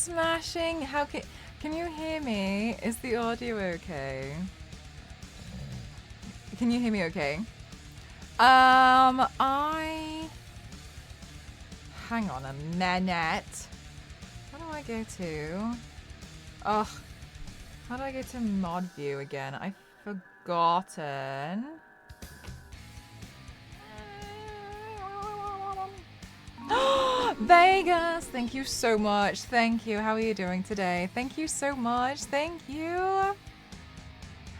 smashing. How can you hear me? Is the audio okay? Can you hear me okay? Hang on a minute. How do I go to? Oh, how do I go to mod view again? I've forgotten. Vegas, thank you so much. Thank you. How are you doing today? Thank you so much. Thank you.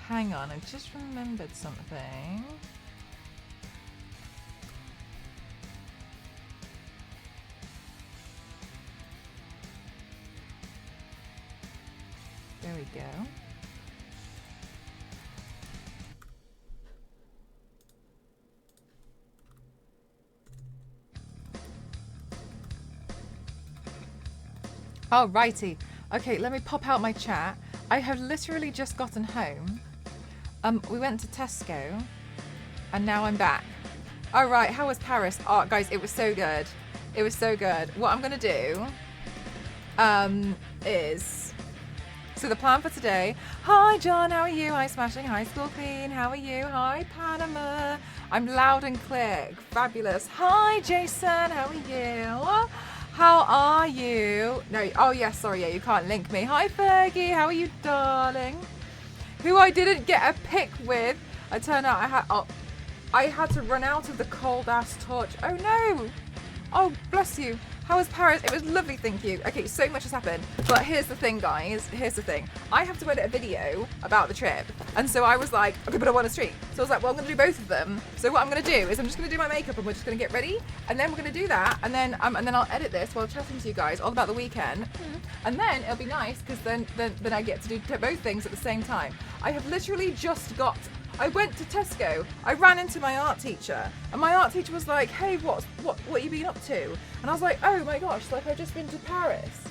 Hang on, I just remembered something. There we go. Oh, righty. Okay, let me pop out my chat. I have literally just gotten home. We went to Tesco, and now I'm back. All right, how was Paris? Oh, guys, it was so good. It was so good. What I'm gonna do, is, so the plan for today. Hi, John. How are you? Hi, Smashing. Hi, School Queen. How are you? Hi, Panama. I'm loud and clear. Fabulous. Hi, Jason. How are you? How are you? No, oh yeah, sorry, yeah, you can't link me. Hi Fergie, how are you, darling? Who I didn't get a pic with. I turned out I had to run out of the cold ass torch. Oh no! Oh, bless you. How was Paris? It was lovely, thank you. Okay, so much has happened. But here's the thing, guys. Here's the thing. I have to edit a video about the trip. And so I was like, okay, but I want to stream. So I was like, well, I'm going to do both of them. So what I'm going to do is I'm just going to do my makeup and we're just going to get ready. And then we're going to do that. And then I'll edit this while chatting to you guys all about the weekend. And then it'll be nice because then I get to do both things at the same time. I have literally just got... I went to Tesco, I ran into my art teacher, and my art teacher was like, hey, what you been up to? And I was like, oh my gosh, like I've just been to Paris.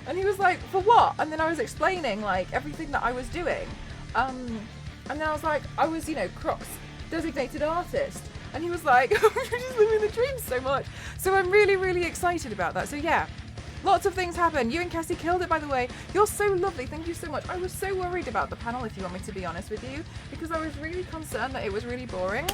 And he was like, for what? And then I was explaining like everything that I was doing. And then I was like, I was, you know, Croc's designated artist. And he was like, you're just living the dream so much. So I'm really, really excited about that. So yeah. Lots of things happened. You and Cassie killed it, by the way. You're so lovely. Thank you so much. I was so worried about the panel, if you want me to be honest with you, because I was really concerned that it was really boring.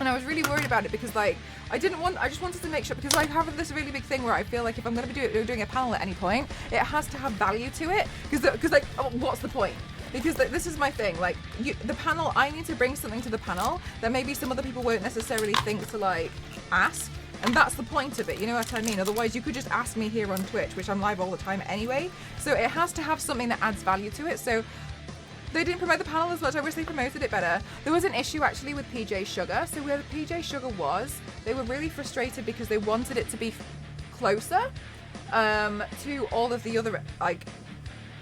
And I was really worried about it because, like, I just wanted to make sure, because I have this really big thing where I feel like if I'm going to be doing a panel at any point, it has to have value to it. Because like, what's the point? Because like, this is my thing, like, the panel, I need to bring something to the panel that maybe some other people won't necessarily think to, like, ask. And that's the point of it, you know what I mean? Otherwise, you could just ask me here on Twitch, which I'm live all the time anyway. So it has to have something that adds value to it. So they didn't promote the panel as much. I wish they promoted it better. There was an issue actually with PJ Sugar. So where PJ Sugar was, they were really frustrated because they wanted it to be closer to all of the other, like,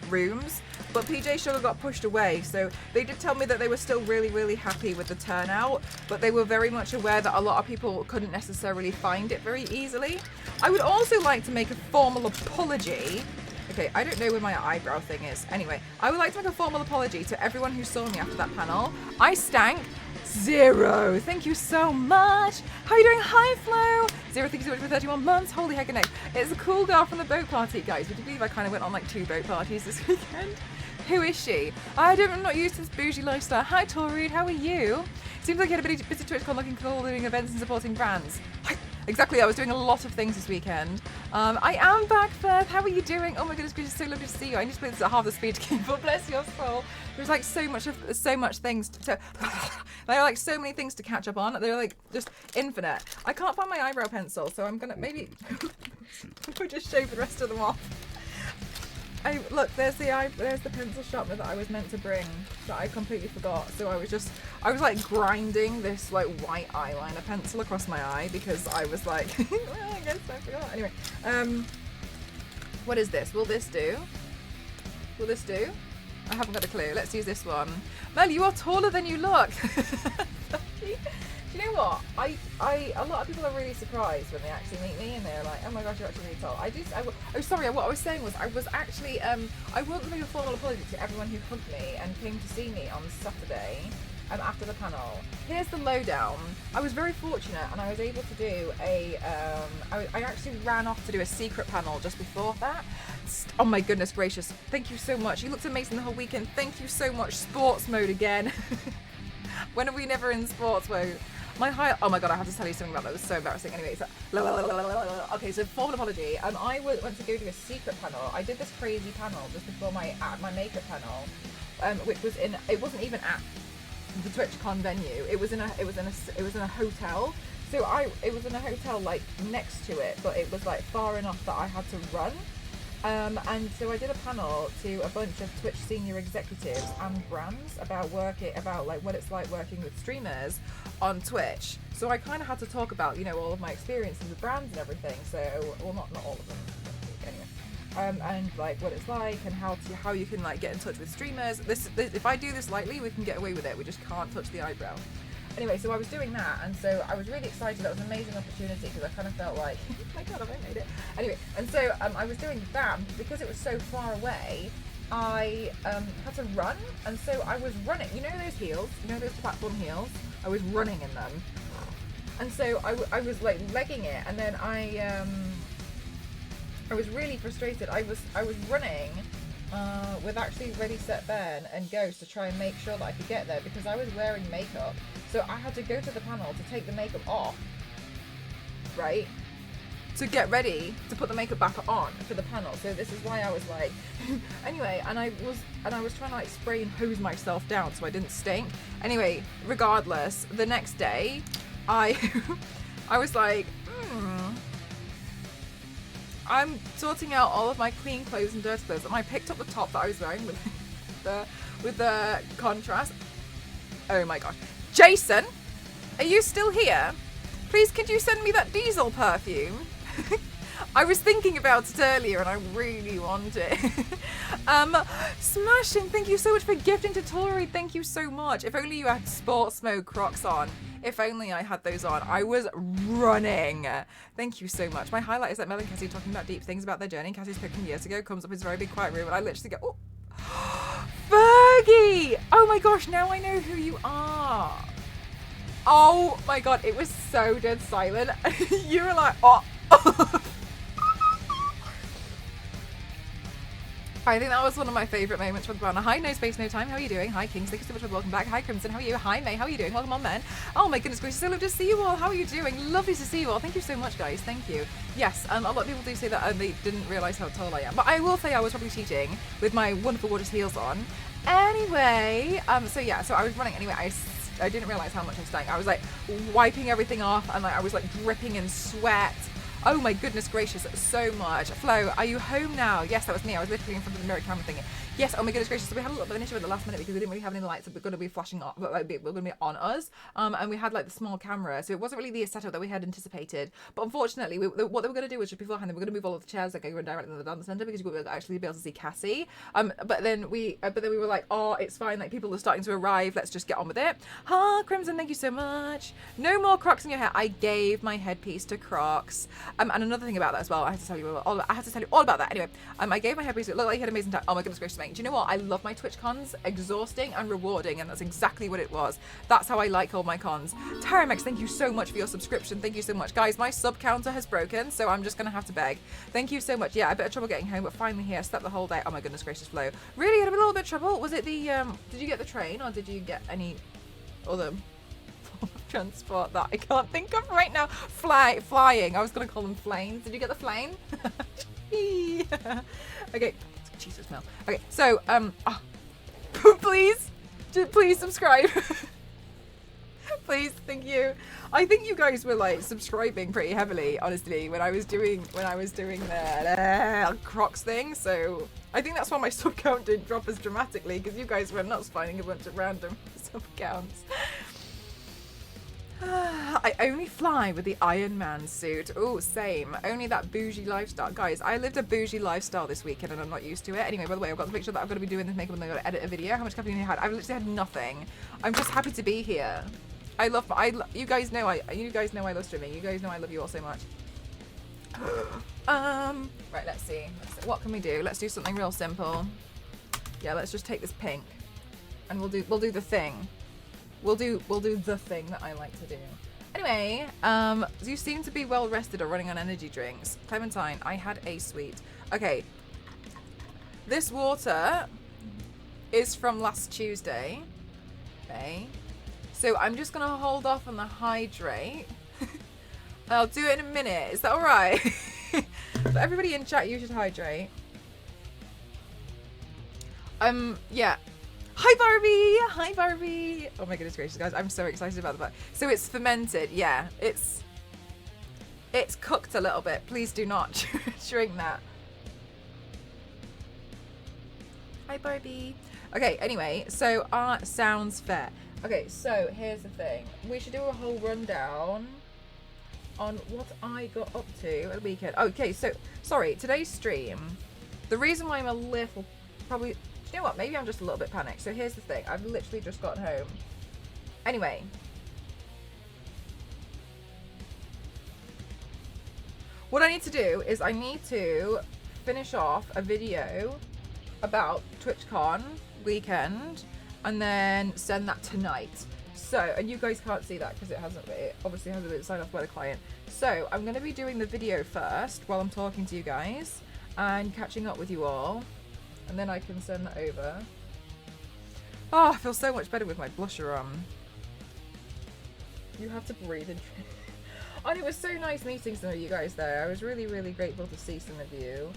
rooms. But PJ Sugar got pushed away, so they did tell me that they were still really, really happy with the turnout, but they were very much aware that a lot of people couldn't necessarily find it very easily. I would also like to make a formal apology. Okay, I don't know where my eyebrow thing is. Anyway, I would like to make a formal apology to everyone who saw me after that panel. I stank. Zero. Thank you so much. How are you doing? Hi, Flo. Zero, thank you so much for 31 months. Holy heck, no. It's a cool girl from the boat party, guys. Would you believe I kind of went on like 2 boat parties this weekend? Who is she? I'm not used to this bougie lifestyle. Hi, Tori. How are you? Seems like you had a busy Twitchcon looking cool, doing events and supporting brands. Exactly, I was doing a lot of things this weekend. I am back, Firth. How are you doing? Oh my goodness, it's so lovely to see you. I need to play this at half the speed to keep up. Bless your soul. There's like so much things to there are like so many things to catch up on. They're like just infinite. I can't find my eyebrow pencil, so I'm gonna maybe just shave the rest of them off. Look, there's the pencil sharpener that I was meant to bring that I completely forgot. So I was like grinding this like white eyeliner pencil across my eye because I was like, well, I guess I forgot. Anyway, what is this? Will this do? Will this do? I haven't got a clue. Let's use this one. Mel, you are taller than you look. Do you know what? A lot of people are really surprised when they actually meet me and they're like, oh my gosh, you're actually really tall. What I was saying was I was actually, I want to make a formal apology to everyone who hugged me and came to see me on Saturday. after the panel. Here's the lowdown. I was very fortunate and I was able to do I actually ran off to do a secret panel just before that. Oh my goodness gracious. Thank you so much. You looked amazing the whole weekend. Thank you so much. Sports mode again. When are we never in sports mode? Oh my god, I have to tell you something about that. It was so embarrassing. Anyway, so okay, so formal apology. I went to go do a secret panel. I did this crazy panel just before my makeup panel, which was it wasn't even at the Twitchcon venue. It was in a hotel. So it was in a hotel like next to it, but it was like far enough that I had to run. And so I did a panel to a bunch of Twitch senior executives and brands about like what it's like working with streamers on Twitch. So I kind of had to talk about, you know, all of my experiences with brands and everything. So, well, not all of them, anyway. And like what it's like and how you can like get in touch with streamers. This if I do this lightly, we can get away with it. We just can't touch the eyebrow. Anyway, so I was doing that, and so I was really excited. That was an amazing opportunity because I kind of felt like, oh my god, have I made it? Anyway, and so I was doing that because it was so far away. I had to run, and so I was running. You know those heels? You know those platform heels? I was running in them, and so I was like legging it, and then I was really frustrated. I was running with actually Ready, Set, Burn and Ghost to try and make sure that I could get there because I was wearing makeup. So I had to go to the panel to take the makeup off, right? To get ready to put the makeup back on for the panel. So this is why I was like, anyway, and I was trying to like spray and hose myself down so I didn't stink. Anyway, regardless, the next day, I was like, I'm sorting out all of my clean clothes and dirty clothes, and I picked up the top that I was wearing with the contrast. Oh my gosh. Jason, are you still here? Please, could you send me that diesel perfume? I was thinking about it earlier and I really want it. Smashing, thank you so much for gifting to Tori. Thank you so much. If only you had sports mode Crocs on. If only I had those on. I was running. Thank you so much. My highlight is that Mel and Cassie talking about deep things about their journey. Cassie's pick from years ago comes up in his very big quiet room and I literally go, oh, Fergie! Oh my gosh, now I know who you are. Oh my god, it was so dead silent. You were like, oh. I think that was one of my favourite moments from the banner. Hi, No Space, No Time. How are you doing? Hi, Kings. Thank you so much for welcome back. Hi, Crimson. How are you? Hi, May. How are you doing? Welcome on, men. Oh my goodness gracious. So lovely to see you all. How are you doing? Lovely to see you all. Thank you so much, guys. Thank you. Yes, a lot of people do say that they didn't realise how tall I am. But I will say I was probably cheating with my wonderful gorgeous heels on. Anyway, so I was running. Anyway, I didn't realise how much I stank. I was like wiping everything off and like I was like dripping in sweat. Oh my goodness gracious, so much. Flo, are you home now? Yes, that was me. I was literally in front of the mirror camera thingy. Yes, oh my goodness gracious. So we had a little bit of an issue at the last minute because we didn't really have any lights that were going to be flashing on, but were going to be on us. And we had like the small camera, so it wasn't really the setup that we had anticipated. But unfortunately, what they were going to do was just beforehand, they were going to move all of the chairs that go directly in the dance center because you would actually be able to see Cassie. But then we were like, oh, it's fine. Like people are starting to arrive. Let's just get on with it. Ha, Crimson, thank you so much. No more Crocs in your hair. I gave my headpiece to Crocs. And another thing about that as well, I have to tell you all about that. Anyway, I gave my headpiece. It looked like he had an amazing time. Oh my goodness gracious, mate. Do you know what? I love my Twitch cons. Exhausting and rewarding, and that's exactly what it was. That's how I like all my cons. Taramex, thank you so much for your subscription. Thank you so much. Guys, my sub counter has broken, so I'm just going to have to beg. Thank you so much. Yeah, I had a bit of trouble getting home, but finally here. Slept the whole day. Oh my goodness gracious, Flo. Really had a little bit of trouble. Was it the, did you get the train, or did you get any other transport that I can't think of right now? Flying. I was going to call them flames. Did you get the flame? Okay. Jesus, Mel. Okay, so, please subscribe. Please, thank you. I think you guys were like subscribing pretty heavily, honestly, when I was doing the Crocs thing. So I think that's why my sub count didn't drop as dramatically, because you guys were nuts finding a bunch of random sub counts. I only fly with the Iron Man suit. Oh, same. Only that bougie lifestyle. Guys, I lived a bougie lifestyle this weekend and I'm not used to it. Anyway, by the way, I've got to make sure that I'm going to be doing this makeup and I'm going to edit a video. How much caffeine have you had? I've literally had nothing. I'm just happy to be here. You guys know I love streaming. You guys know I love you all so much. Right, let's see. What can we do? Let's do something real simple. Yeah, let's just take this pink and we'll do the thing. We'll do the thing that I like to do. Anyway, you seem to be well rested or running on energy drinks. Clementine, I had a sweet. Okay. This water is from last Tuesday. Okay. So I'm just gonna hold off on the hydrate. I'll do it in a minute. Is that alright? For everybody in chat, you should hydrate. Yeah. Hi Barbie! Hi Barbie! Oh my goodness gracious, guys. I'm so excited about the fact. So it's fermented, yeah. It's cooked a little bit. Please do not drink that. Hi Barbie. Okay, anyway, so sounds fair. Okay, so here's the thing. We should do a whole rundown on what I got up to at the weekend. Okay, so, sorry, today's stream, the reason why I'm a little, probably, you know what, maybe I'm just a little bit panicked. So here's the thing, I've literally just gotten home. Anyway. What I need to do is I need to finish off a video about Twitchcon weekend and then send that tonight. So, and you guys can't see that because it obviously hasn't been signed off by the client. So I'm going to be doing the video first while I'm talking to you guys and catching up with you all. And then I can send that over. Oh, I feel so much better with my blusher on. You have to breathe and and it was so nice meeting some of you guys there. I was really, really grateful to see some of you.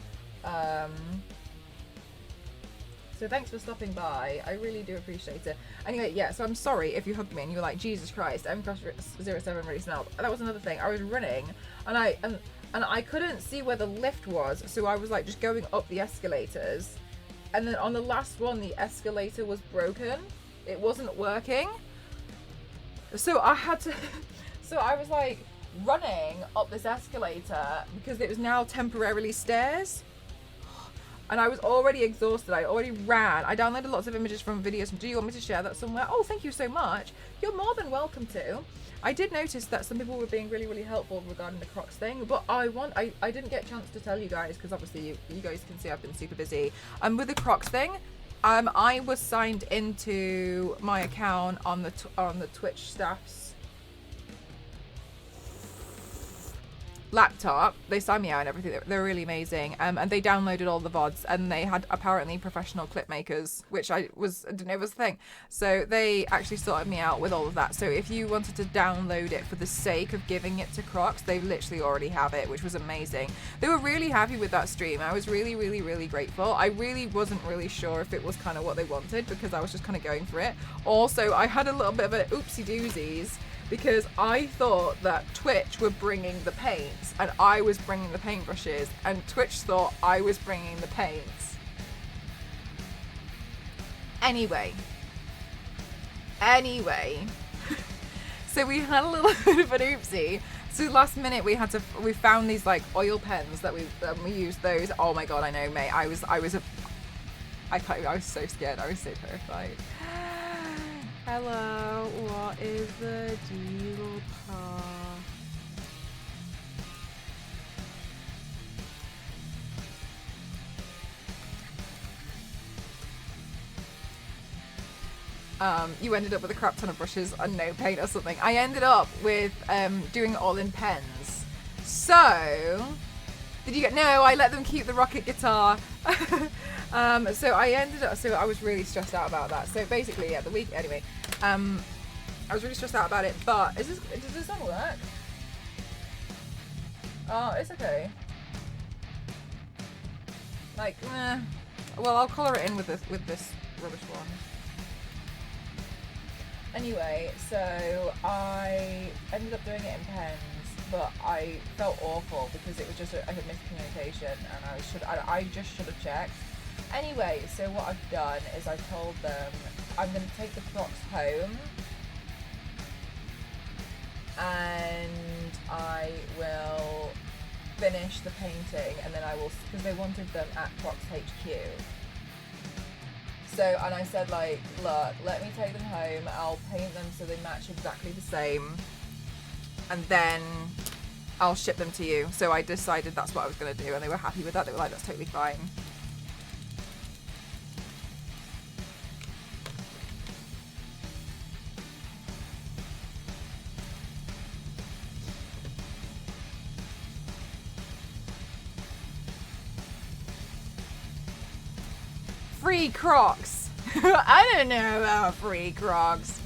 So thanks for stopping by. I really do appreciate it. Anyway, yeah, so I'm sorry if you hugged me and you were like, Jesus Christ, M07 really smelled. That was another thing. I was running and I couldn't see where the lift was. So I was like just going up the escalators. And then on the last one, the escalator was broken. It wasn't working. So I had to, so I was like running up this escalator because it was now temporarily stairs. And I was already exhausted. I already ran. I downloaded lots of images from videos. Do you want me to share that somewhere? Oh, thank you so much. You're more than welcome to. I did notice that some people were being really, really helpful regarding the Crocs thing, but I didn't get a chance to tell you guys because obviously you guys can see I've been super busy. With the Crocs thing, I was signed into my account on the Twitch staff's laptop. They signed me out and everything. They're really amazing. And they downloaded all the VODs and they had apparently professional clip makers, which I didn't know was a thing. So they actually sorted me out with all of that. So if you wanted to download it for the sake of giving it to Crocs, they literally already have it, which was amazing. They were really happy with that stream. I was really, really, really grateful. I really wasn't really sure if it was kind of what they wanted because I was just kind of going for it. Also, I had a little bit of an oopsie doozies because I thought that Twitch were bringing the paints and I was bringing the paintbrushes, and Twitch thought I was bringing the paints. Anyway. So we had a little bit of an oopsie. So last minute we found these like oil pens that we used those. Oh my god, I know, mate. I was so scared. I was so terrified. Hello, what is the deal, pa? You ended up with a crap ton of brushes and no paint or something. I ended up with doing it all in pens. So, did you get? No, I let them keep the rocket guitar. So I was really stressed out about that. So basically, yeah, anyway, I was really stressed out about it, but does this not work? Oh, it's okay. Like, well, I'll colour it in with this rubbish one. Anyway, so I ended up doing it in pens, but I felt awful because it was just a miscommunication, and I just should have checked. Anyway, so what I've done is I told them I'm going to take the Crocs home and I will finish the painting, and then I will, because they wanted them at Crocs HQ. So, and I said like, look, let me take them home, I'll paint them so they match exactly the same, and then I'll ship them to you. So I decided that's what I was going to do, and they were happy with that. They were like, that's totally fine. free Crocs. I don't know about free Crocs.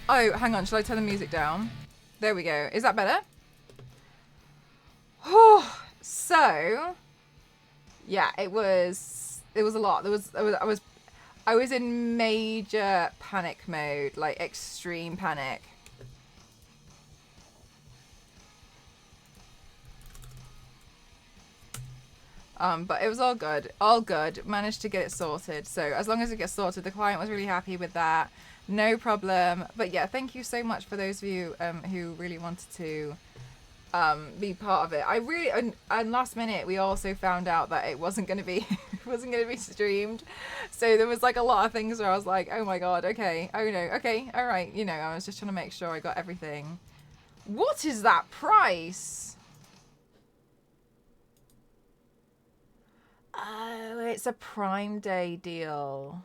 Oh, hang on. Shall I turn the music down? There we go. Is that better? Oh, so yeah, it was a lot. I was in major panic mode, like extreme panic. But it was all good. All good. Managed to get it sorted. So as long as it gets sorted, the client was really happy with that. No problem. But yeah, thank you so much for those of you who really wanted to be part of it. I really and last minute we also found out that it wasn't going to be streamed. So there was like a lot of things where I was like, oh my god, okay, oh no, okay, all right, you know, I was just trying to make sure I got everything. What is that price? Oh, it's a Prime Day deal.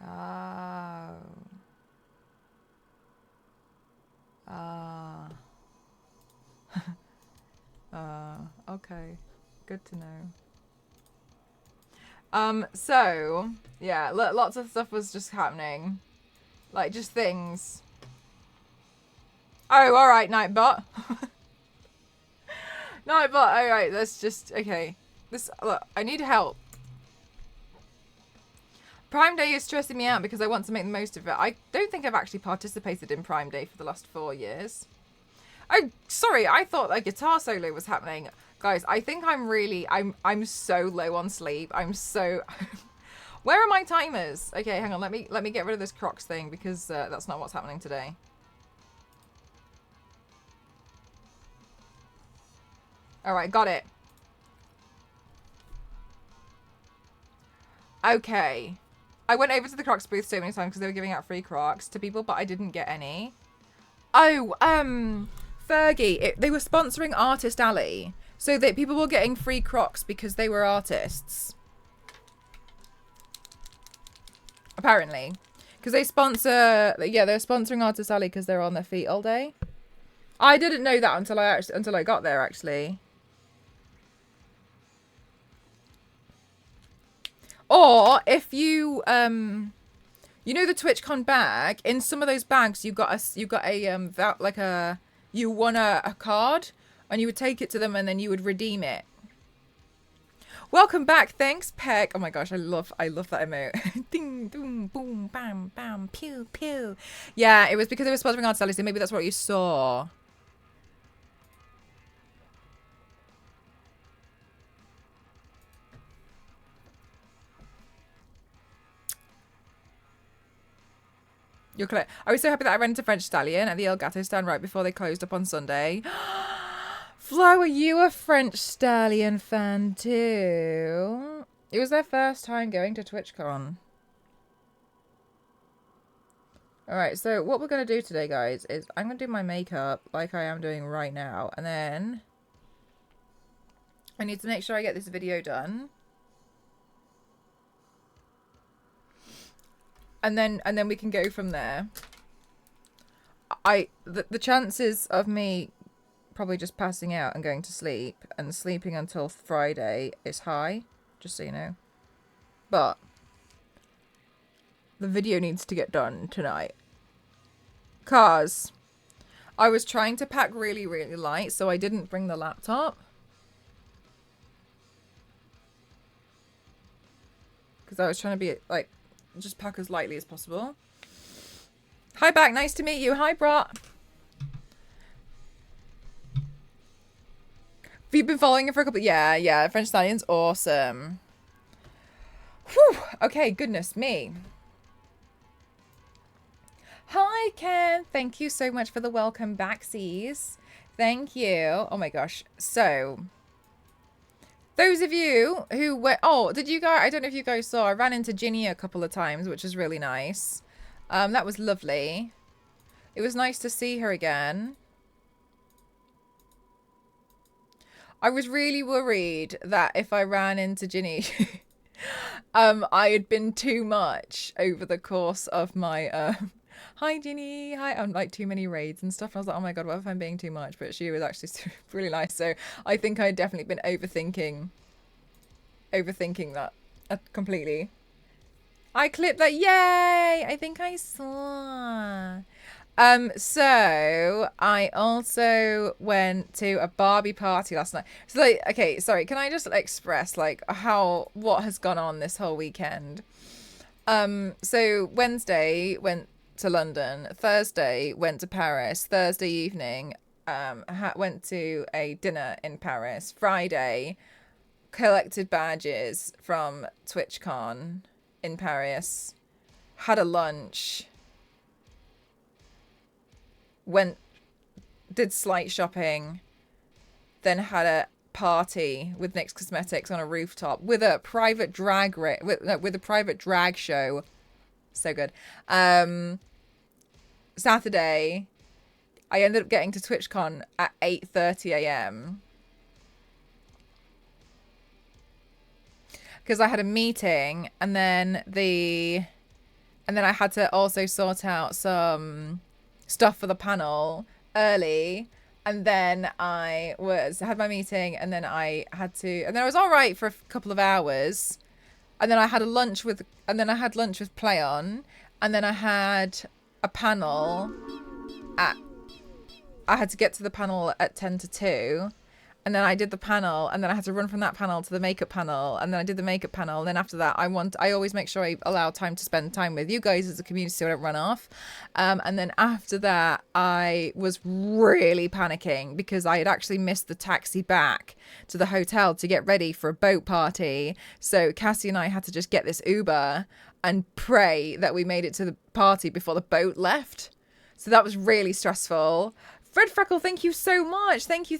Oh. Ah. Okay. Good to know. So, yeah, lots of stuff was just happening. Like, just things. Oh, alright, Nightbot. Nightbot, alright, that's just, okay. Look, I need help. Prime Day is stressing me out because I want to make the most of it. I don't think I've actually participated in Prime Day for the last 4 years. Oh, sorry, I thought a guitar solo was happening. Guys, I think I'm so low on sleep. I'm so... Where are my timers? Okay, hang on, let me get rid of this Crocs thing because that's not what's happening today. Alright, got it. Okay. I went over to the Crocs booth so many times because they were giving out free Crocs to people, but I didn't get any. Oh, Fergie, they were sponsoring Artist Alley. So that people were getting free Crocs because they were artists. Apparently. Because they sponsor, yeah, they're sponsoring Artist Alley because they're on their feet all day. I didn't know that until I got there, actually. Or if you you know the Twitchcon bag, in some of those bags you won a card and you would take it to them and then you would redeem it. Welcome back, thanks Peck. Oh my gosh, I love that emote. Ding boom boom bam bam pew pew. Yeah, it was because they were sponsoring Art Sally, so maybe that's what you saw. You're correct. I was so happy that I ran into French Stallion at the El Gato stand right before they closed up on Sunday. Flo, are you a French Stallion fan too? It was their first time going to TwitchCon. Alright, so what we're going to do today, guys, is I'm going to do my makeup like I am doing right now. And then I need to make sure I get this video done. And then we can go from there. The chances of me probably just passing out and going to sleep and sleeping until Friday is high, just so you know. But the video needs to get done tonight. 'Cause I was trying to pack really, really light, so I didn't bring the laptop. Because I was trying to be like, just pack as lightly as possible. Hi back, nice to meet you. Hi Brat. Have you been following it for a couple? Yeah, French Stallion's awesome. Whew. Okay, goodness me. Hi Ken, thank you so much for the welcome backsies. Thank you. Oh my gosh. So those of you who were, oh, did you guys, I don't know if you guys saw, I ran into Ginny a couple of times, which was really nice. That was lovely. It was nice to see her again. I was really worried that if I ran into Ginny, I had been too much over the course of my Hi, Ginny. Hi. I'm like too many raids and stuff. I was like, oh my God, what if I'm being too much? But she was actually really nice. So I think I'd definitely been overthinking that completely. I clipped that. Yay! I think I saw. So I also went to a Barbie party last night. So like, okay, sorry, can I just express like what has gone on this whole weekend? So Wednesday went to London, Thursday went to Paris, Thursday evening, went to a dinner in Paris, Friday collected badges from Twitchcon in Paris, had a lunch, did slight shopping, then had a party with NYX Cosmetics on a rooftop with a private drag with a private drag show. So good. Saturday, I ended up getting to TwitchCon at 8:30 a.m. because I had a meeting, and then I had to also sort out some stuff for the panel early, and then I had my meeting, and then I was all right for a couple of hours, and then I had lunch with Play On, and then I had a panel I had to get to the panel at 10 to 2. And then I did the panel, and then I had to run from that panel to the makeup panel, and then I did the makeup panel, and then after that I always make sure I allow time to spend time with you guys as a community so I don't run off. And then after that I was really panicking because I had actually missed the taxi back to the hotel to get ready for a boat party. So Cassie and I had to just get this Uber and pray that we made it to the party before the boat left. So that was really stressful. Fred Freckle, thank you so much. Thank you.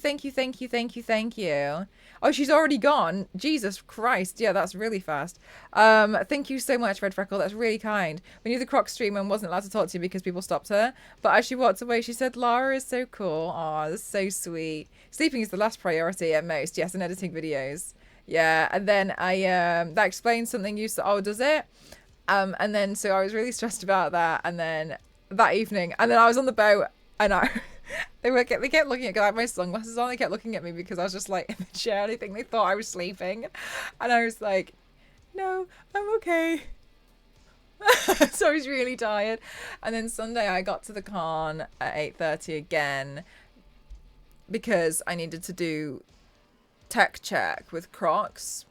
Oh, she's already gone. Jesus Christ. Yeah, that's really fast. Thank you so much, Fred Freckle. That's really kind. We knew the Croc streamer and wasn't allowed to talk to you because people stopped her. But as she walked away, she said, Lara is so cool. Oh, that's so sweet. Sleeping is the last priority at most. Yes, and editing videos. Yeah, and then that explains something you said. Oh, does it? And then, so I was really stressed about that. And then that evening, and then I was on the boat, and they kept looking at, I had my sunglasses on, they kept looking at me because I was just like in the chair, and I think they thought I was sleeping, and I was like, no, I'm okay. So I was really tired. And then Sunday I got to the con at 8:30 again because I needed to do tech check with Crocs,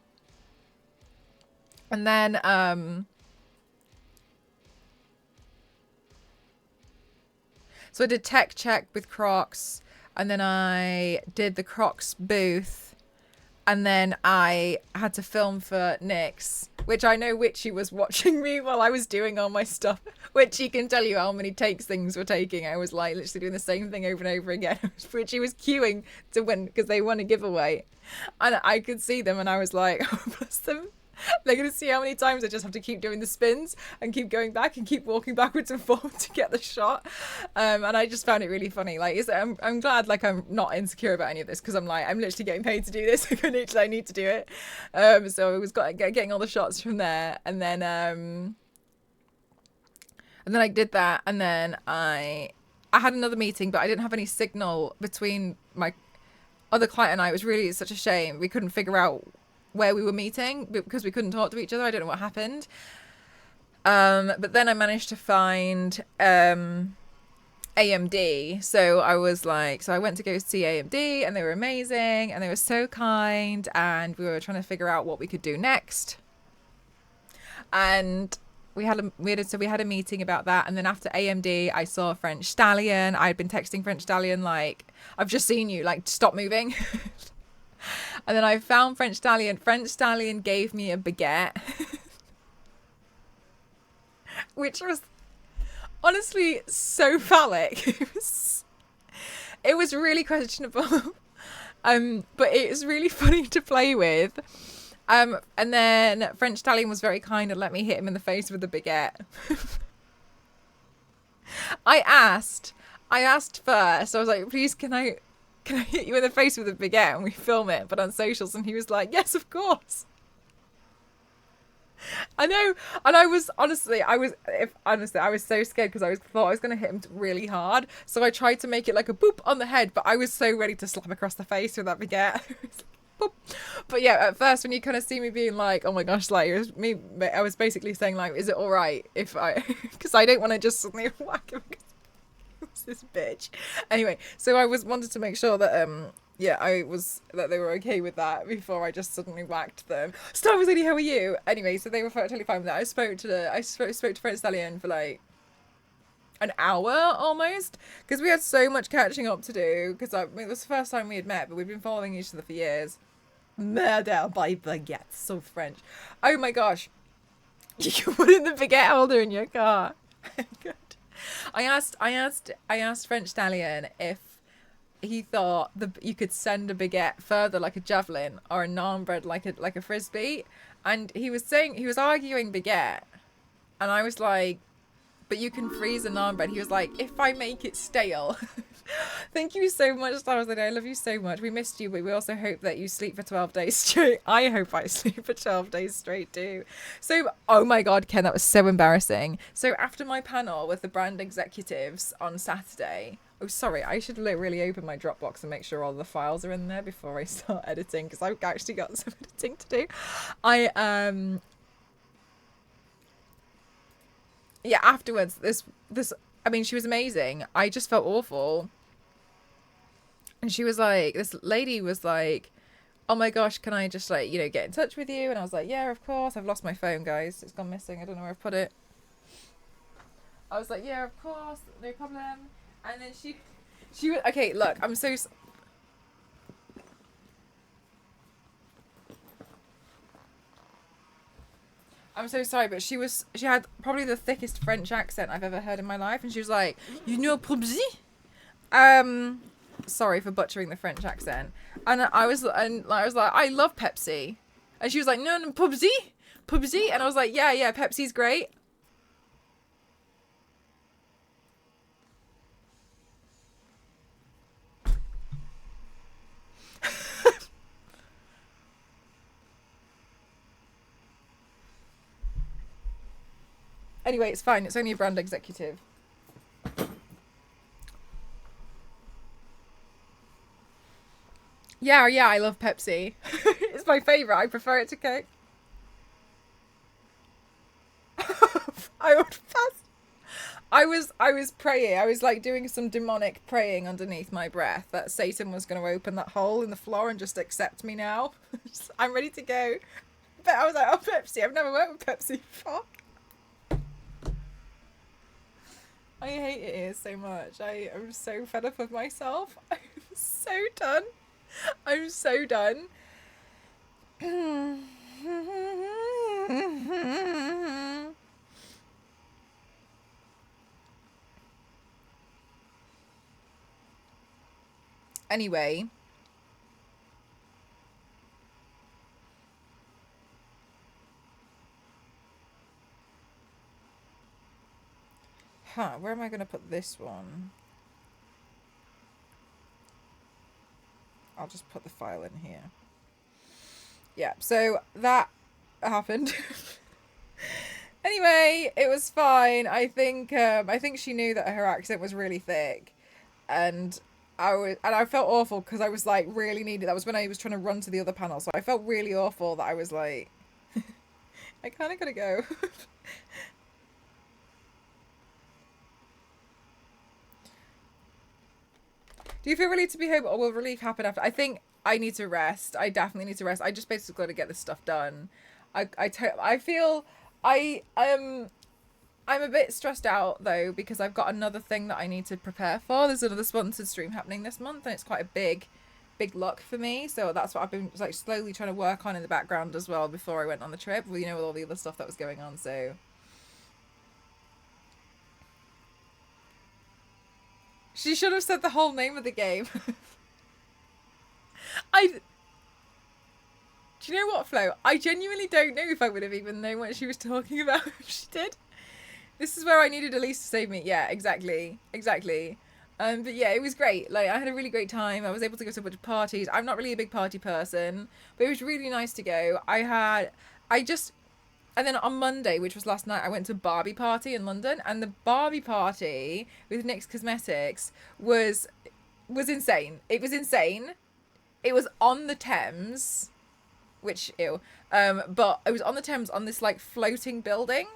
and then so I did tech check with Crocs, and then I did the Crocs booth, and then I had to film for NYX, which I know Witchy was watching me while I was doing all my stuff. Witchy can tell you how many takes things were taking. I was like literally doing the same thing over and over again. Witchy was queuing to win because they won a giveaway, and I could see them, and I was like, oh, bless them. They're going to see how many times I just have to keep doing the spins and keep going back and keep walking backwards and forward to get the shot. And I just found it really funny. Like, I'm glad, like, I'm not insecure about any of this because I'm like, I'm literally getting paid to do this. I need to do it. So I was getting all the shots from there. And then I did that. And then I had another meeting, but I didn't have any signal between my other client and I. It was really such a shame. We couldn't figure out where we were meeting because we couldn't talk to each other. I don't know what happened. But then I managed to find AMD. So I went to go see AMD, and they were amazing, and they were so kind, and we were trying to figure out what we could do next. And we had a meeting about that. And then after AMD, I saw French Stallion. I had been texting French Stallion like, I've just seen you, like, stop moving. And then I found French Stallion. French Stallion gave me a baguette, which was honestly so phallic. It was really questionable, but it was really funny to play with. And then French Stallion was very kind and let me hit him in the face with the baguette. I asked first. I was like, please, can I hit you in the face with a baguette and we film it, but on socials? And he was like, yes, of course. I know, and I was honestly, I was so scared because thought I was gonna hit him really hard. So I tried to make it like a boop on the head, but I was so ready to slap across the face with that baguette. Boop. But yeah, at first when you kind of see me being like, oh my gosh, like it was me, I was basically saying like, is it all right if I, because I don't want to just suddenly whack him. Who's this bitch? Anyway, so I wanted to make sure that yeah, that they were okay with that before I just suddenly whacked them. Star Wars Lady, how are you? Anyway, so they were totally fine with that. I spoke to French Stallion for like an hour almost because we had so much catching up to do because it was the first time we had met, but we've been following each other for years. Murder by baguette, so French. Oh my gosh, you put in the baguette holder in your car. Good. I asked French Stallion if he thought you could send a baguette further like a javelin or a naan bread like a frisbee, and he was arguing baguette, and I was like, but you can freeze a naan bread. He was like, if I make it stale. Thank you so much, Star Wars Lady. I love you so much. We missed you, but we also hope that you sleep for 12 days straight. I hope I sleep for 12 days straight too. So, oh my God, Ken, that was so embarrassing. So after my panel with the brand executives on Saturday, oh, sorry, I should really open my Dropbox and make sure all the files are in there before I start editing, because I've actually got some editing to do. Yeah, afterwards, this, I mean, she was amazing. I just felt awful. And she was like, this lady was like, oh my gosh, can I just like, get in touch with you? And I was like, yeah, of course. I've lost my phone, guys. It's gone missing. I don't know where I've put it. I was like, yeah, of course. No problem. And then she was, okay, look, I'm so sorry, but she had probably the thickest French accent I've ever heard in my life. And she was like, you know, Pubsy? Sorry for butchering the French accent. And I was like, I love Pepsi. And she was like, no, Pubsy? Pubsy? And I was like, yeah, Pepsi's great. Anyway, it's fine. It's only a brand executive. Yeah, I love Pepsi. It's my favourite. I prefer it to Coke. I would fast. I was praying. I was like doing some demonic praying underneath my breath that Satan was going to open that hole in the floor and just accept me now. I'm ready to go. But I was like, oh, Pepsi. I've never worked with Pepsi before. I hate it here so much. I am so fed up of myself. I'm so done. I'm so done. Anyway. Where am I going to put this one? I'll just put the file in here. Yeah, so that happened. Anyway, it was fine. I think she knew that her accent was really thick, and I felt awful because I was like really needed. That was when I was trying to run to the other panel, so I felt really awful that I was like, I kind of gotta go. Do you feel relieved to be home, or will relief happen after? I think I need to rest. I definitely need to rest. I just basically got to get this stuff done. I feel I'm a bit stressed out though because I've got another thing that I need to prepare for. There's another sponsored stream happening this month, and it's quite a big look for me. So that's what I've been like slowly trying to work on in the background as well before I went on the trip. With all the other stuff that was going on. So. She should have said the whole name of the game. Do you know what, Flo? I genuinely don't know if I would have even known what she was talking about if she did. This is where I needed Elise to save me. Yeah, exactly. But yeah, it was great. Like, I had a really great time. I was able to go to a bunch of parties. I'm not really a big party person, but it was really nice to go. And then on Monday, which was last night, I went to a Barbie party in London, and the Barbie party with NYX Cosmetics was insane. It was insane. It was on the Thames, which ew. But it was on the Thames on this like floating building.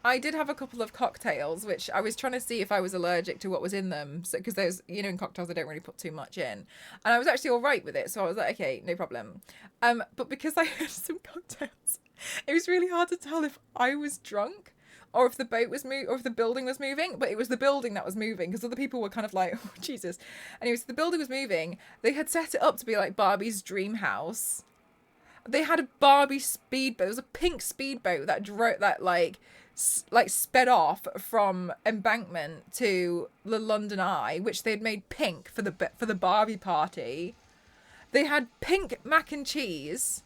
I did have a couple of cocktails, which I was trying to see if I was allergic to what was in them. So, because there's, you know, in cocktails, I don't really put too much in. And I was actually all right with it. So I was like, okay, no problem. But because I had some cocktails, it was really hard to tell if I was drunk or if the boat was moving or if the building was moving. But it was the building that was moving because other people were kind of like, oh, Jesus. Anyway, so the building was moving. They had set it up to be like Barbie's dream house. They had a Barbie speedboat. There was a pink speedboat that drove that like sped off from Embankment to the London Eye, which they'd made pink for the Barbie party. They had pink mac and cheese,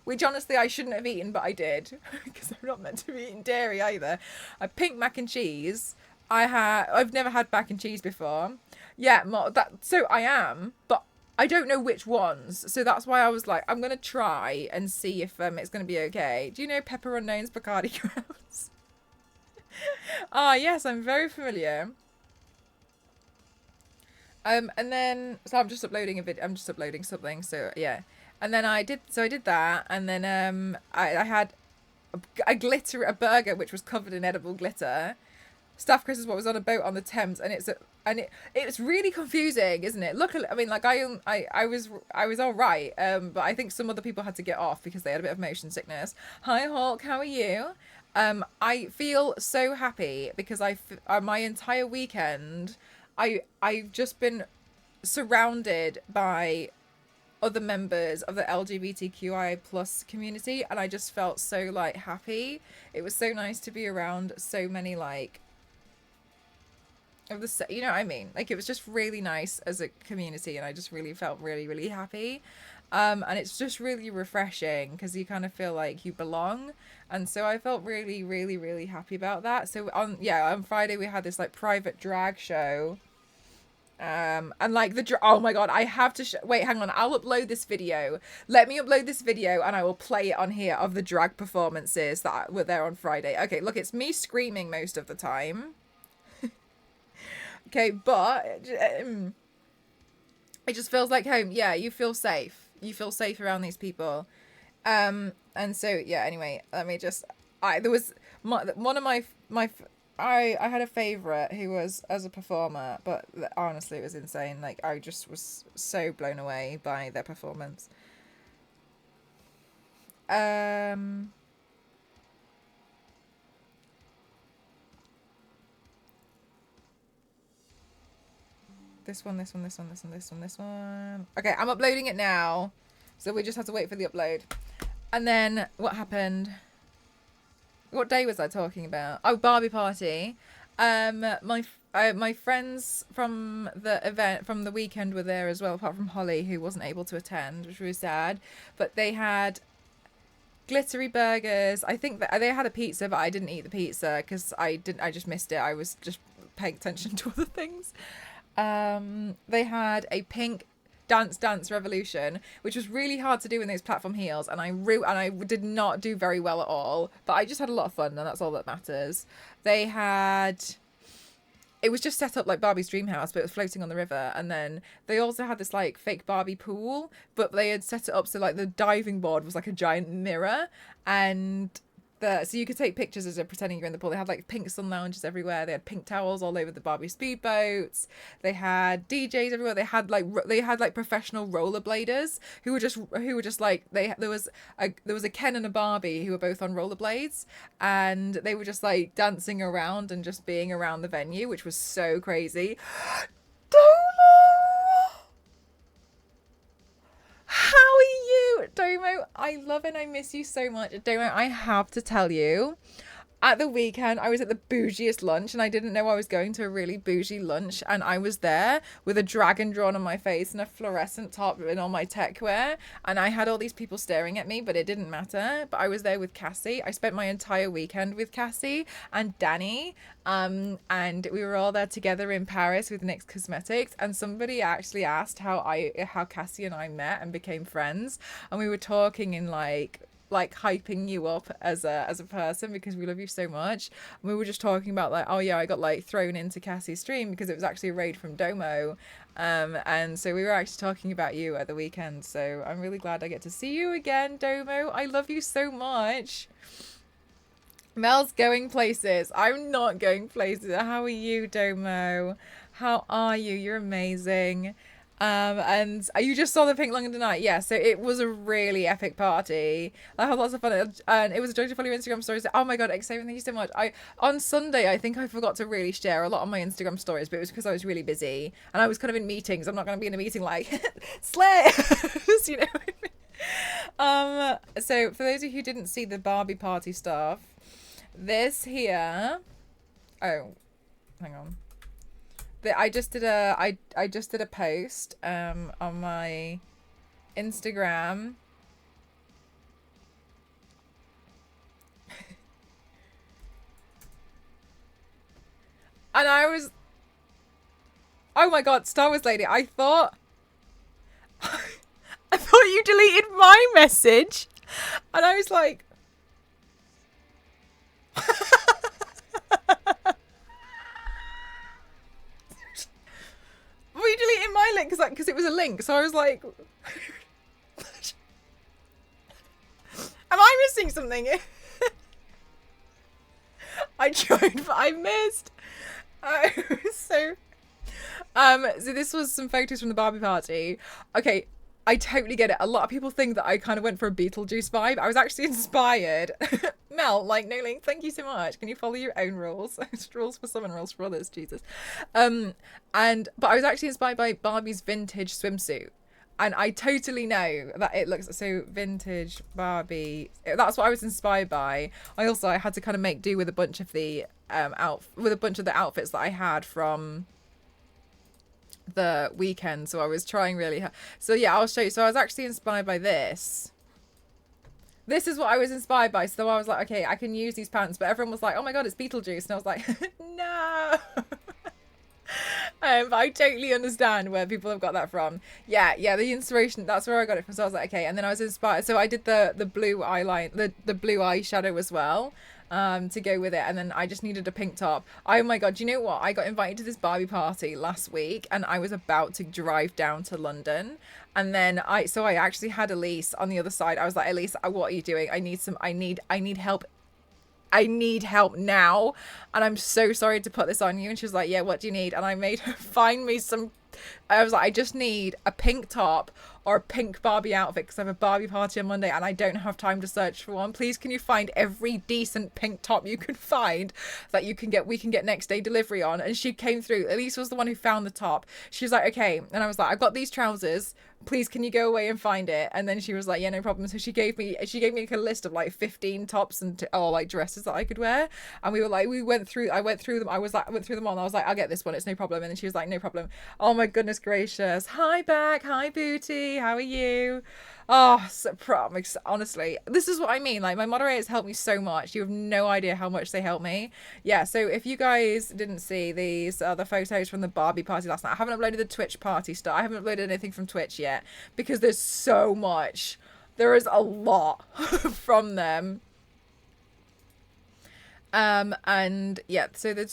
which honestly I shouldn't have eaten, but I did because I'm not meant to be eating dairy either. A pink mac and cheese. I've never had mac and cheese before. Yeah, so I am, but I don't know which ones, so that's why I was like, I'm gonna try and see if it's gonna be okay. Do you know Pepper Unknown's Bacardi Crowns? Yes, I'm very familiar. And then so I'm just uploading a video. I'm just uploading something. So yeah, and then I did that, and then I had a burger which was covered in edible glitter. Staff Chris is what was on a boat on the Thames, and it's really confusing, isn't it? Luckily, I mean, like I was all right, but I think some other people had to get off because they had a bit of motion sickness. Hi Hulk, how are you? I feel so happy because my entire weekend, I've just been surrounded by other members of the LGBTQI plus community, and I just felt so like happy. It was so nice to be around so many like of the, you know what I mean? Like it was just really nice as a community, and I just really felt really, really happy. And it's just really refreshing because you kind of feel like you belong. And so I felt really, really, really happy about that. So on Friday we had this like private drag show. And like oh my god, I have to wait, hang on, I'll upload this video. Let me upload this video and I will play it on here of the drag performances that were there on Friday. Okay, look, it's me screaming most of the time. Okay, but it just feels like home. Yeah, you feel safe. You feel safe around these people. And so yeah, anyway, let me just there was one of my I had a favorite who was as a performer, but honestly it was insane. Like I just was so blown away by their performance. This one. Okay, I'm uploading it now. So we just have to wait for the upload. And then what happened? What day was I talking about? Oh, Barbie party. My friends from the event, from the weekend were there as well, apart from Holly, who wasn't able to attend, which was sad. But they had glittery burgers. I think that they had a pizza, but I didn't eat the pizza because I just missed it. I was just paying attention to other things. They had a pink dance revolution, which was really hard to do in those platform heels, and I did not do very well at all, but I just had a lot of fun, and that's all that matters. It was just set up like Barbie's dream house, but it was floating on the river. And then they also had this like fake Barbie pool, but they had set it up so like the diving board was like a giant mirror, and so you could take pictures as you're pretending you're in the pool. They had like pink sun lounges everywhere. They had pink towels all over the Barbie speedboats. They had DJs everywhere. They had like professional rollerbladers who were just like there was a Ken and a Barbie who were both on rollerblades, and they were just like dancing around and just being around the venue, which was so crazy. How are you, Domo? I love and I miss you so much. Domo, I have to tell you, at the weekend, I was at the bougiest lunch, and I didn't know I was going to a really bougie lunch, and I was there with a dragon drawn on my face and a fluorescent top and all my tech wear, and I had all these people staring at me, but it didn't matter. But I was there with Cassie. I spent my entire weekend with Cassie and Danny, and we were all there together in Paris with NYX Cosmetics, and somebody actually asked how Cassie and I met and became friends, and we were talking in like hyping you up as a person because we love you so much. And we were just talking about like, oh yeah, I got like thrown into Cassie's stream because it was actually a raid from Domo, and so we were actually talking about you at the weekend. So I'm really glad I get to see you again, Domo. I love you so much. Mel's going places. I'm not going places. How are you, Domo? How are you? You're amazing. And you just saw the Pink London Night. Yeah, so it was a really epic party. I had lots of fun, and it was a joy to follow your Instagram stories. Oh my god, Xavier, thank you so much. On Sunday, I think I forgot to really share a lot on my Instagram stories, but it was because I was really busy and I was kind of in meetings. I'm not going to be in a meeting like slay, you know what I mean? So for those of you who didn't see the Barbie party stuff, this here, oh, hang on. I just did a post on my Instagram. And I was, oh my god, Star Wars lady, I thought you deleted my message, and I was like well, you deleted my link because it was a link, so I was like am I missing something? I joined, but I missed. So this was some photos from the Barbie party. Okay, I totally get it. A lot of people think that I kind of went for a Beetlejuice vibe. I was actually inspired. Mel, like, no link, thank you so much. Can you follow your own rules? Rules for some and rules for others, Jesus. But I was actually inspired by Barbie's vintage swimsuit. And I totally know that it looks so vintage Barbie. That's what I was inspired by. I had to kind of make do with a bunch of the outfits that I had from the weekend. So I was trying really hard. So yeah, I'll show you. So I was actually inspired by this. This is what I was inspired by. So I was like, okay, I can use these pants. But everyone was like, oh my god, it's Beetlejuice. And I was like, no. But I totally understand where people have got that from. Yeah, the inspiration, that's where I got it from. So I was like, okay. And then I was inspired. So I did the blue eyeline, the blue eyeshadow as well, to go with it. And then I just needed a pink top. Oh my god, do you know what? I got invited to this Barbie party last week, and I was about to drive down to London. And then I actually had Elise on the other side. I was like, Elise, what are you doing? I need help. I need help now, and I'm so sorry to put this on you. And she was like, yeah, what do you need? And I made her find me some, I was like, I just need a pink top or a pink Barbie outfit because I have a Barbie party on Monday and I don't have time to search for one. Please, can you find every decent pink top you can find that we can get next day delivery on? And she came through. Elise was the one who found the top. She was like, okay. And I was like, I've got these trousers. Please, can you go away and find it? And then she was like, yeah, no problem. So she gave me like a list of like 15 tops and like dresses that I could wear. And I went through them. I went through them all. And I was like, I'll get this one. It's no problem. And then she was like, no problem. Oh my goodness gracious. Hi back. Hi Booty. How are you? Oh, so honestly, this is what I mean. Like, my moderators helped me so much. You have no idea how much they helped me. Yeah, so if you guys didn't see these the photos from the Barbie party last night, I haven't uploaded the Twitch party stuff. I haven't uploaded anything from Twitch yet because there's so much. There is a lot from them. And yeah, so there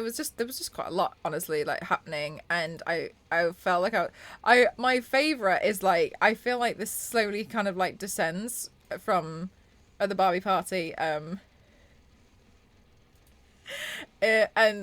was just quite a lot, honestly, like happening, and I felt like my favorite is like, I feel like this slowly kind of like descends from the Barbie party, and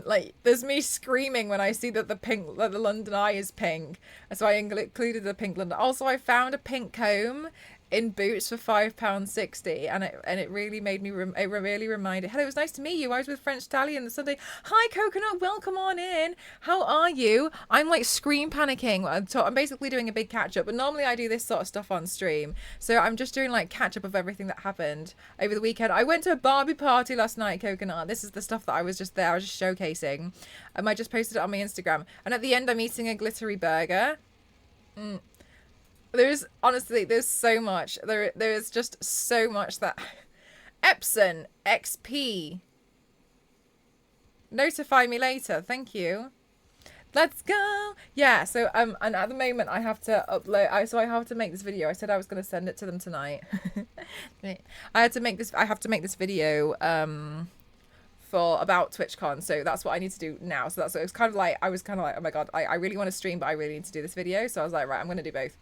like there's me screaming when I see that the London Eye is pink, so I included the pink London. Also, I found a pink comb in Boots for £5.60, and it really made me it really reminded. Hello, it was nice to meet you. I was with French Tally on the Sunday. Hi Coconut, welcome on in. How are you? I'm like scream panicking. So I'm basically doing a big catch up, but normally I do this sort of stuff on stream. So I'm just doing like catch up of everything that happened over the weekend. I went to a Barbie party last night, Coconut. This is the stuff that I was just showcasing. I just posted it on my Instagram, and at the end I'm eating a glittery burger. There's so much. There's just so much that Epson XP. Notify me later. Thank you. Let's go. Yeah, so and at the moment I have to upload so I have to make this video. I said I was going to send it to them tonight. I have to make this video for about TwitchCon. So that's what I need to do now. So it was kind of like oh my god, I really want to stream, but I really need to do this video. So I was like, right, I'm going to do both.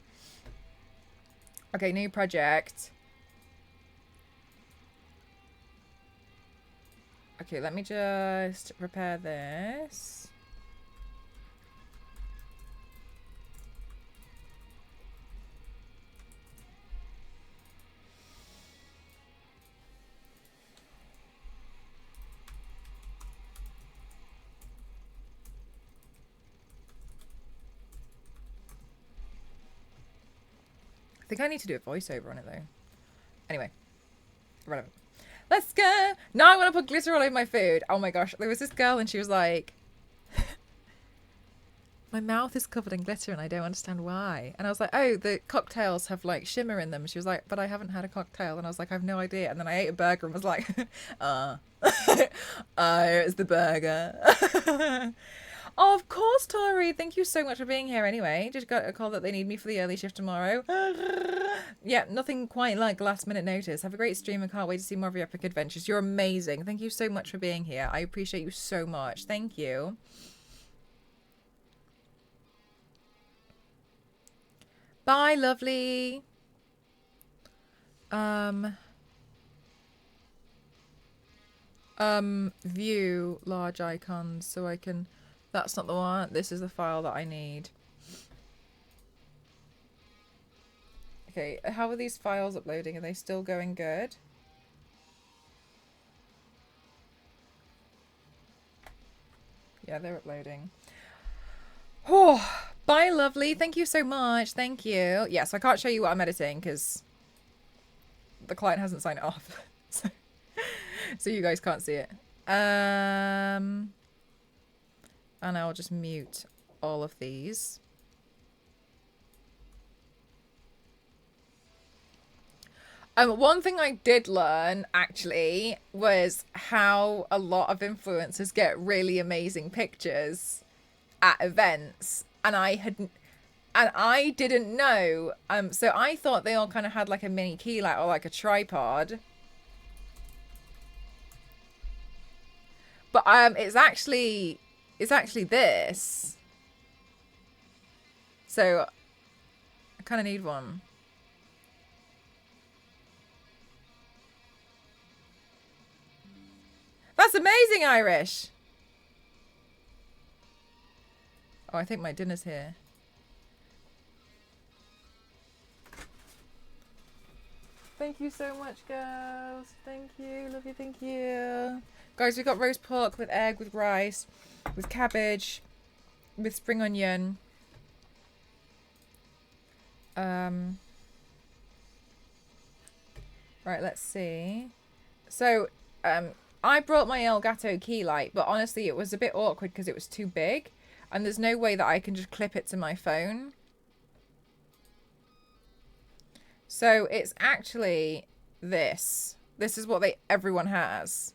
Okay, new project. Okay, let me just prepare this. I think I need to do a voiceover on it though. Anyway, irrelevant. Let's go. Now I want to put glitter all over my food. Oh my gosh, there was this girl and she was like, my mouth is covered in glitter and I don't understand why. And I was like, oh, the cocktails have like shimmer in them. She was like, but I haven't had a cocktail. And I was like, I have no idea. And then I ate a burger and was like, oh, it's the burger. Oh, of course, Tori. Thank you so much for being here anyway. Just got a call that they need me for the early shift tomorrow. Yeah, nothing quite like last minute notice. Have a great stream and can't wait to see more of your epic adventures. You're amazing. Thank you so much for being here. I appreciate you so much. Thank you. Bye, lovely. View large icons so I can... That's not the one. This is the file that I need. Okay, how are these files uploading? Are they still going good? Yeah, they're uploading. Oh, bye, lovely. Thank you so much. Thank you. Yeah, so I can't show you what I'm editing because the client hasn't signed it off. So you guys can't see it. And I'll just mute all of these. One thing I did learn, actually, was how a lot of influencers get really amazing pictures at events. And I didn't know. So I thought they all kind of had like a mini key light or like a tripod. But it's actually this. So I kind of need one. That's amazing, Irish. Oh, I think my dinner's here. Thank you so much, girls. Thank you. Love you. Thank you. Guys, we got roast pork with egg, with rice, with cabbage, with spring onion. Right, let's see. So, I brought my Elgato key light, but honestly, it was a bit awkward because it was too big, and there's no way that I can just clip it to my phone. So it's actually this. This is what everyone has.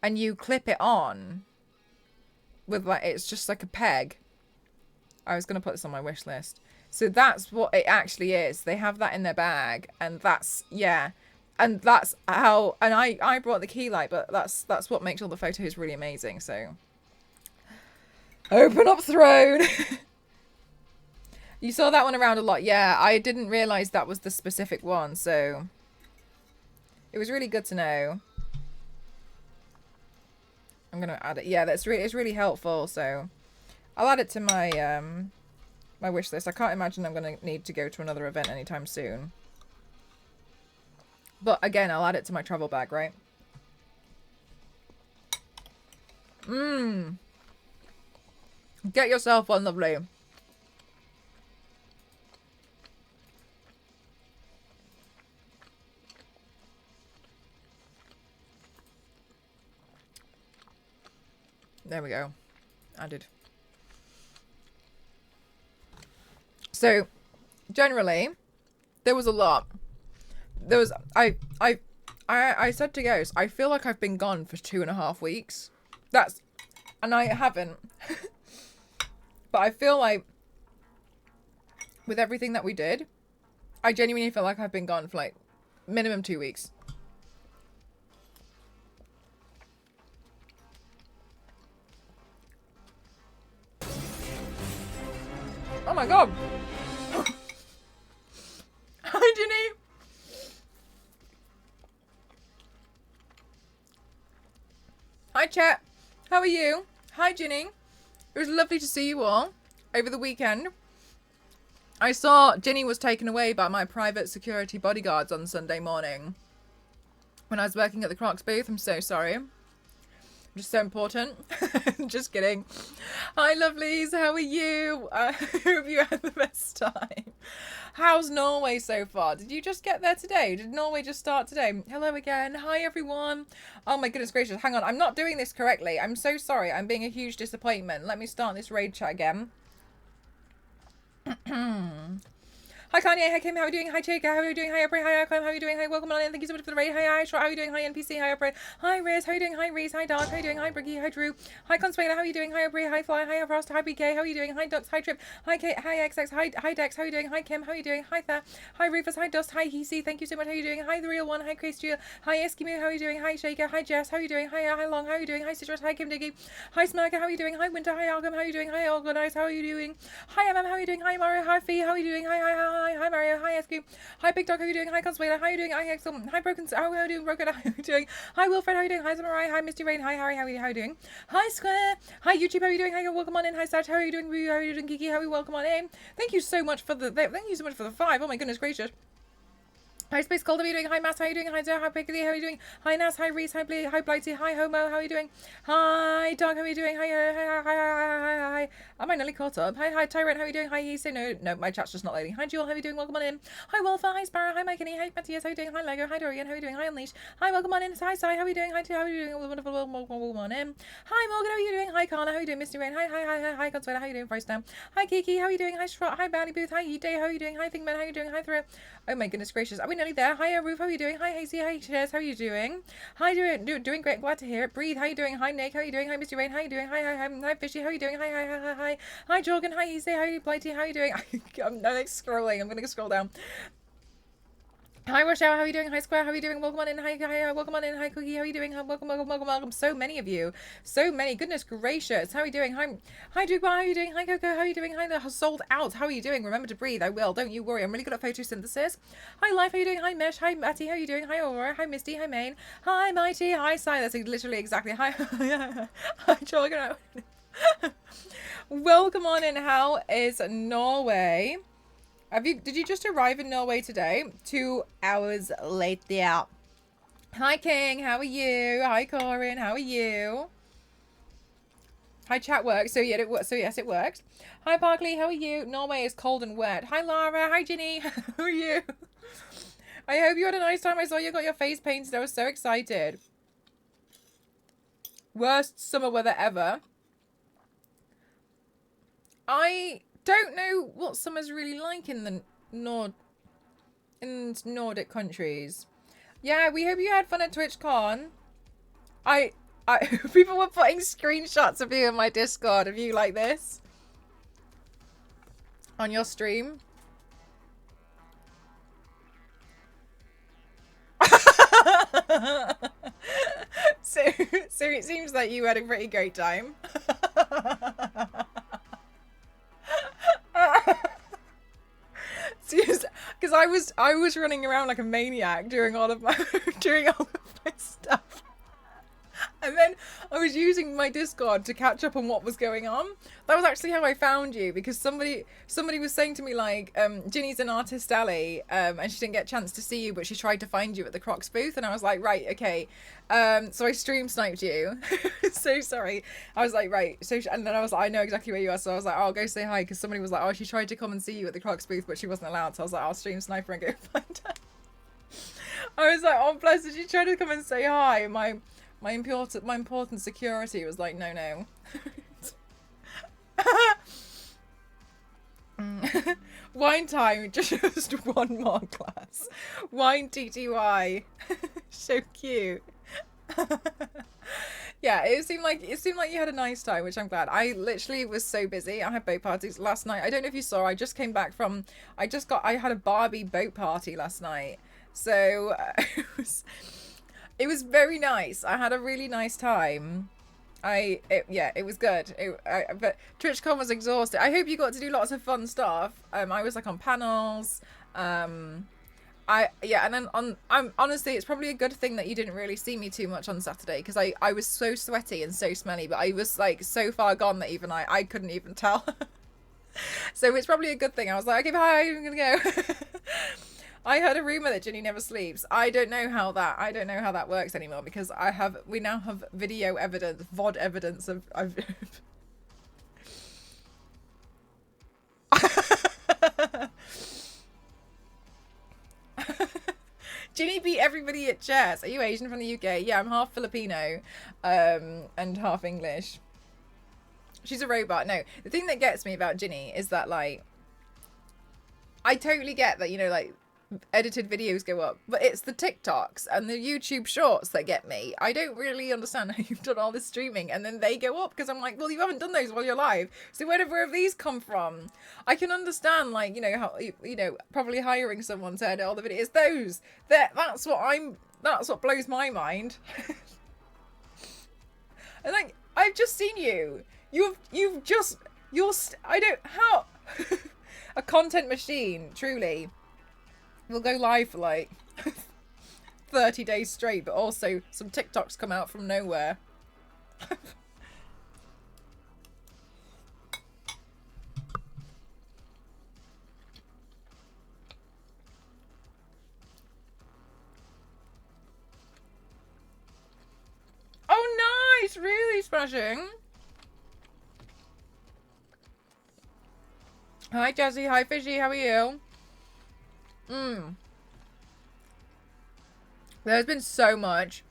And you clip it on with like, it's just like a peg. I was going to put this on my wish list. So that's what it actually is. They have that in their bag, and that's, yeah. And that's how, and I brought the key light, but that's what makes all the photos really amazing. So open up throne. You saw that one around a lot. Yeah, I didn't realize that was the specific one, so it was really good to know. I'm gonna add it. Yeah, it's really helpful. So I'll add it to my my wish list. I can't imagine I'm gonna need to go to another event anytime soon. But again, I'll add it to my travel bag, right? Mmm. Get yourself one, lovely. There we go. Added. So, generally, there was a lot. There was, I said to Ghost, I feel like I've been gone for 2.5 weeks. And I haven't. But I feel like, with everything that we did, I genuinely feel like I've been gone for like, minimum 2 weeks. Oh my god. Hi, Ginny. Hi, chat. How are you? Hi, Ginny. It was lovely to see you all over the weekend. I saw Ginny was taken away by my private security bodyguards on Sunday morning when I was working at the Crocs booth. I'm so sorry. Just so important. Just kidding. Hi, lovelies. How are you? I hope you had the best time. How's Norway so far? Did you just get there today? Did Norway just start today? Hello again. Hi, everyone. Oh, my goodness gracious. Hang on. I'm not doing this correctly. I'm so sorry. I'm being a huge disappointment. Let me start this raid chat again. Hi Kanye, hi Kim, how are you doing? Hi Chica, how are you doing? Hi April, hi Clem, how are you doing? Hi, welcome on in, thank you so much for the raid. Hi Short, how are you doing? Hi NPC, hi April. Hi Riz, how are you doing? Hi Reese, hi Dark, how are you doing? Hi Briggy, hi Drew. Hi Consuela, how are you doing? Hi April, hi Fly, hi Frost, hi BK, how are you doing? Hi Dux, hi Trip, hi Kate, hi XX, hi Dex, how are you doing? Hi Kim, how are you doing? Hi Tha, hi Rufus, hi Dust, hi Hesi, thank you so much, how are you doing? Hi The Real One, hi Christia, hi Eskimo, how are you doing? Hi Shaker, hi Jess, how are you doing? Hi Long, how are you doing? Hi Citrus, hi Kim Diggy, hi Smirka, how are you doing? Hi Winter, hi Algam, how are you doing? Hi Organize, how are you doing? Hi MM, how are you doing? Hi Mario, hi Fee, how are you doing? Hi Mario, hi Esky, hi Big Dog, how are you doing? Hi Consuela, how are you doing? Hi Excellent, hi Broken, how are you doing? Broken, how are you doing? Hi Wilfred, how are you doing? Hi Samurai, hi Misty Rain, hi Harry, how are you doing? Hi Square, hi YouTube, how are you doing? Hi, welcome on in. Hi Satch, how are you doing? How are you doing? Kiki, how are you? Welcome on in. Thank you so much for the 5. Oh my goodness gracious. Hi Space Cold, how are you doing? Hi Matt, how are you doing? Hi Joe, hi Piggly, how are you doing? Hi Nas, hi Reese, hi Blighty, hi Homo, how are you doing? Hi Dog, how are you doing? Hi. Am I nearly caught up? Hi Tyrant, how are you doing? Hi Hese, no, my chat's just not loading. Hi Jewel, how are you doing? Welcome on in. Hi Wolfer, hi Sparrow, hi Mike, hi Matthias, how are you doing? Hi Lego, hi Dorian, how are you doing? Hi Unleash, hi welcome on in. Hi Sai, how are you doing? Hi how are you doing? Wonderful, welcome on in. Hi Morgan, how are you doing? Hi Carla, how are you doing? Misty Rain, hi Consuela, how are you doing? First down. Hi Kiki, how are you doing? Hi Shrot, hi Bounty Booth, hi Day, how are you doing? Hi Figman, how are you doing? Hi Throw. Oh my goodness gracious, are we nearly there? Hi Roof, how are you doing? Hi Hazy, hi Chairs, how are you doing? Hi, doing great, glad to hear it. Breathe, how are you doing? Hi Nick, how are you doing? Hi Mr. Rain, how are you doing? Hi Fishy, how are you doing? Hi Jorgen, hi Easy, how are you? Blighty, how are you doing? I'm like scrolling, I'm gonna scroll down. Hi Rochelle, how are you doing? Hi Square, how are you doing? Welcome on in. Hi, welcome on in. Hi Cookie, how are you doing? Welcome. So many of you. So many. Goodness gracious. How are you doing? Hi Duke, how are you doing? Hi Coco, how are you doing? Hi, the sold out. How are you doing? Remember to breathe. I will. Don't you worry. I'm really good at photosynthesis. Hi Life, how are you doing? Hi Mesh. Hi Matty, how are you doing? Hi Aurora. Hi Misty. Hi Maine. Hi Mighty. Hi Sai. That's literally exactly. Hi. Hi Jorgen. Welcome on in. How is Norway? Did you just arrive in Norway today? 2 hours later. Hi King, how are you? Hi Corin, how are you? Hi chat works. So yes, it works. Hi Barkley, how are you? Norway is cold and wet. Hi Lara, hi Ginny, how are you? I hope you had a nice time. I saw you got your face painted. I was so excited. Worst summer weather ever. I don't know what summer's really like in the Nordic countries. Yeah, we hope you had fun at TwitchCon. I people were putting screenshots of you in my Discord of you like this on your stream. So it seems like you had a pretty great time. Because I was running around like a maniac during all of my stuff. And then I was using my Discord to catch up on what was going on. That was actually how I found you, because somebody was saying to me like, Ginny's an artist alley, and she didn't get a chance to see you, but she tried to find you at the Crocs booth, and I was like, right, okay. So I stream sniped you. So sorry. I was like, right. So and then I was like, I know exactly where you are. So I was like, oh, I'll go say hi, because somebody was like, oh, she tried to come and see you at the Crocs booth, but she wasn't allowed. So I was like, I'll stream sniper and go find her. I was like, oh bless her, she tried to come and say hi. My important security was like, no. Wine time, just one more glass. Wine TTY. So cute. Yeah, it seemed like you had a nice time, which I'm glad. I literally was so busy. I had boat parties last night. I don't know if you saw, I just came back from, I had a Barbie boat party last night. So it was very nice. I had a really nice time. It was good. But Twitchcon was exhausting. I hope you got to do lots of fun stuff. I was like on panels. And then I'm honestly, it's probably a good thing that you didn't really see me too much on Saturday, because I was so sweaty and so smelly, but I was like so far gone that even I couldn't even tell. So it's probably a good thing. I was like, okay, bye, I'm gonna go. I heard a rumor that Ginny never sleeps. I don't know how that works anymore, because we now have video evidence, VOD evidence of Ginny beat everybody at chess. Are you Asian from the UK? Yeah, I'm half Filipino, and half English. She's a robot. No, the thing that gets me about Ginny is that, like, I totally get that, you know, like, edited videos go up, but it's the TikToks and the YouTube shorts that get me. I don't really understand how you've done all this streaming and then they go up, because I'm like, well, you haven't done those while you're live, so where have these come from? I can understand, like, you know, how, you know, probably hiring someone to edit all the videos. That's what blows my mind. And like, I've just seen you. How a content machine, truly. We'll go live for like 30 days straight, but also some TikToks come out from nowhere. Oh, nice! Really smashing. Hi, Jesse. Hi, Fishy. How are you? There's been so much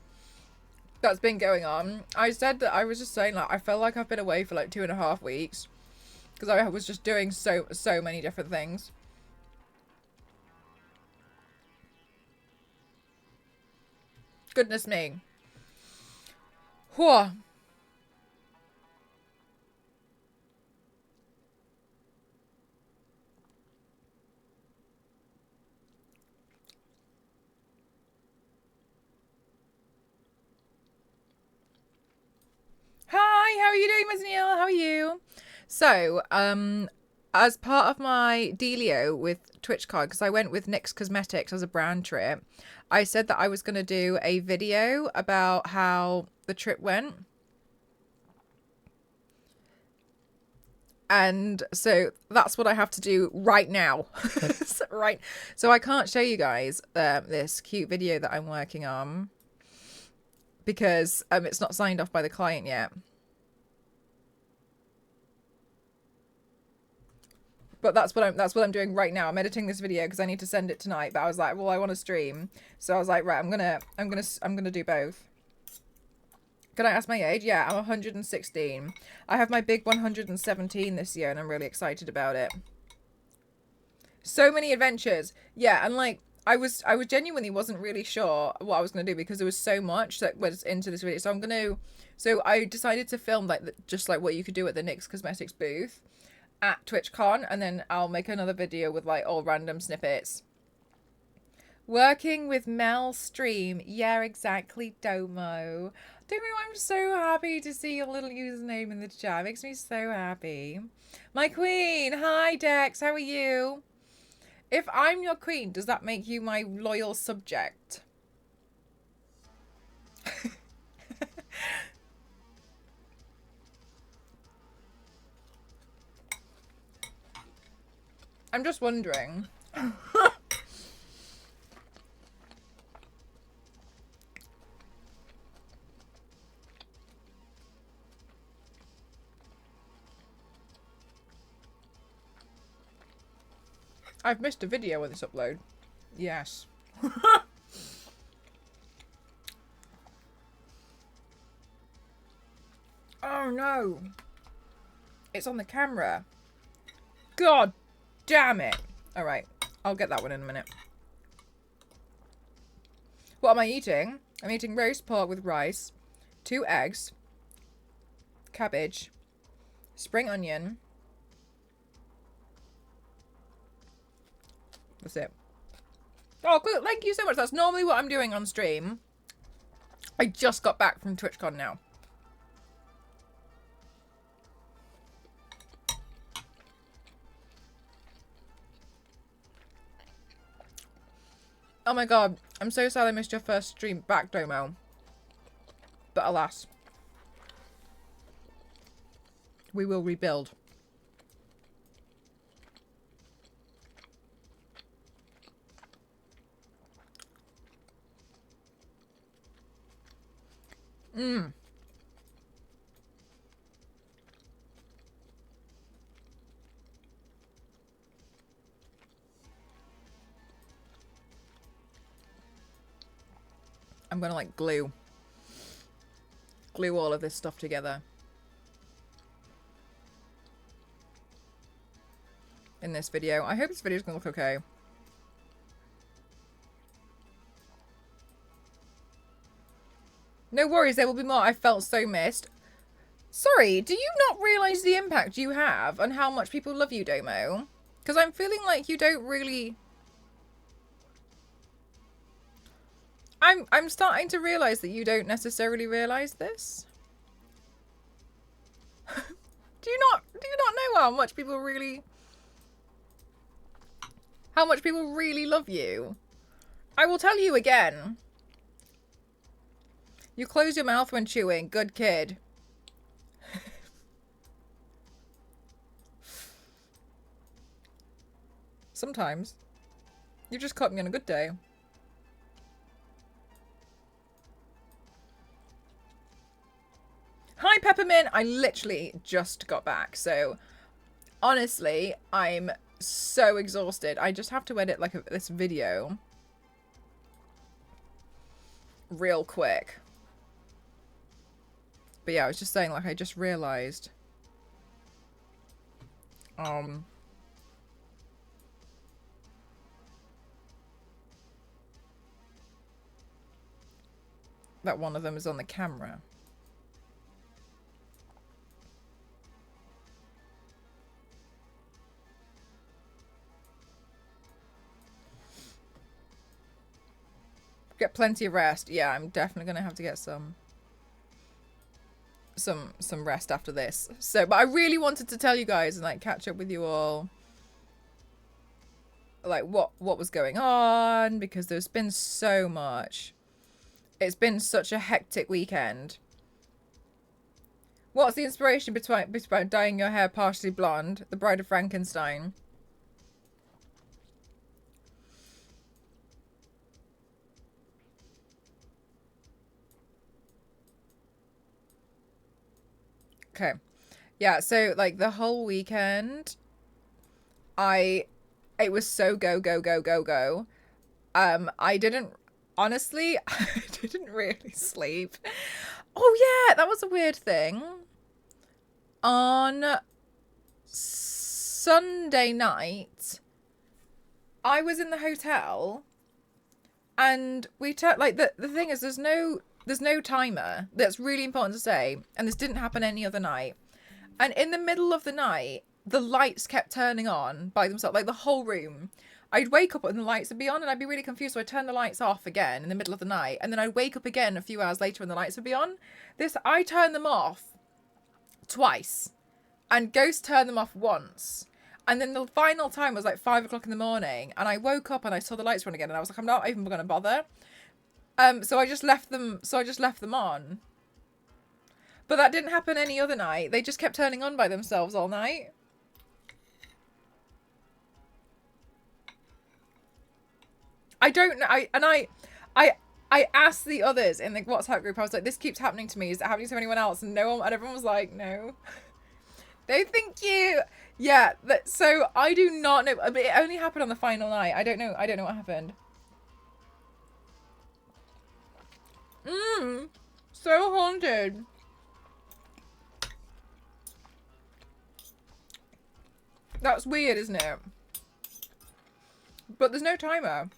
that's been going on. I said that, I was just saying, like, I felt like I've been away for like 2.5 weeks, because I was just doing so many different things. Goodness me. Whew. Hi, how are you doing, Miss Neil? How are you? So, as part of my dealio with Twitchcon, because I went with NYX Cosmetics as a brand trip, I said that I was going to do a video about how the trip went. And so that's what I have to do right now. Right. So I can't show you guys this cute video that I'm working on, because it's not signed off by the client yet. But that's what I'm doing right now. I'm editing this video because I need to send it tonight. But I was like, well, I want to stream, so I was like, right, I'm gonna do both. Can I ask my age? Yeah, I'm 116. I have my big 117 this year, and I'm really excited about it. So many adventures. Yeah, and like, I was genuinely wasn't really sure what I was going to do, because there was so much that was into this video. So I decided to film like just like what you could do at the NYX Cosmetics booth at TwitchCon, and then I'll make another video with like all random snippets. Working with Mel Stream. Yeah, exactly, Domo. Domo, I'm so happy to see your little username in the chat. It makes me so happy. My queen. Hi, Dex. How are you? If I'm your queen, does that make you my loyal subject? I'm just wondering. I've missed a video with this upload. Yes. Oh no. It's on the camera. God damn it. Alright. I'll get that one in a minute. What am I eating? I'm eating roast pork with rice, 2 eggs, cabbage, spring onion. That's it. Oh, good. Thank you so much. That's normally what I'm doing on stream. I just got back from Twitchcon now. Oh my god. I'm so sad I missed your first stream back, Domo. But alas. We will rebuild. Mmm. I'm gonna like glue all of this stuff together in this video. I hope this video is gonna look okay. No worries, there will be more. I felt so missed. Sorry, do you not realise the impact you have and how much people love you, Domo? Because I'm feeling like you don't really... I'm starting to realise that you don't necessarily realise this. Do you not know how much people really love you? I will tell you again. You close your mouth when chewing. Good kid. Sometimes. You just caught me on a good day. Hi, Peppermint! I literally just got back, so honestly, I'm so exhausted. I just have to edit like this video real quick. But yeah, I was just saying, like, I just realised that one of them is on the camera. Get plenty of rest. Yeah, I'm definitely gonna have to get some rest after this. So, but I really wanted to tell you guys and like catch up with you all, like what was going on, because there's been so much. It's been such a hectic weekend. What's the inspiration between dyeing your hair partially blonde? The Bride of Frankenstein. Okay. Yeah, so like the whole weekend it was so go. I didn't honestly I didn't really sleep. Oh yeah, that was a weird thing. On Sunday night, I was in the hotel and we took like the thing is there's no timer. That's really important to say. And this didn't happen any other night. And in the middle of the night, the lights kept turning on by themselves, like the whole room. I'd wake up and the lights would be on and I'd be really confused. So I'd turn the lights off again in the middle of the night. And then I'd wake up again a few hours later and the lights would be on. I turned them off twice. And Ghost turned them off once. And then the final time was like 5 o'clock in the morning. And I woke up and I saw the lights run again. And I was like, I'm not even going to bother. So I just left them on. But that didn't happen any other night. They just kept turning on by themselves all night. I don't know. I asked the others in the WhatsApp group. I was like, "This keeps happening to me. Is it happening to anyone else?" And no one. And everyone was like, "No." They think you. Yeah. So I do not know. But it only happened on the final night. I don't know. I don't know what happened. So haunted. That's weird, isn't it? But there's no timer.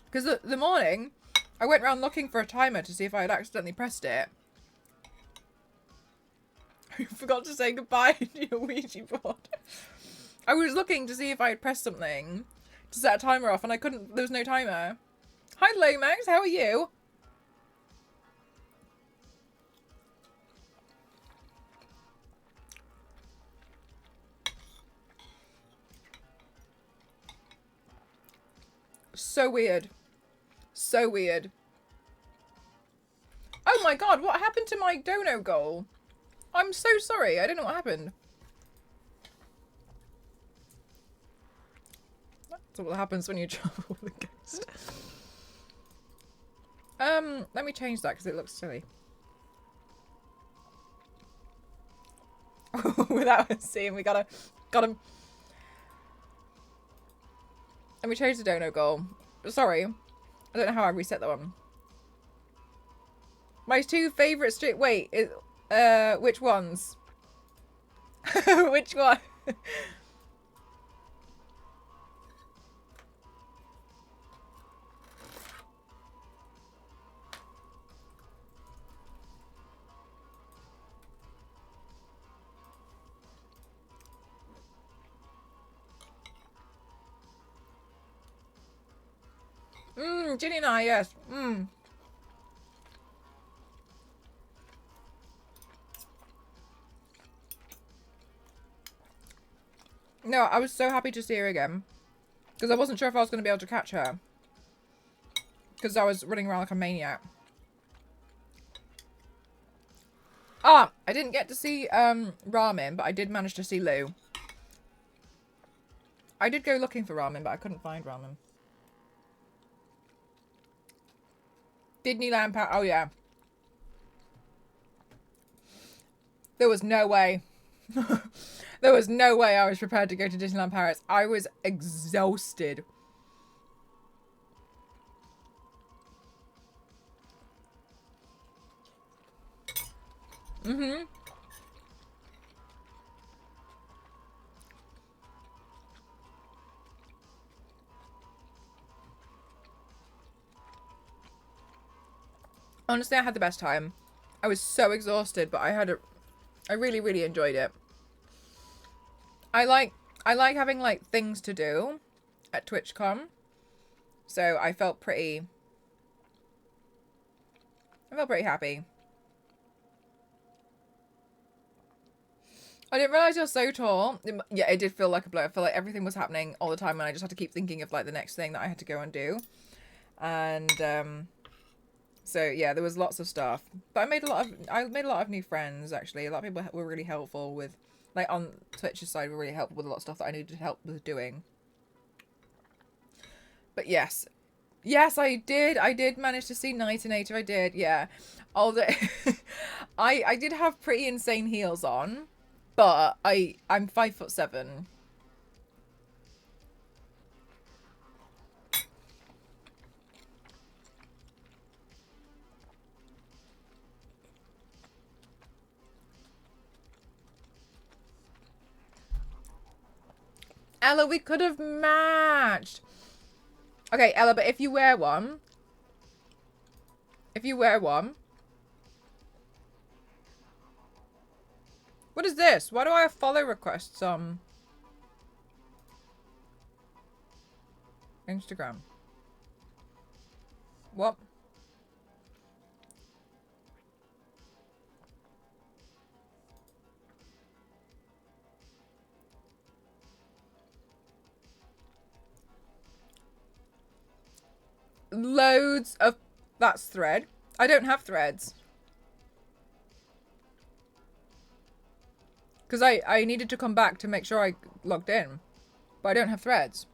Because the morning, I went around looking for a timer to see if I had accidentally pressed it. I forgot to say goodbye to your Ouija board. I was looking to see if I had pressed something to set a timer off, and I couldn't. There was no timer. Hi, Lomax. How are you? So weird. So weird. Oh my god, what happened to my dono goal? I'm so sorry. I don't know what happened. That's what happens when you travel with a ghost. Let me change that because it looks silly. Without us seeing, we got him. Let me change the dono goal. Sorry. I don't know how I reset that one. My two favourite street. Wait, which ones? Which one? Ginny and I, yes. No, I was so happy to see her again. Because I wasn't sure if I was going to be able to catch her. Because I was running around like a maniac. Ah, I didn't get to see Ramen, but I did manage to see Lou. I did go looking for Ramen, but I couldn't find Ramen. Disneyland Paris. Oh, yeah. There was no way. There was no way I was prepared to go to Disneyland Paris. I was exhausted. Honestly, I had the best time. I was so exhausted, but I really, really enjoyed it. I like having like things to do at Twitchcon. So I felt pretty happy. I didn't realise you're so tall. Yeah, it did feel like a blow. I felt like everything was happening all the time and I just had to keep thinking of like the next thing that I had to go and do. And so yeah, there was lots of stuff. But I made a lot of new friends actually. A lot of people were really helpful with, like on Twitch's side, were really helpful with a lot of stuff that I needed help with doing. But yes, I did manage to see Nightinator. I did, yeah. Although I did have pretty insane heels on, but I'm 5'7". Ella, we could have matched. Okay, Ella, but if you wear one. What is this? Why do I have follow requests on Instagram? What? Loads of... That's thread. I don't have threads. Because I needed to come back to make sure I logged in. But I don't have threads.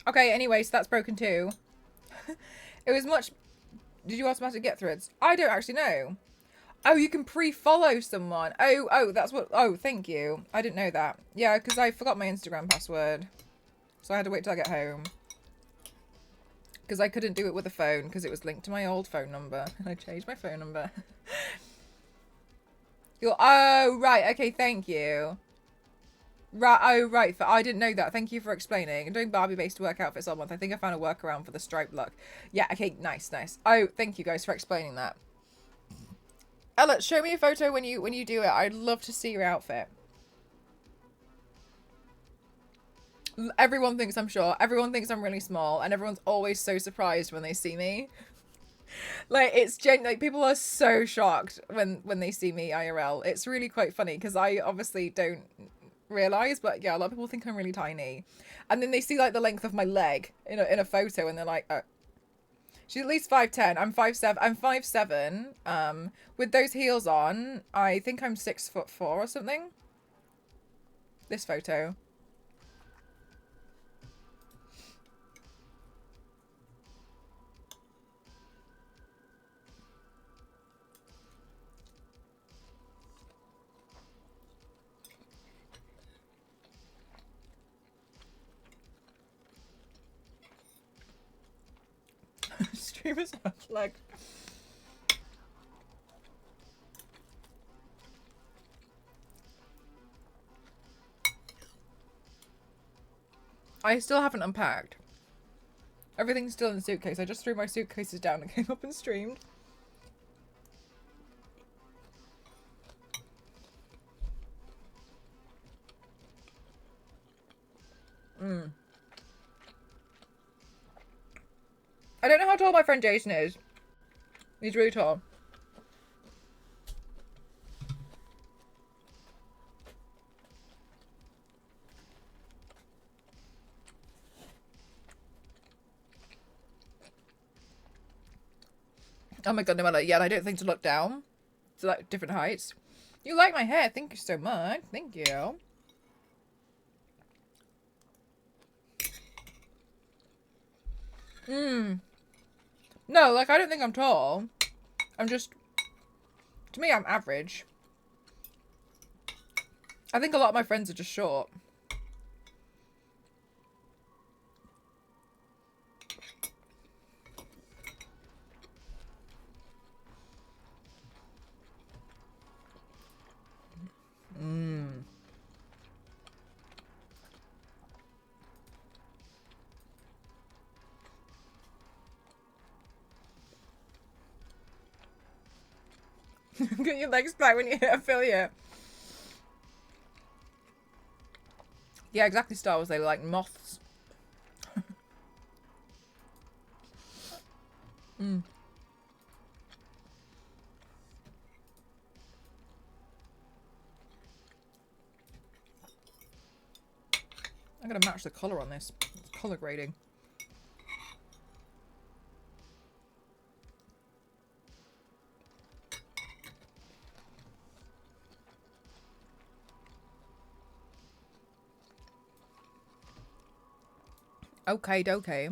Okay, anyway, so that's broken too. It was much... Did you automatically get threads? I don't actually know. Oh, you can pre-follow someone. Oh, that's what... Oh, thank you. I didn't know that. Yeah, because I forgot my Instagram password. So I had to wait till I get home. Because I couldn't do it with a phone because it was linked to my old phone number. And I changed my phone number. Oh, right. Okay, thank you. Right. Oh, right. I didn't know that. Thank you for explaining. I'm doing Barbie-based work outfits all month. I think I found a workaround for the stripe look. Yeah, okay. Nice, nice. Oh, thank you guys for explaining that. Ella, show me a photo when you do it. I'd love to see your outfit. Everyone thinks I'm short. Everyone thinks I'm really small. And everyone's always so surprised when they see me. Like, it's like, people are so shocked when they see me IRL. It's really quite funny because I obviously don't realize, but yeah, a lot of people think I'm really tiny. And then they see like the length of my leg in a photo and they're like, oh. She's at least 5'10". I'm 5'7". I'm 5'7". With those heels on, I think I'm 6'4" or something. This photo. Streamers have like... I still haven't unpacked. Everything's still in the suitcase. I just threw my suitcases down and came up and streamed. I don't know how tall my friend Jason is. He's really tall. Oh my god, Noella. Yeah, I don't think to look down. To like different heights. You like my hair. Thank you so much. Thank you. No, like, I don't think I'm tall. I'm just... To me, I'm average. I think a lot of my friends are just short. Get your legs back when you hit affiliate. Yeah, exactly, Star Wars. They were like moths. I'm gonna match the colour on this. It's colour grading. Okay, okay.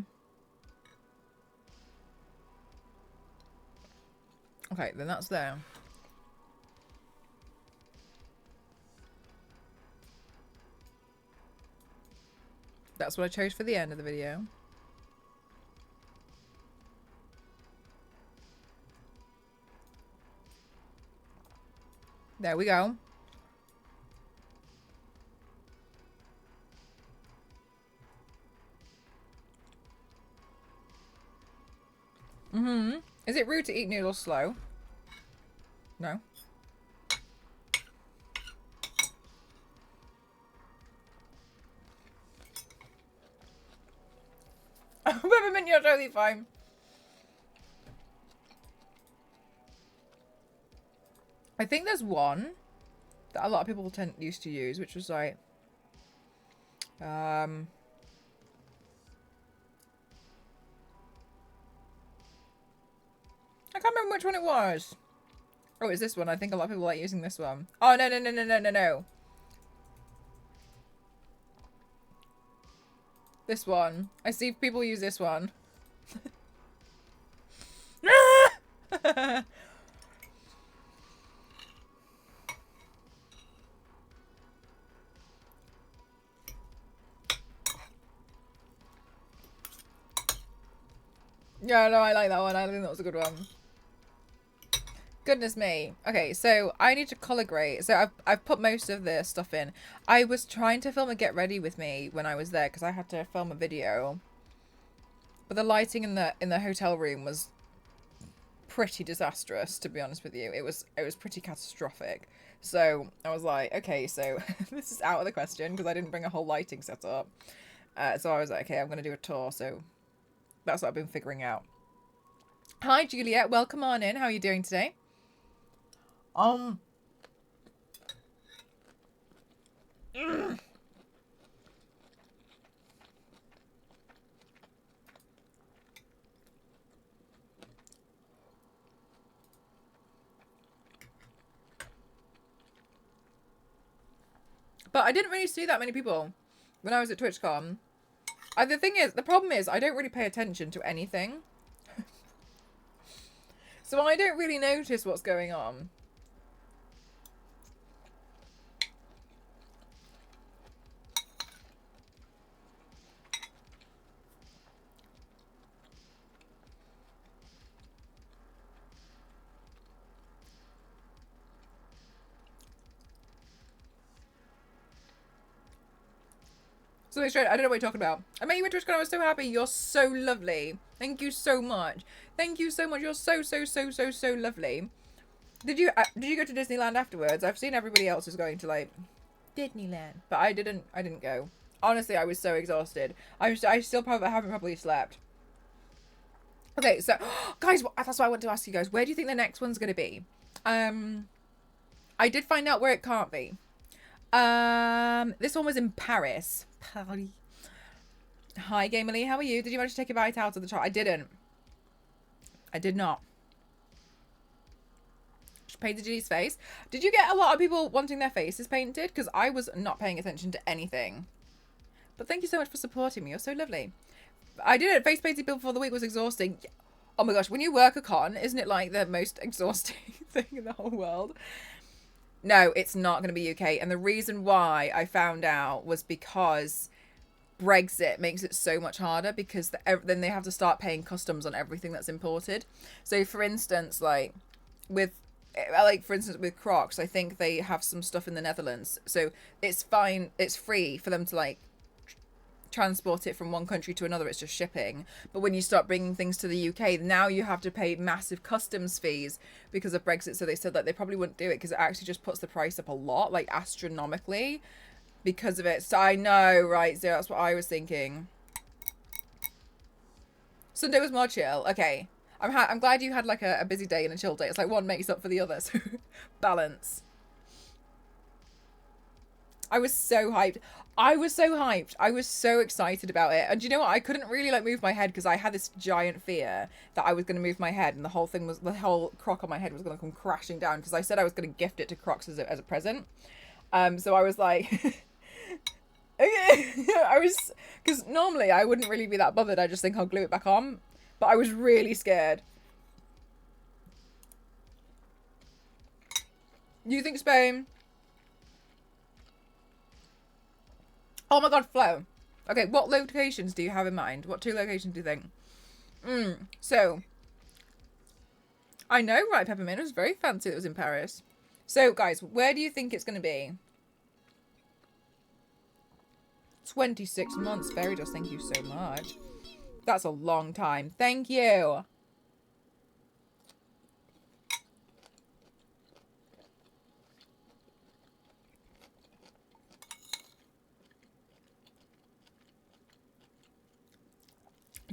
Okay, then that's there. That's what I chose for the end of the video. There we go. Is it rude to eat noodles slow? No. Peppermint, you're totally fine. I think there's one that a lot of people used to use, which was like, I can't remember which one it was. Oh, it's this one. I think a lot of people like using this one. Oh, no, no, no, no, no, no, no. This one. I see people use this one. Yeah, no, I like that one. I think that was a good one. Goodness me. Okay, so I need to color grade. So I've put most of the stuff in. I was trying to film a get ready with me when I was there because I had to film a video. But the lighting in the hotel room was pretty disastrous, to be honest with you. It was pretty catastrophic. So I was like, okay, so this is out of the question because I didn't bring a whole lighting setup. So I was like, okay, I'm going to do a tour. So that's what I've been figuring out. Hi, Juliet. Welcome on in. How are you doing today? Mm. But I didn't really see that many people when I was at Twitchcon. The problem is, I don't really pay attention to anything. So I don't really notice what's going on. So straight, I don't know what you're talking about. I met you at Twitchcon. I was so happy. You're so lovely. Thank you so much. Thank you so much. You're so lovely. Did you go to Disneyland afterwards? I've seen everybody else is going to like Disneyland, but I didn't go. Honestly, I was so exhausted. I still haven't probably slept. Okay, so guys, that's what I want to ask you guys. Where do you think the next one's going to be? I did find out where it can't be. This one was in Paris. Paris. Hi, Gamerly. How are you? Did you manage to take a bite out of the chart? I didn't. I did not. She painted Ginny's face. Did you get a lot of people wanting their faces painted? Because I was not paying attention to anything. But thank you so much for supporting me. You're so lovely. I did it. Face painting people for the week was exhausting. Oh my gosh, when you work a con, isn't it like the most exhausting thing in the whole world? No, it's not going to be UK. And the reason why I found out was because Brexit makes it so much harder because then they have to start paying customs on everything that's imported. So for instance, with Crocs, I think they have some stuff in the Netherlands. So it's fine. It's free for them to like transport it from one country to another. It's just shipping. But when you start bringing things to the UK, now you have to pay massive customs fees because of Brexit. So they said that they probably wouldn't do it because it actually just puts the price up a lot, like astronomically, because of it. So I know, right? So that's what I was thinking. Sunday was more chill. Okay, I'm glad you had like a busy day and a chill day. It's like one makes up for the other. So balance. I was so hyped. I was so excited about it. And do you know what? I couldn't really like move my head because I had this giant fear that I was going to move my head and the whole croc on my head was going to come crashing down because I said I was going to gift it to Crocs as a present. So I was like, because normally I wouldn't really be that bothered. I just think I'll glue it back on. But I was really scared. You think Spain? Oh my god, Flo. Okay, what locations do you have in mind? What 2 locations do you think? So, I know, right, Peppermint. It was very fancy that it was in Paris. So, guys, where do you think it's going to be? 26 months. Fairy Dust, thank you so much. That's a long time. Thank you.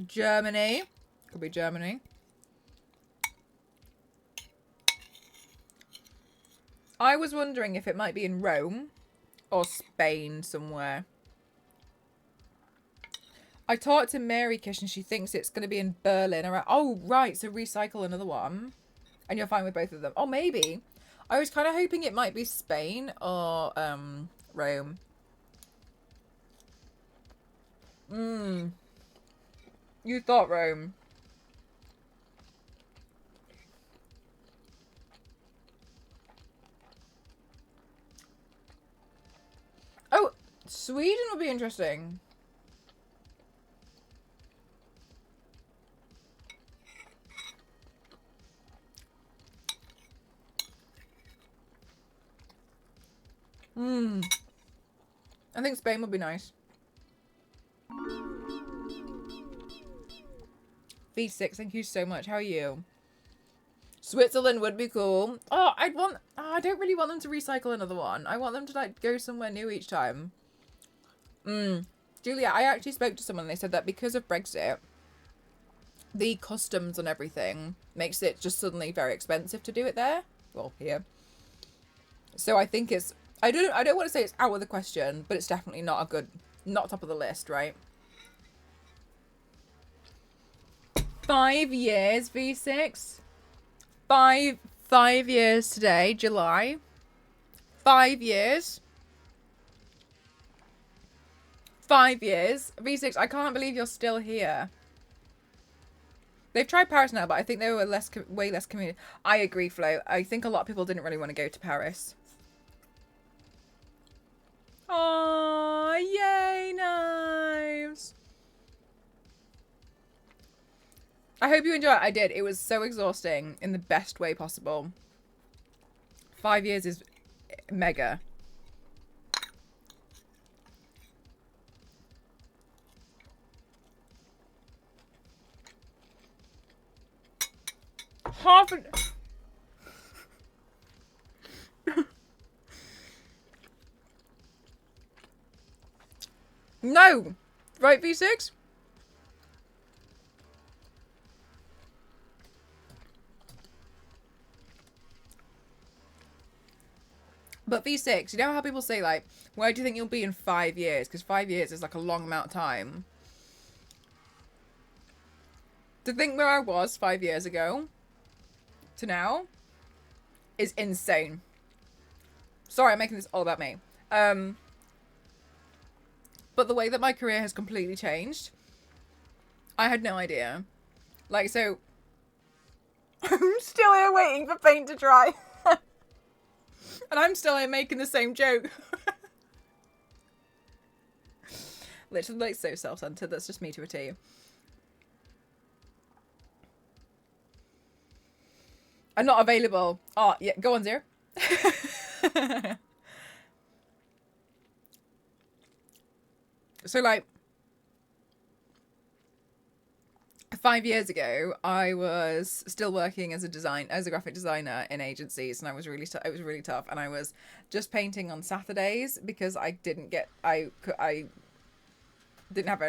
Germany. Could be Germany. I was wondering if it might be in Rome or Spain somewhere. I talked to Mary Kish and she thinks it's going to be in Berlin. Oh, right. So recycle another one. And you're fine with both of them. Oh, maybe. I was kind of hoping it might be Spain or Rome. Mmm. You thought Rome. Oh, Sweden would be interesting. Mmm. I think Spain would be nice. V6, thank you so much. How are you? Switzerland would be cool. Oh, I don't really want them to recycle another one. I want them to like go somewhere new each time. Julia, I actually spoke to someone and they said that because of Brexit, the customs and everything makes it just suddenly very expensive to do it there. Well, here. So I think it's I don't want to say it's out of the question, but it's definitely not top of the list, right? 5 years, V6. 5 years today, July. 5 years. 5 years. V6, I can't believe you're still here. They've tried Paris now, but I think they were way less community. I agree, Flo. I think a lot of people didn't really want to go to Paris. Oh, yay, Knives. I hope you enjoy it. I did. It was so exhausting in the best way possible. 5 years is mega. Half an... No! Right, V6? But V6, you know how people say, like, where do you think you'll be in 5 years? Because 5 years is, like, a long amount of time. To think where I was 5 years ago to now is insane. Sorry, I'm making this all about me. But the way that my career has completely changed, I had no idea. Like, so... I'm still here waiting for paint to dry. And I'm still here making the same joke. Literally, like, so self-centered. That's just me to a T. I'm not available. Oh, yeah. Go on, Zero. So, like, 5 years ago, I was still working as a graphic designer in agencies, and I was it was really tough, and I was just painting on Saturdays because I didn't have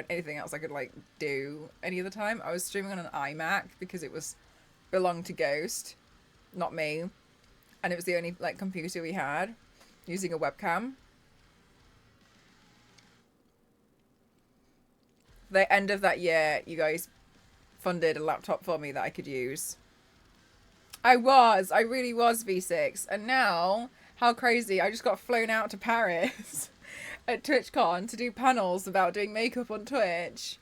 anything else I could like do any other time. I was streaming on an iMac because it belonged to Ghost, not me, and it was the only like computer we had using a webcam. The end of that year, you guys funded a laptop for me that I could use. I really was V6, and now, how crazy, I just got flown out to Paris at Twitchcon to do panels about doing makeup on Twitch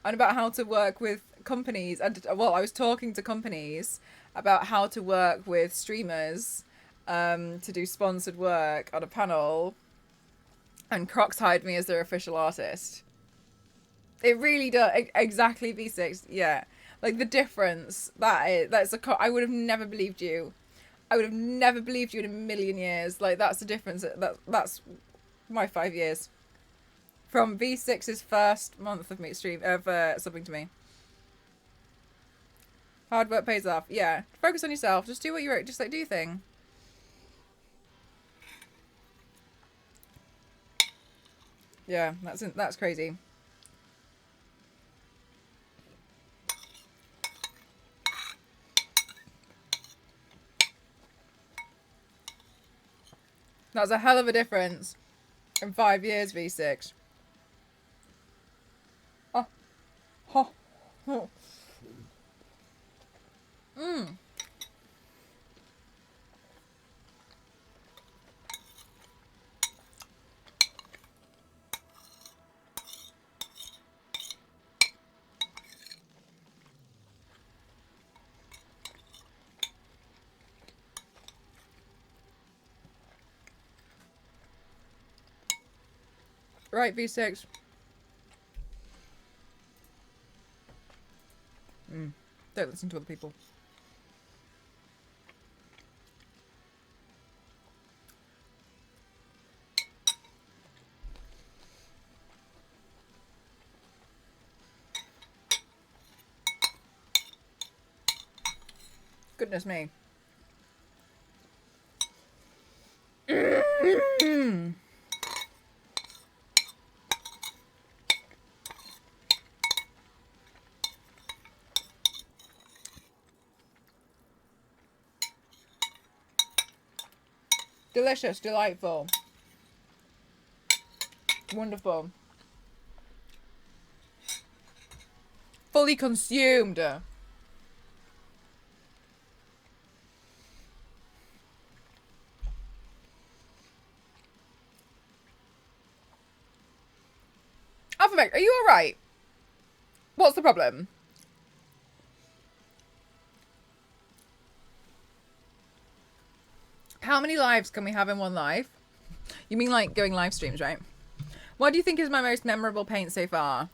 and about how to work with companies, and well, I was talking to companies about how to work with streamers to do sponsored work on a panel, and Crocs hired me as their official artist. It really does. Exactly, V6. Yeah. Like, the difference. I would have never believed you. I would have never believed you in a million years. Like, that's the difference. That's my 5 years. From V6's first month of subbing to me. Hard work pays off. Yeah. Focus on yourself. Just do what you wrote. Just, like, do your thing. Yeah, that's crazy. That's a hell of a difference in 5 years, V6. Oh. Oh. Oh. Right, V6. Don't listen to other people. Goodness me. Delicious, delightful. Wonderful. Fully consumed. Alphabet, are you alright? What's the problem? How many lives can we have in one life? You mean like going live streams, right? What do you think is my most memorable paint so far?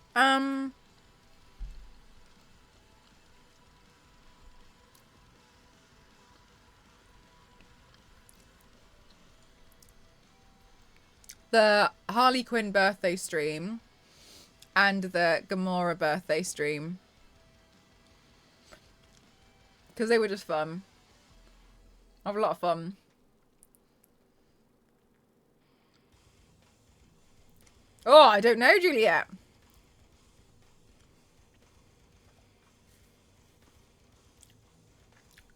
The Harley Quinn birthday stream and the Gamora birthday stream. Because they were just fun. I have a lot of fun. Oh, I don't know, Juliet.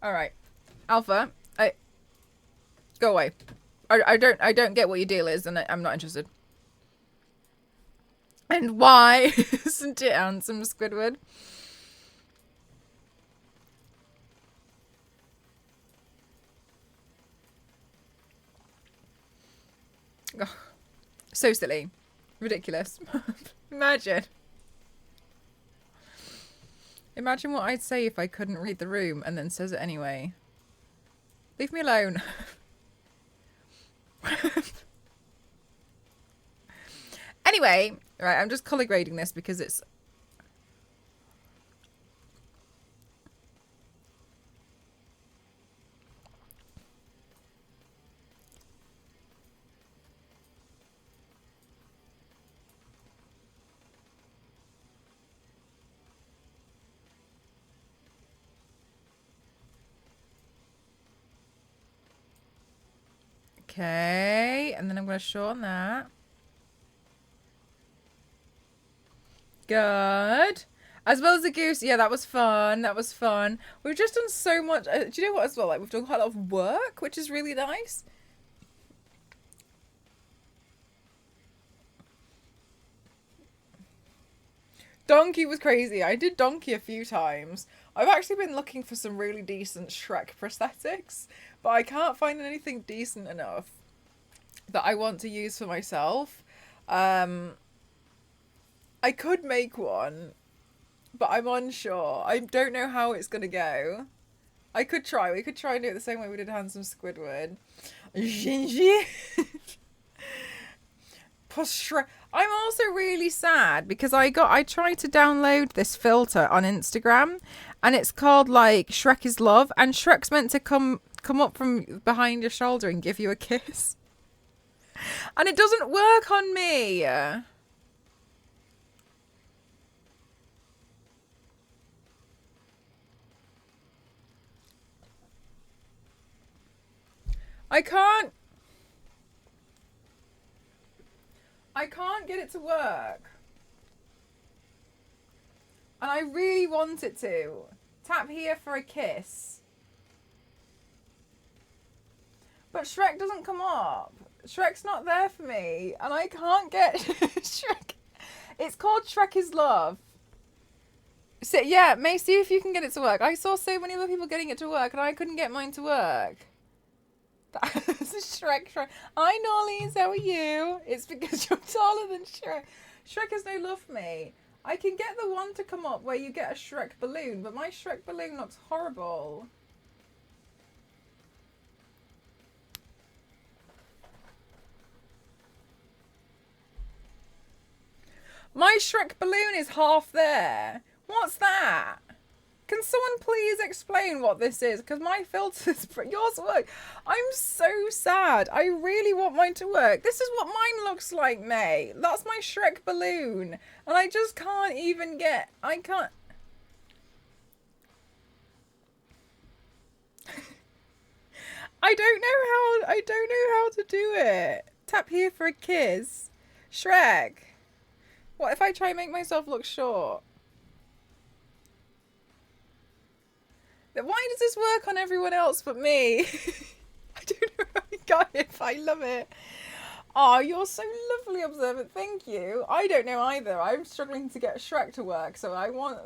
All right, Alpha. Go away. I don't get what your deal is, and I'm not interested. And why isn't it handsome, Squidward? Oh, so silly. Ridiculous. Imagine. Imagine what I'd say if I couldn't read the room and then says it anyway. Leave me alone. Anyway, right, I'm just colour grading this because it's... Okay, and then I'm going to shorten that. Good. As well as the goose. Yeah, that was fun. That was fun. We've just done so much. Do you know what as well? Like, we've done quite a lot of work, which is really nice. Donkey was crazy. I did Donkey a few times. I've actually been looking for some really decent Shrek prosthetics, but I can't find anything decent enough that I want to use for myself. I could make one, but I'm unsure. I don't know how it's going to go. I could try. We could try and do it the same way we did Handsome Squidward. Gingy. I'm also really sad because I tried to download this filter on Instagram and it's called like Shrek is Love, and Shrek's meant to come up from behind your shoulder and give you a kiss. And it doesn't work on me. I can't get it to work. And I really want it to. Tap here for a kiss. But Shrek doesn't come up. Shrek's not there for me. And I can't get Shrek. It's called Shrek is Love. So, yeah, May, see if you can get it to work. I saw so many other people getting it to work and I couldn't get mine to work. That's Shrek. Hi, Nollies, how are you? It's because you're taller than Shrek. Shrek has no love for me. I can get the one to come up where you get a Shrek balloon, but my Shrek balloon looks horrible. My Shrek balloon is half there. What's that? Can someone please explain what this is? Because my filters, yours work. I'm so sad. I really want mine to work. This is what mine looks like, May. That's my Shrek balloon. And I just can't even get, I can't. I don't know how to do it. Tap here for a kiss. Shrek. What if I try and make myself look short? Why does this work on everyone else but me? I don't know how I got it, but I love it. Oh, you're so lovely, Observant. Thank you. I don't know either. I'm struggling to get Shrek to work, so I want...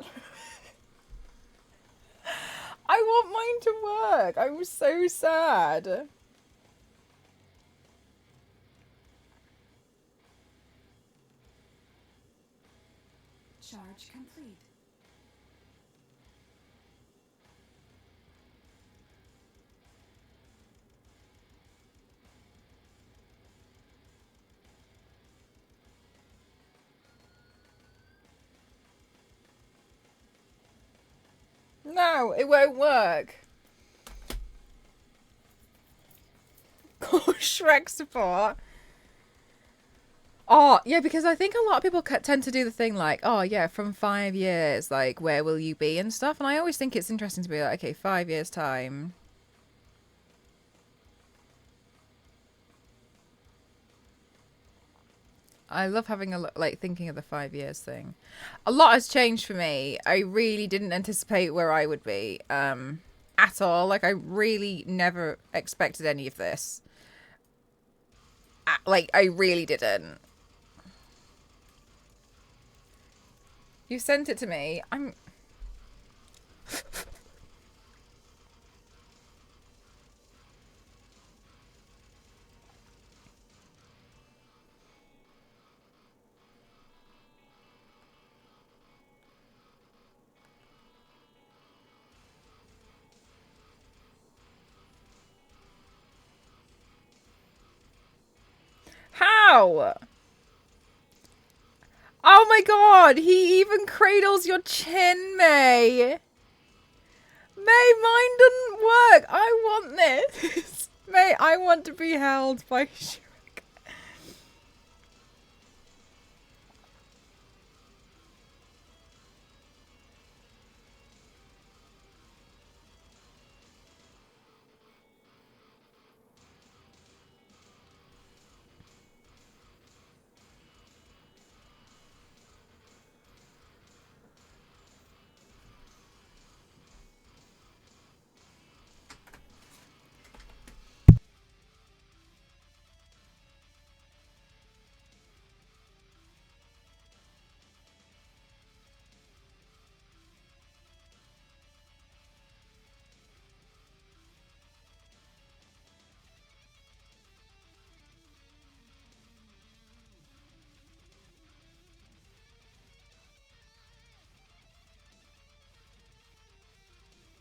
I want mine to work. I'm so sad. Charge complete. No, it won't work. Call Shrek support. Oh, yeah, because I think a lot of people tend to do the thing like, oh, yeah, from 5 years, like, where will you be and stuff. And I always think it's interesting to be like, okay, 5 years' time. I love having a look, like, thinking of the 5 years thing. A lot has changed for me. I really didn't anticipate where I would be at all. Like, I really never expected any of this. Like, I really didn't. You sent it to me. I'm... How? Oh my god, he even cradles your chin, May. May, mine doesn't work. I want this. May, I want to be held by Shrek.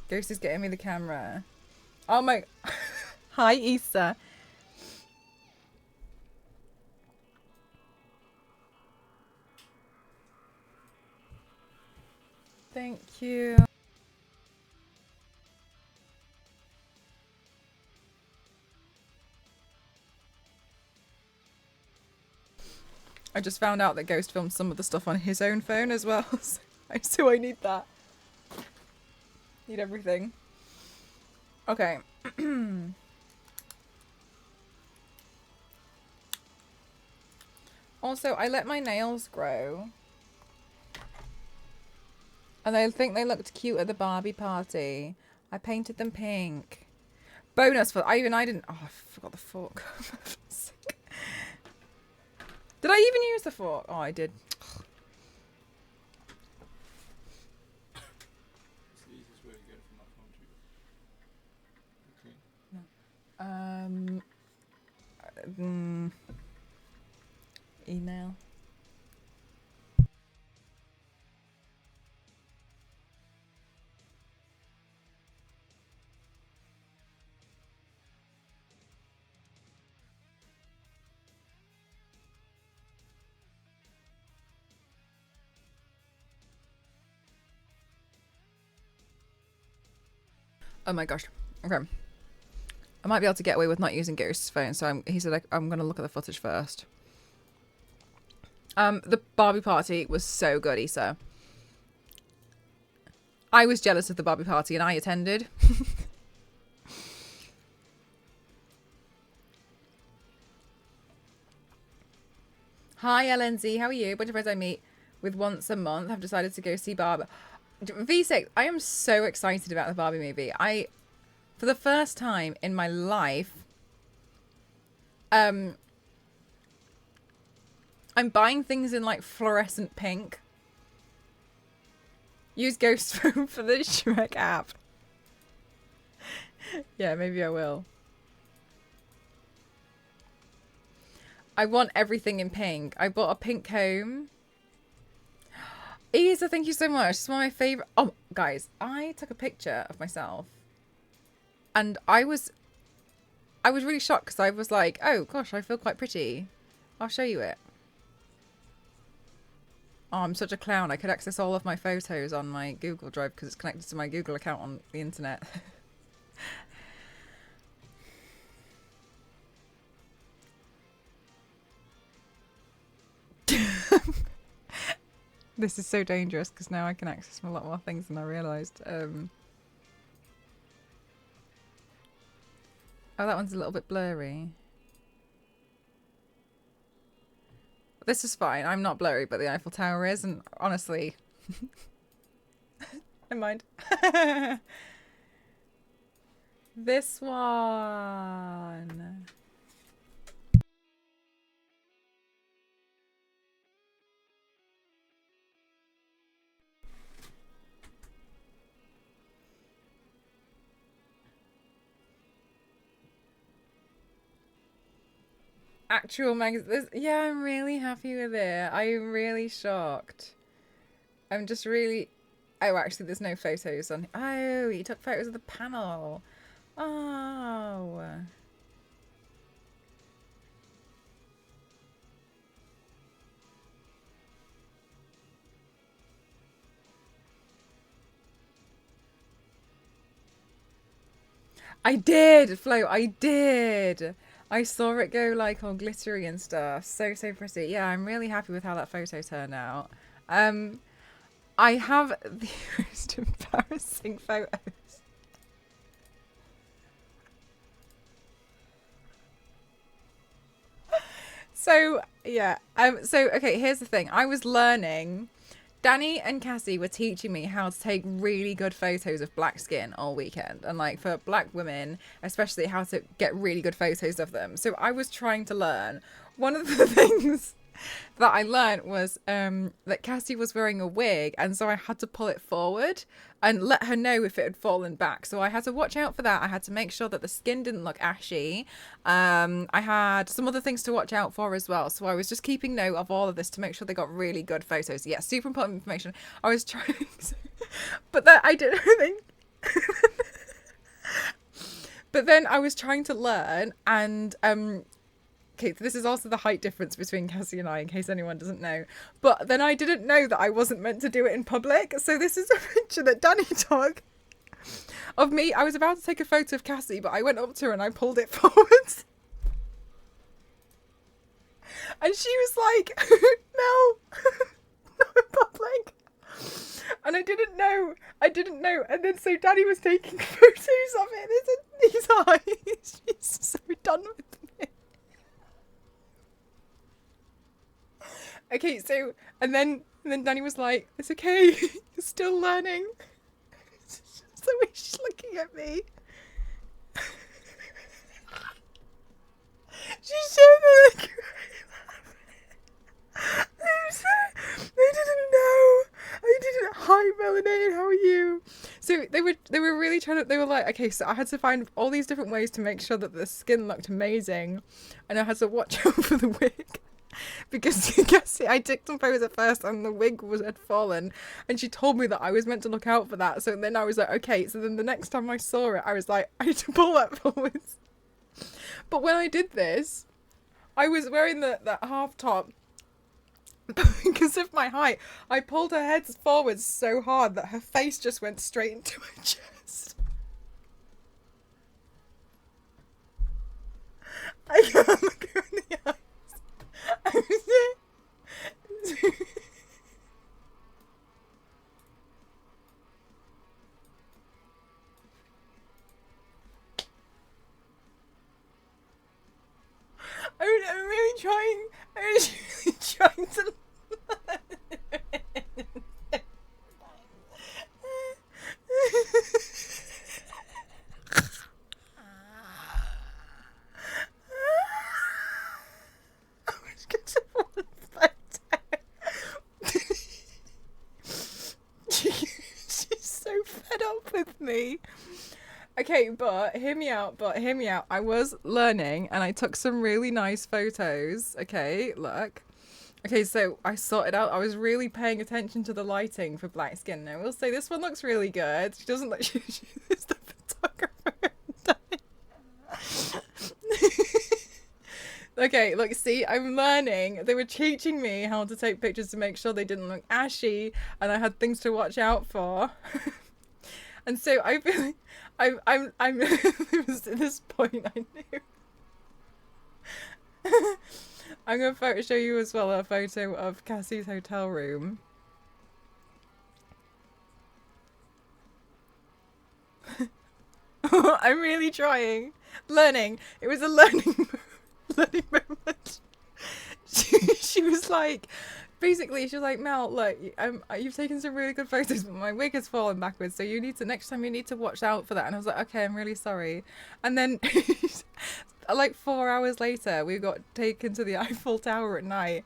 Ghost is getting me the camera. Oh my... Hi, Issa. Thank you. I just found out that Ghost filmed some of the stuff on his own phone as well. So I need that. Need everything. Okay. Also, I let my nails grow. And I think they looked cute at the Barbie party. I painted them pink. Bonus for... I didn't... Oh, I forgot the fork. Did I even use the fork? Oh, I did. It's the easiest way to get it from that phone to you. Okay. Email. Oh my gosh. Okay. I might be able to get away with not using Ghost's phone, so he said I'm going to look at the footage first. The Barbie party was so good, Issa. I was jealous of the Barbie party and I attended. Hi, LNZ. How are you? A bunch of friends I meet with once a month have decided to go see Barbie. V6, I am so excited about the Barbie movie. For the first time in my life, I'm buying things in like fluorescent pink. Use Ghost Phone for the Shrek app. Yeah, maybe I will. I want everything in pink. I bought a pink comb. Isa, thank you so much. It's one of my favorite. Oh, guys, I took a picture of myself, and I was really shocked because I was like, "Oh gosh, I feel quite pretty." I'll show you it. Oh, I'm such a clown. I could access all of my photos on my Google Drive because it's connected to my Google account on the internet. This is so dangerous because now I can access a lot more things than I realised. Oh, that one's a little bit blurry. This is fine. I'm not blurry, but the Eiffel Tower is, and honestly... Never mind. This one... Actual magazine. Yeah, I'm really happy with it. I'm really shocked. I'm just really... Oh, actually, there's no photos on... Oh, he took photos of the panel. Oh. I did, Flo. I did. I saw it go like all glittery and stuff. So pretty. Yeah, I'm really happy with how that photo turned out. I have the most embarrassing photos. So, yeah. Okay, here's the thing. I was learning... Danny and Cassie were teaching me how to take really good photos of black skin all weekend. And like for black women, especially how to get really good photos of them. So I was trying to learn. One of the things that I learned was that Cassie was wearing a wig. And so I had to pull it forward and let her know if it had fallen back. So I had to watch out for that. I had to make sure that the skin didn't look ashy. I had some other things to watch out for as well. So I was just keeping note of all of this to make sure they got really good photos. Yeah, super important information. I was trying, but that I didn't think. But then I was trying to learn, and okay, so this is also the height difference between Cassie and I, in case anyone doesn't know. But then I didn't know that I wasn't meant to do it in public. So this is a picture that Danny took of me. I was about to take a photo of Cassie, but I went up to her and I pulled it forwards. And she was like, no, not in public. And I didn't know. And then so Danny was taking photos of it. There's these eyes. She's so done with me. Okay, so, and then Danny was like, it's okay, you're still learning. It's just the way she's looking at me. She's showing me like, I didn't know. I didn't. Hi, Melanie, how are you? So they were really trying to. They were like, okay, so I had to find all these different ways to make sure that the skin looked amazing, and I had to watch out for the wig. Because you can see I took some photos at first and the wig had fallen, and she told me that I was meant to look out for that. So then I was like, okay, so then the next time I saw it, I was like, I need to pull that forwards. But when I did this, I was wearing that half top. Because of my height, I pulled her head forwards so hard that her face just went straight into my chest. I can't look her in the eyes. I'm really trying. I'm really trying to. She's so fed up with me. Okay, but hear me out, I was learning and I took some really nice photos. Okay, look. Okay, so I sorted out, I was really paying attention to the lighting for black skin. I will say this one looks really good. She doesn't look, she's the photographer. Okay, look, see, I'm learning. They were teaching me how to take pictures to make sure they didn't look ashy and I had things to watch out for. And so I feel like I'm it was at this point I knew. I'm gonna show you as well a photo of Cassie's hotel room. I'm really trying. Learning. It was a learning moment. She was like, basically, she was like, Mel, look, you've taken some really good photos, but my wig has fallen backwards, so you need to, next time you need to watch out for that. And I was like, okay, I'm really sorry. And then, like 4 hours later, we got taken to the Eiffel Tower at night.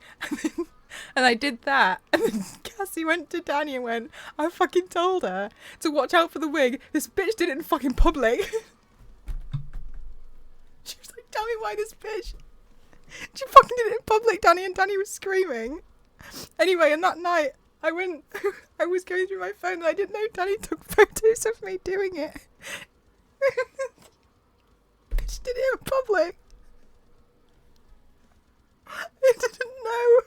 And I did that. And then Cassie went to Danny and went, I fucking told her to watch out for the wig. This bitch did it in fucking public. She was like, tell me why this bitch. She fucking did it in public, Danny, and Danny was screaming. Anyway, and that night, I was going through my phone and I didn't know Danny took photos of me doing it. Bitch did it in public. I didn't know.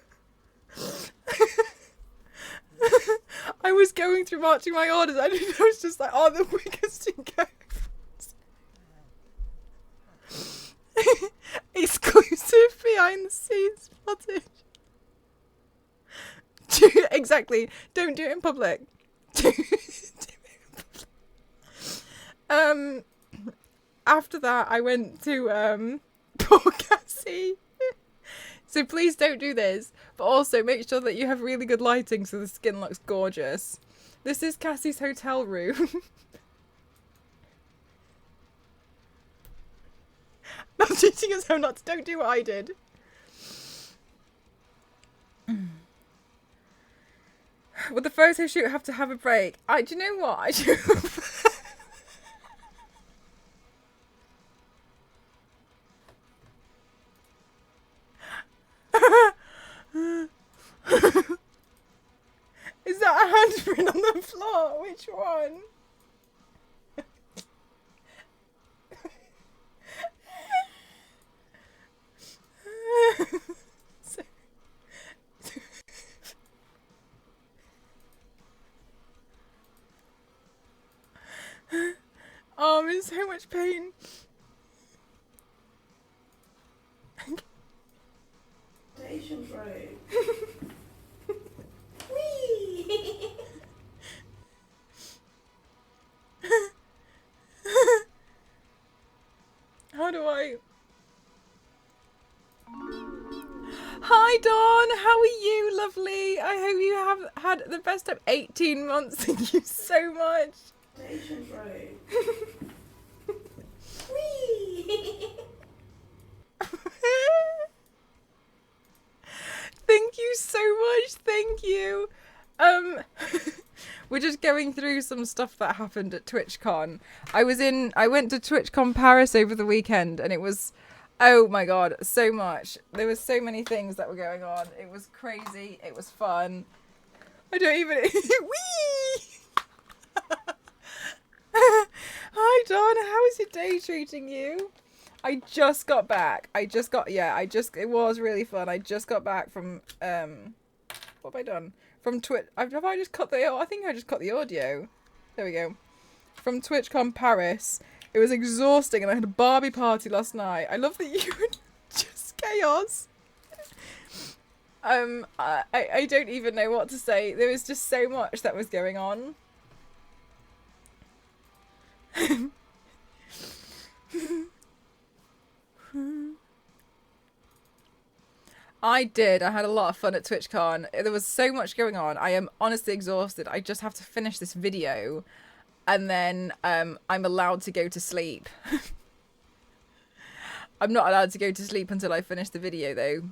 I was going through marching my orders. I didn't know. I was just like, oh, the wig has to go. Exclusive behind the scenes footage. Exactly. Don't do it in public. After that, I went to poor Cassie. So please don't do this, but also make sure that you have really good lighting so the skin looks gorgeous. This is Cassie's hotel room. Not teaching us how not to. Don't do what I did. Would the photo shoot have to have a break? Do you know what? I should. Is that a handprint on the floor? Which one? Oh, I'm in so much pain. Station break. Whee! How do I? Hi Dawn, how are you, lovely? I hope you have had the best of 18 months. Thank you so much. Station break. Whee! Thank you so much. Thank you. We're just going through some stuff that happened at Twitchcon. I went to Twitchcon Paris over the weekend and it was, oh my god, so much. There was so many things that were going on. It was crazy. It was fun. I don't even wee. Hi Dawn, how is your day treating you? I just got back. It was really fun. I just got back from, what have I done? From Twitch, have I just cut I think I just cut the audio. There we go. From TwitchCon Paris. It was exhausting and I had a Barbie party last night. I love that you Chaos. I don't even know what to say. There was just so much that was going on. I did. I had a lot of fun at TwitchCon. There was so much going on. I am honestly exhausted. I just have to finish this video and then I'm allowed to go to sleep. I'm not allowed to go to sleep until I finish the video though.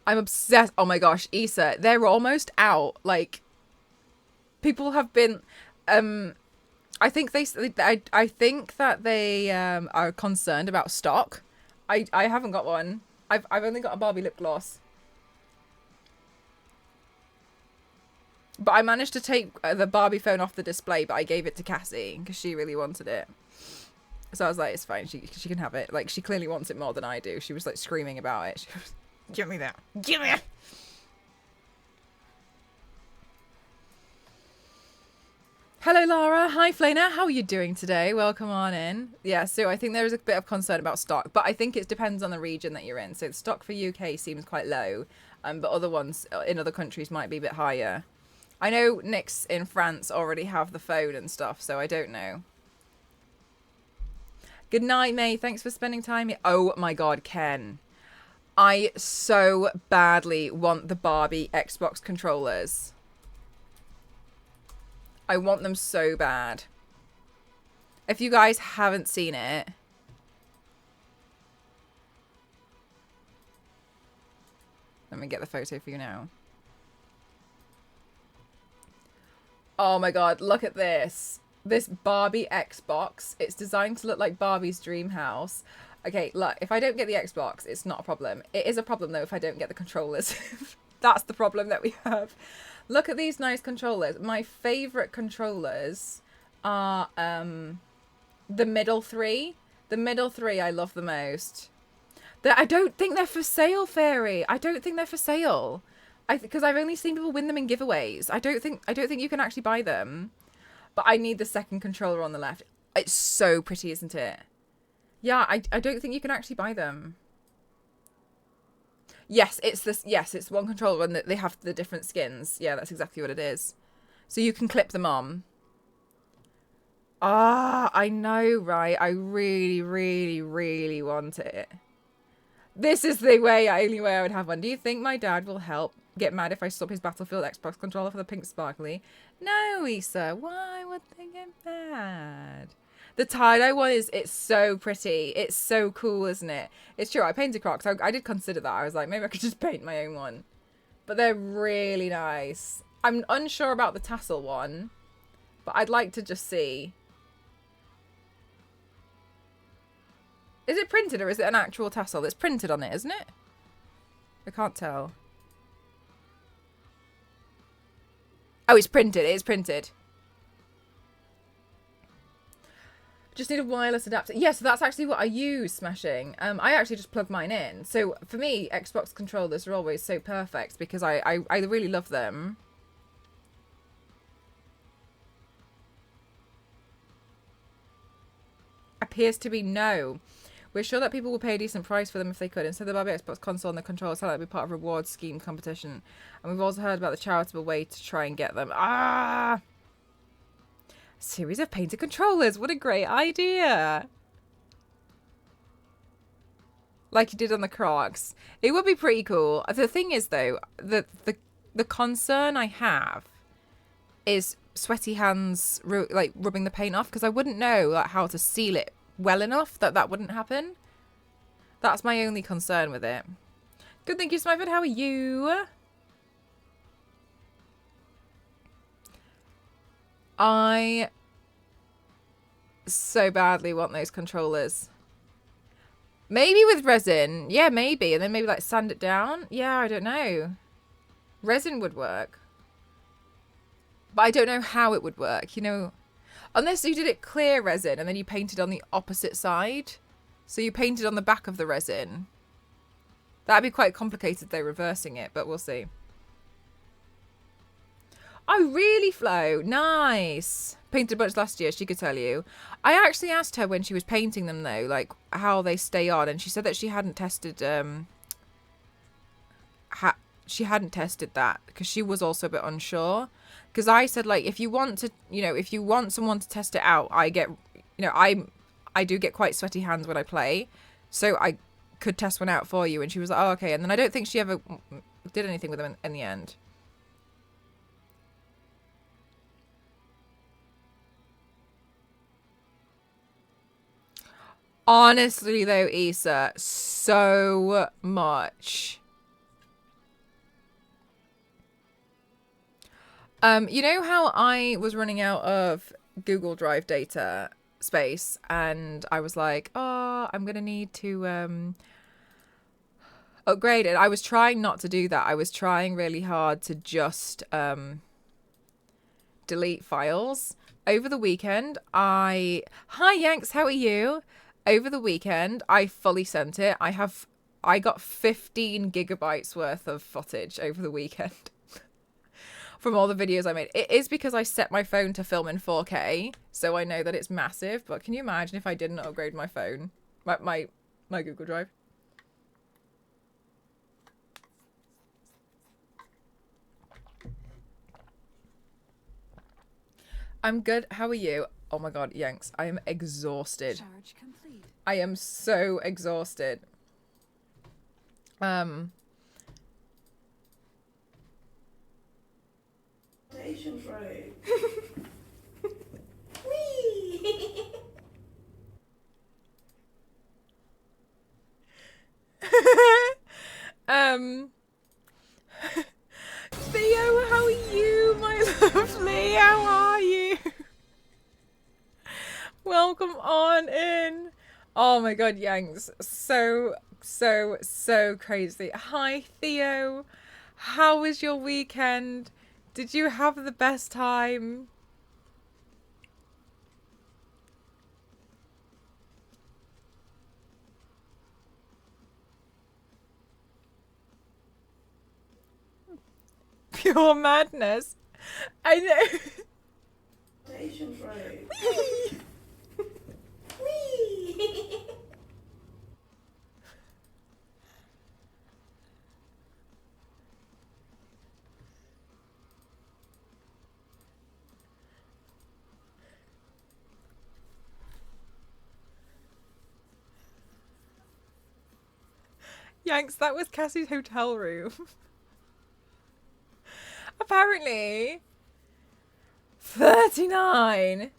I'm obsessed. Oh my gosh, Issa, they're almost out. Like, people have been I think I think that they are concerned about stock. I haven't got one. I've only got a Barbie lip gloss. But I managed to take the Barbie phone off the display, but I gave it to Cassie because she really wanted it. So I was like, it's fine. She can have it. Like, she clearly wants it more than I do. She was like screaming about it. She was, give me that. Give me it. Hello, Lara. Hi, Flana. How are you doing today? Welcome on in. Yeah, so I think there is a bit of concern about stock, but I think it depends on the region that you're in. So the stock for UK seems quite low, but other ones in other countries might be a bit higher. I know NYX in France already have the phone and stuff, so I don't know. Good night, May. Thanks for spending time here. Oh my God, Ken. I so badly want the Barbie Xbox controllers. I want them so bad. If you guys haven't seen it, let me get the photo for you now. Oh my God, look at this. This Barbie Xbox. It's designed to look like Barbie's dream house. Okay, look, if I don't get the Xbox, it's not a problem. It is a problem though if I don't get the controllers. That's the problem that we have. Look at these nice controllers. My favorite controllers are the middle three. The middle three I love the most. I don't think they're for sale, Fairy. I don't think they're for sale. Because I've only seen people win them in giveaways. I don't think you can actually buy them. But I need the second controller on the left. It's so pretty, isn't it? Yeah, I don't think you can actually buy them. Yes, it's this. Yes, it's one controller and they have the different skins. Yeah, that's exactly what it is. So you can clip them on. Ah, I know, right? I really, really, really want it. This is the only way I would have one. Do you think my dad will get mad if I swap his Battlefield Xbox controller for the pink sparkly? No, Issa. Why would they get mad? The tie-dye one it's so pretty. It's so cool, isn't it? It's true. I painted Crocs. I did consider that. I was like, maybe I could just paint my own one. But they're really nice. I'm unsure about the tassel one, but I'd like to just see. Is it printed or is it an actual tassel? It's printed on it, isn't it? I can't tell. Oh, it's printed. It is printed. Just need a wireless adapter. Yeah, so that's actually what I use, Smashing. I actually just plug mine in. So for me, Xbox controllers are always so perfect because I really love them. Appears to be no. We're sure that people will pay a decent price for them if they could. Instead of the Barbie Xbox console and the controller, so that would be part of a reward scheme competition. And we've also heard about the charitable way to try and get them. Ah! Series of painted controllers. What a great idea. Like you did on the Crocs. It would be pretty cool. The thing is, though, the concern I have is sweaty hands, like rubbing the paint off, because I wouldn't know like, how to seal it well enough that wouldn't happen. That's my only concern with it. Good, thank you, Smyford. How are you? I so badly want those controllers. Maybe with resin. Yeah, maybe. And then maybe like sand it down. Yeah, I don't know. Resin would work. But I don't know how it would work, you know. Unless you did it clear resin and then you painted on the opposite side. So you painted on the back of the resin. That'd be quite complicated though, reversing it, but we'll see. Oh, really, Flo? Nice. Painted a bunch last year, she could tell you. I actually asked her when she was painting them, though, like, how they stay on, and she said that she hadn't tested, she hadn't tested that, because she was also a bit unsure. Because I said, like, if you want to, you know, if you want someone to test it out, I get, you know, I do get quite sweaty hands when I play, so I could test one out for you. And she was like, oh, okay. And then I don't think she ever did anything with them in the end. Honestly, though, Issa, so much. You know how I was running out of Google Drive data space and I was like, oh, I'm going to need to upgrade it. I was trying not to do that. I was trying really hard to just delete files. Over the weekend, Hi Yanks, how are you? Over the weekend, I fully sent it. I got 15 gigabytes worth of footage over the weekend. From all the videos I made. It is because I set my phone to film in 4K, so I know that it's massive, but can you imagine if I didn't upgrade my phone? My Google Drive? I'm good. How are you? Oh my god, Yanks. I am exhausted. Charge complete. I am so exhausted. Station road. Whee! Theo, how are you, my lovely? How are you? Welcome on in. Oh my god, Yanks. So crazy. Hi, Theo. How was your weekend? Did you have the best time? Pure madness. I know. Station road. Whee! Yanks, that was Cassie's hotel room. Apparently. 39.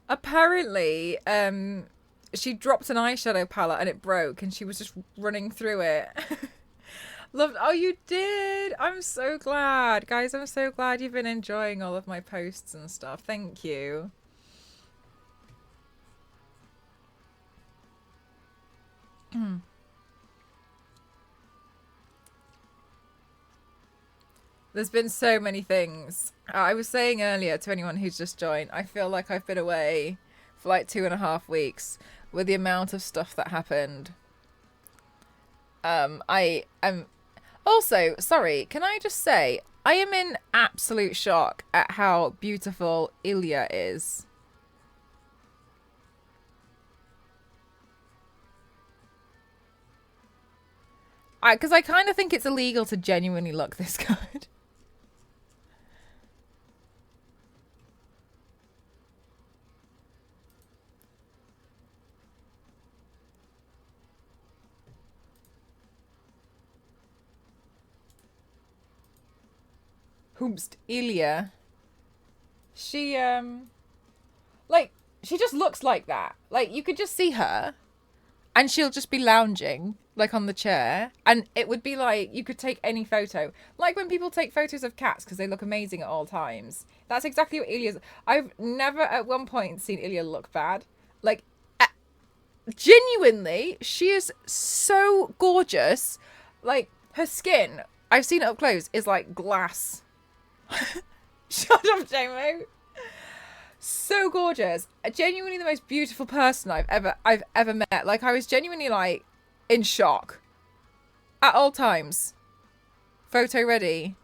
Apparently, she dropped an eyeshadow palette and it broke and she was just running through it. Loved. Oh, you did. I'm so glad. Guys, I'm so glad you've been enjoying all of my posts and stuff. Thank you. There's been so many things. I was saying earlier to anyone who's just joined, I feel like I've been away for like 2.5 weeks with the amount of stuff that happened. I am also, sorry, can I just say, I am in absolute shock at how beautiful Ilya is. Because I kind of think it's illegal to genuinely look this good. Hoomst Ilya. She like she just looks like that. Like you could just see her and she'll just be lounging like on the chair and it would be like you could take any photo. Like when people take photos of cats because they look amazing at all times. That's exactly what Ilya's. I've never at one point seen Ilya look bad. Like genuinely, she is so gorgeous. Like her skin, I've seen it up close, is like glass. Shut up, Jamo. So gorgeous. Genuinely the most beautiful person I've ever met. Like I was genuinely like in shock at all times. Photo ready.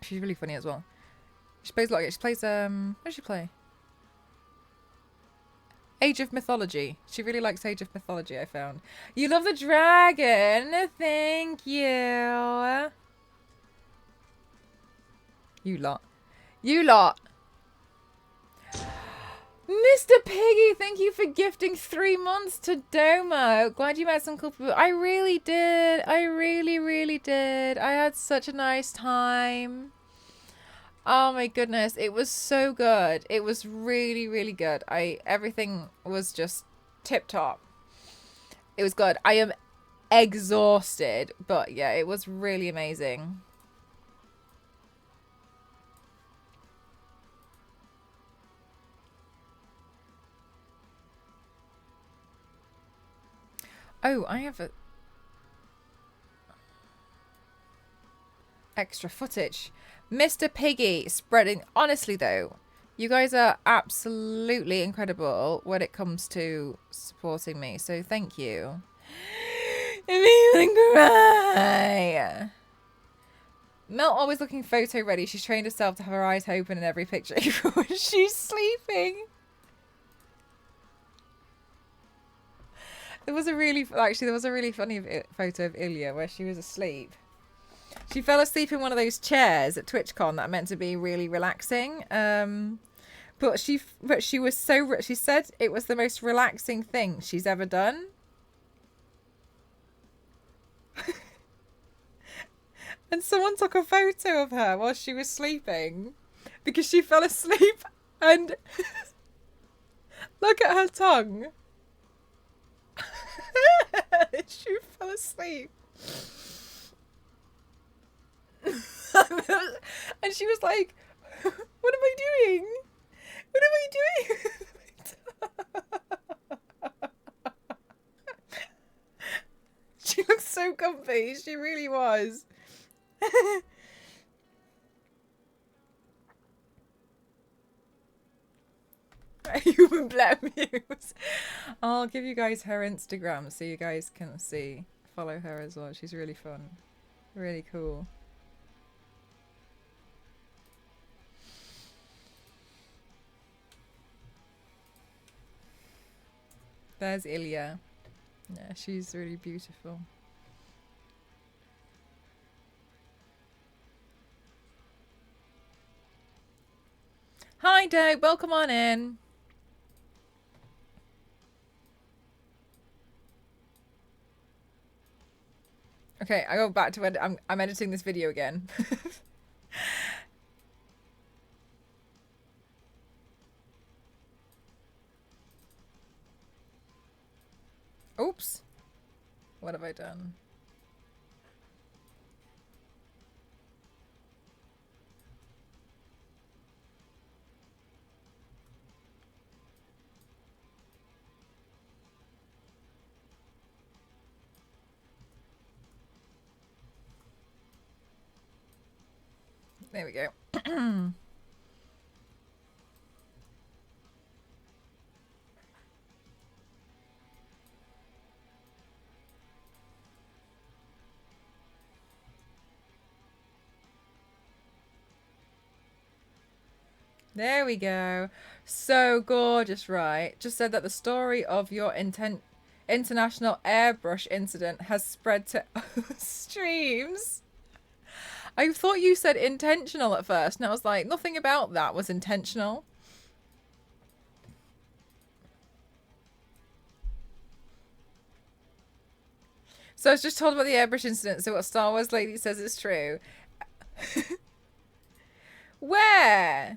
She's really funny as well. She plays like she plays what does she play? Age of Mythology. She really likes Age of Mythology, I found. You love the dragon. Thank you. You lot. You lot. Mr. Piggy, thank you for gifting 3 months to Domo. Glad you met some cool people. I really did. I really, really did. I had such a nice time. Oh my goodness. It was so good. It was really, really good. Everything was just tip top. It was good. I am exhausted, but yeah, it was really amazing. Oh, I have extra footage. Mr. Piggy spreading. Honestly, though, you guys are absolutely incredible when it comes to supporting me. So thank you. It made me cry. Mel always looking photo ready. She's trained herself to have her eyes open in every picture when she's sleeping. There was a really funny photo of Ilya where she was asleep. She fell asleep in one of those chairs at Twitchcon that are meant to be really relaxing. But she was so, she said it was the most relaxing thing she's ever done. And someone took a photo of her while she was sleeping because she fell asleep and look at her tongue. She fell asleep. And she was like, what am I doing? What am I doing? She looked so comfy. She really was. Human Black Muse. I'll give you guys her Instagram so you guys can see. Follow her as well. She's really fun. Really cool. There's Ilya. Yeah, she's really beautiful. Hi, Doug. Welcome on in. Okay, I go back to edit. I'm editing this video again. Oops. What have I done? There we go. There we go. So gorgeous, right? Just said that the story of your international airbrush incident has spread to other streams. I thought you said intentional at first, and I was like, nothing about that was intentional. So I was just told about the airbrush incident, so what Star Wars lady says is true. Where?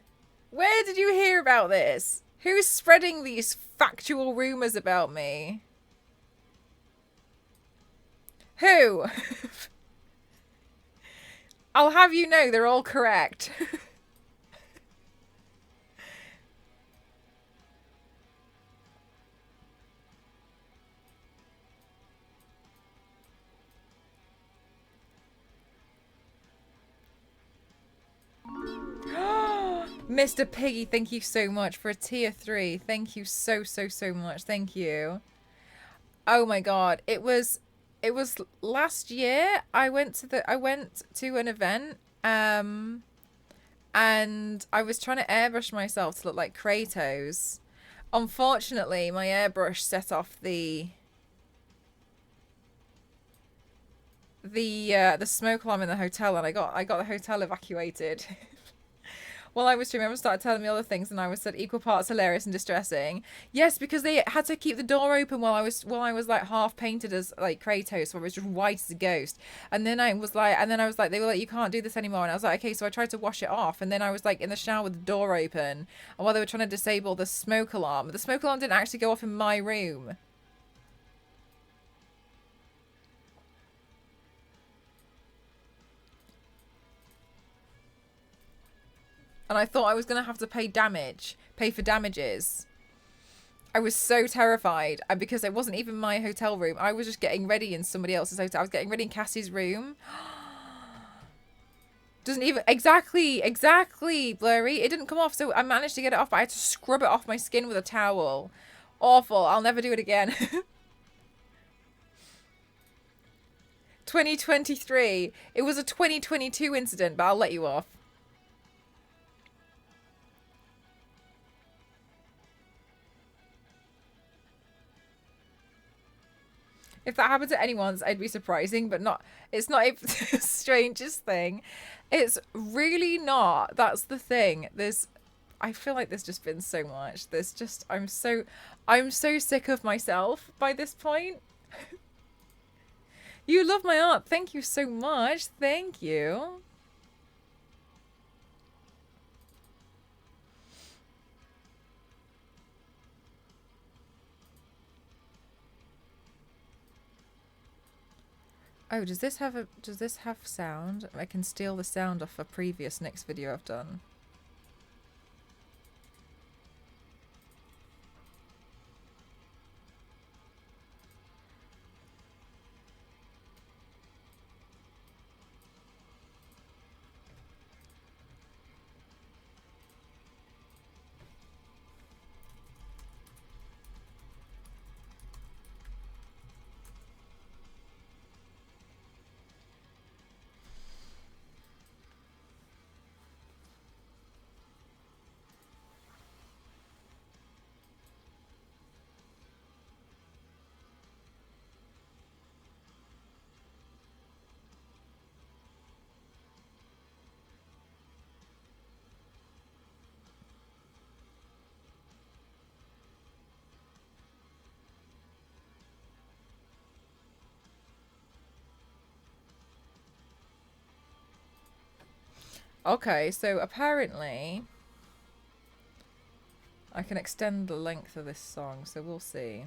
Where did you hear about this? Who's spreading these factual rumours about me? Who? I'll have you know they're all correct. Mr. Piggy, thank you so much for a tier 3. Thank you so much. Thank you. Oh my god, it was it was last year. I went to an event, and I was trying to airbrush myself to look like Kratos. Unfortunately, my airbrush set off the smoke alarm in the hotel, and I got the hotel evacuated. While I was streaming, everyone started telling me other things, and I was said equal parts hilarious and distressing. Yes, because they had to keep the door open while I was like half painted as like Kratos, where I was just white as a ghost. And then I was like, they were like, you can't do this anymore. And I was like, okay, so I tried to wash it off, and then I was like in the shower with the door open, and while they were trying to disable the smoke alarm didn't actually go off in my room. And I thought I was going to have to pay for damages. I was so terrified because it wasn't even my hotel room. I was just getting ready in somebody else's hotel. I was getting ready in Cassie's room. Doesn't even... Exactly, Blurry. It didn't come off, so I managed to get it off, but I had to scrub it off my skin with a towel. Awful. I'll never do it again. 2023. It was a 2022 incident, but I'll let you off. If that happened to anyone, I'd be surprising, but not. It's not a strangest thing. It's really not. That's the thing. I feel like there's just been so much. I'm so sick of myself by this point. You love my art. Thank you so much. Thank you. Oh, does this have sound? I can steal the sound off a previous next video I've done. Okay, so apparently I can extend the length of this song, so we'll see.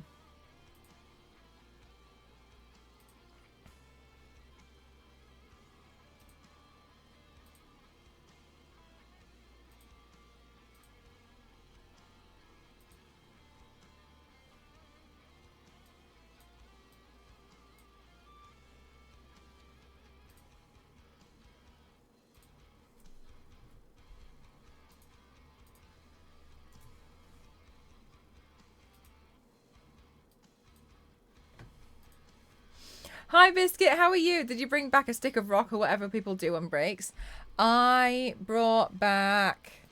Hi, Biscuit. How are you? Did you bring back a stick of rock or whatever people do on breaks? I brought back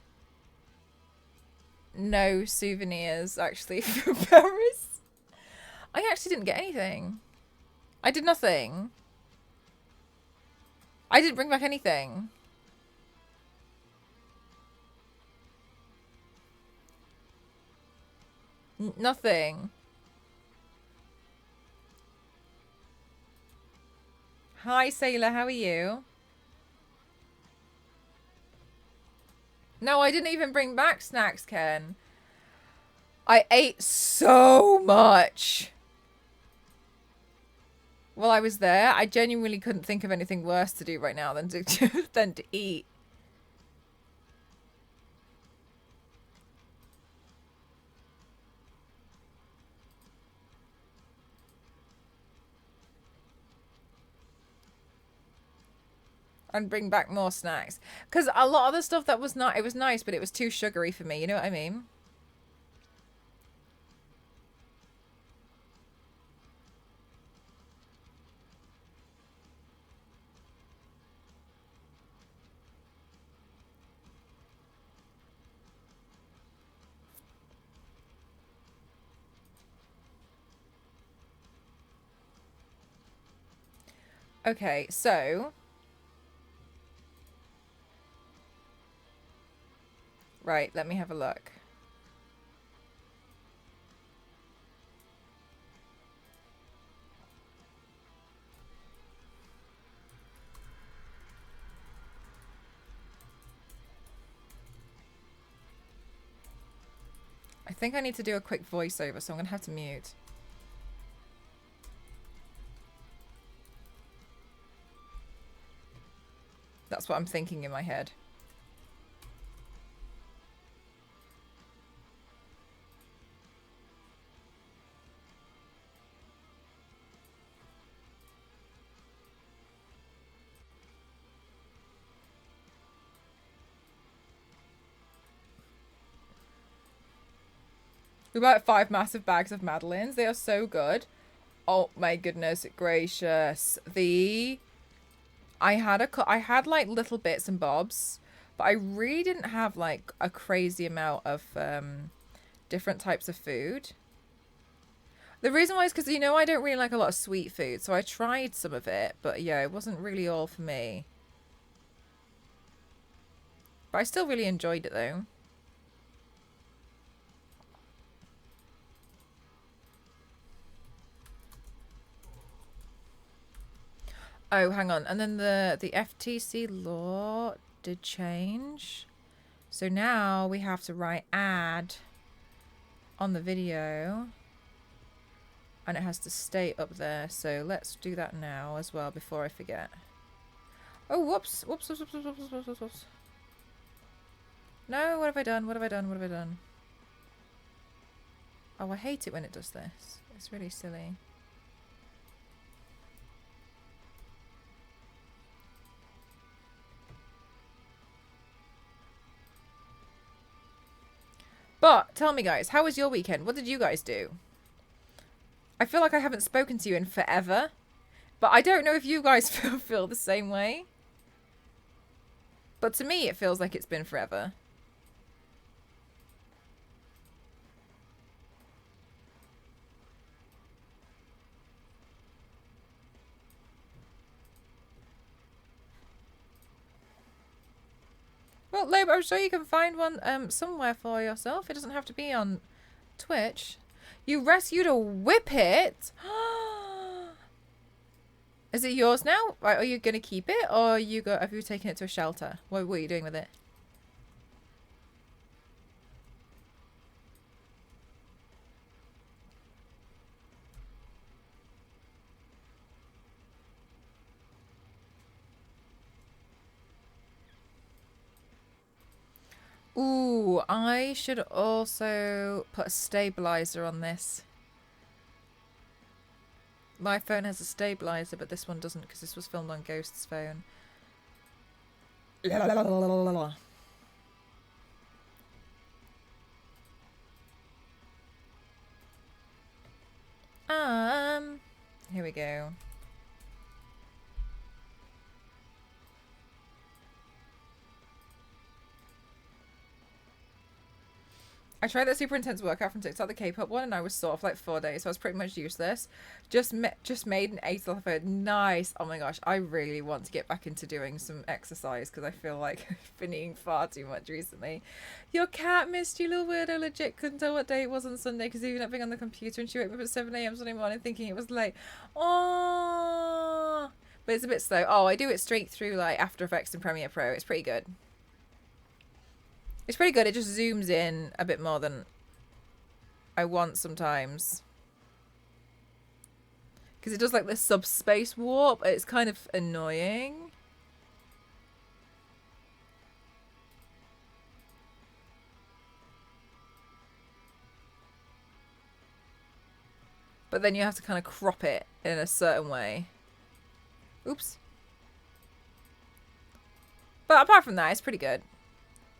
no souvenirs, actually, from Paris. I actually didn't get anything. I did nothing. I didn't bring back anything. Nothing. Hi, Sailor. How are you? No, I didn't even bring back snacks, Ken. I ate so much while I was there. I genuinely couldn't think of anything worse to do right now than to eat. And bring back more snacks. Because a lot of the stuff that was not, it was nice, but it was too sugary for me. You know what I mean? Okay, so... Right, let me have a look. I think I need to do a quick voiceover, so I'm going to have to mute. That's what I'm thinking in my head. We bought 5 massive bags of Madeleines. They are so good. Oh my goodness gracious. I had like little bits and bobs, but I really didn't have like a crazy amount of different types of food. The reason why is because, you know, I don't really like a lot of sweet food, so I tried some of it, but yeah, it wasn't really all for me. But I still really enjoyed it though. Oh, hang on. And then the FTC law did change. So now we have to write ad on the video. And it has to stay up there. So let's do that now as well before I forget. Oh, whoops. Whoops, whoops, whoops, whoops, whoops, whoops, whoops. No, what have I done? What have I done? What have I done? Oh, I hate it when it does this. It's really silly. But tell me, guys, how was your weekend? What did you guys do? I feel like I haven't spoken to you in forever, but I don't know if you guys feel the same way. But to me, it feels like it's been forever. Well, Loeb, I'm sure you can find one somewhere for yourself. It doesn't have to be on Twitch. You rescued a whippet? Is it yours now? Right, are you going to keep it, or have you taken it to a shelter? What are you doing with it? Ooh, I should also put a stabilizer on this. My phone has a stabilizer, but this one doesn't because this was filmed on Ghost's phone. Here we go. I tried that super intense workout from TikTok, the K-pop one, and I was sore for like 4 days, so I was pretty much useless. Just made an 8 off it. Nice. Oh my gosh, I really want to get back into doing some exercise because I feel like I've been eating far too much recently. Your cat missed you, little weirdo. Legit couldn't tell what day it was on Sunday because even up being on the computer, and she woke me up at 7 a.m. Sunday morning thinking it was late. Oh, but it's a bit slow. Oh, I do it straight through like After Effects and Premiere Pro. It's pretty good. It's pretty good. It just zooms in a bit more than I want sometimes. Because it does like this subspace warp. It's kind of annoying. But then you have to kind of crop it in a certain way. Oops. But apart from that, it's pretty good.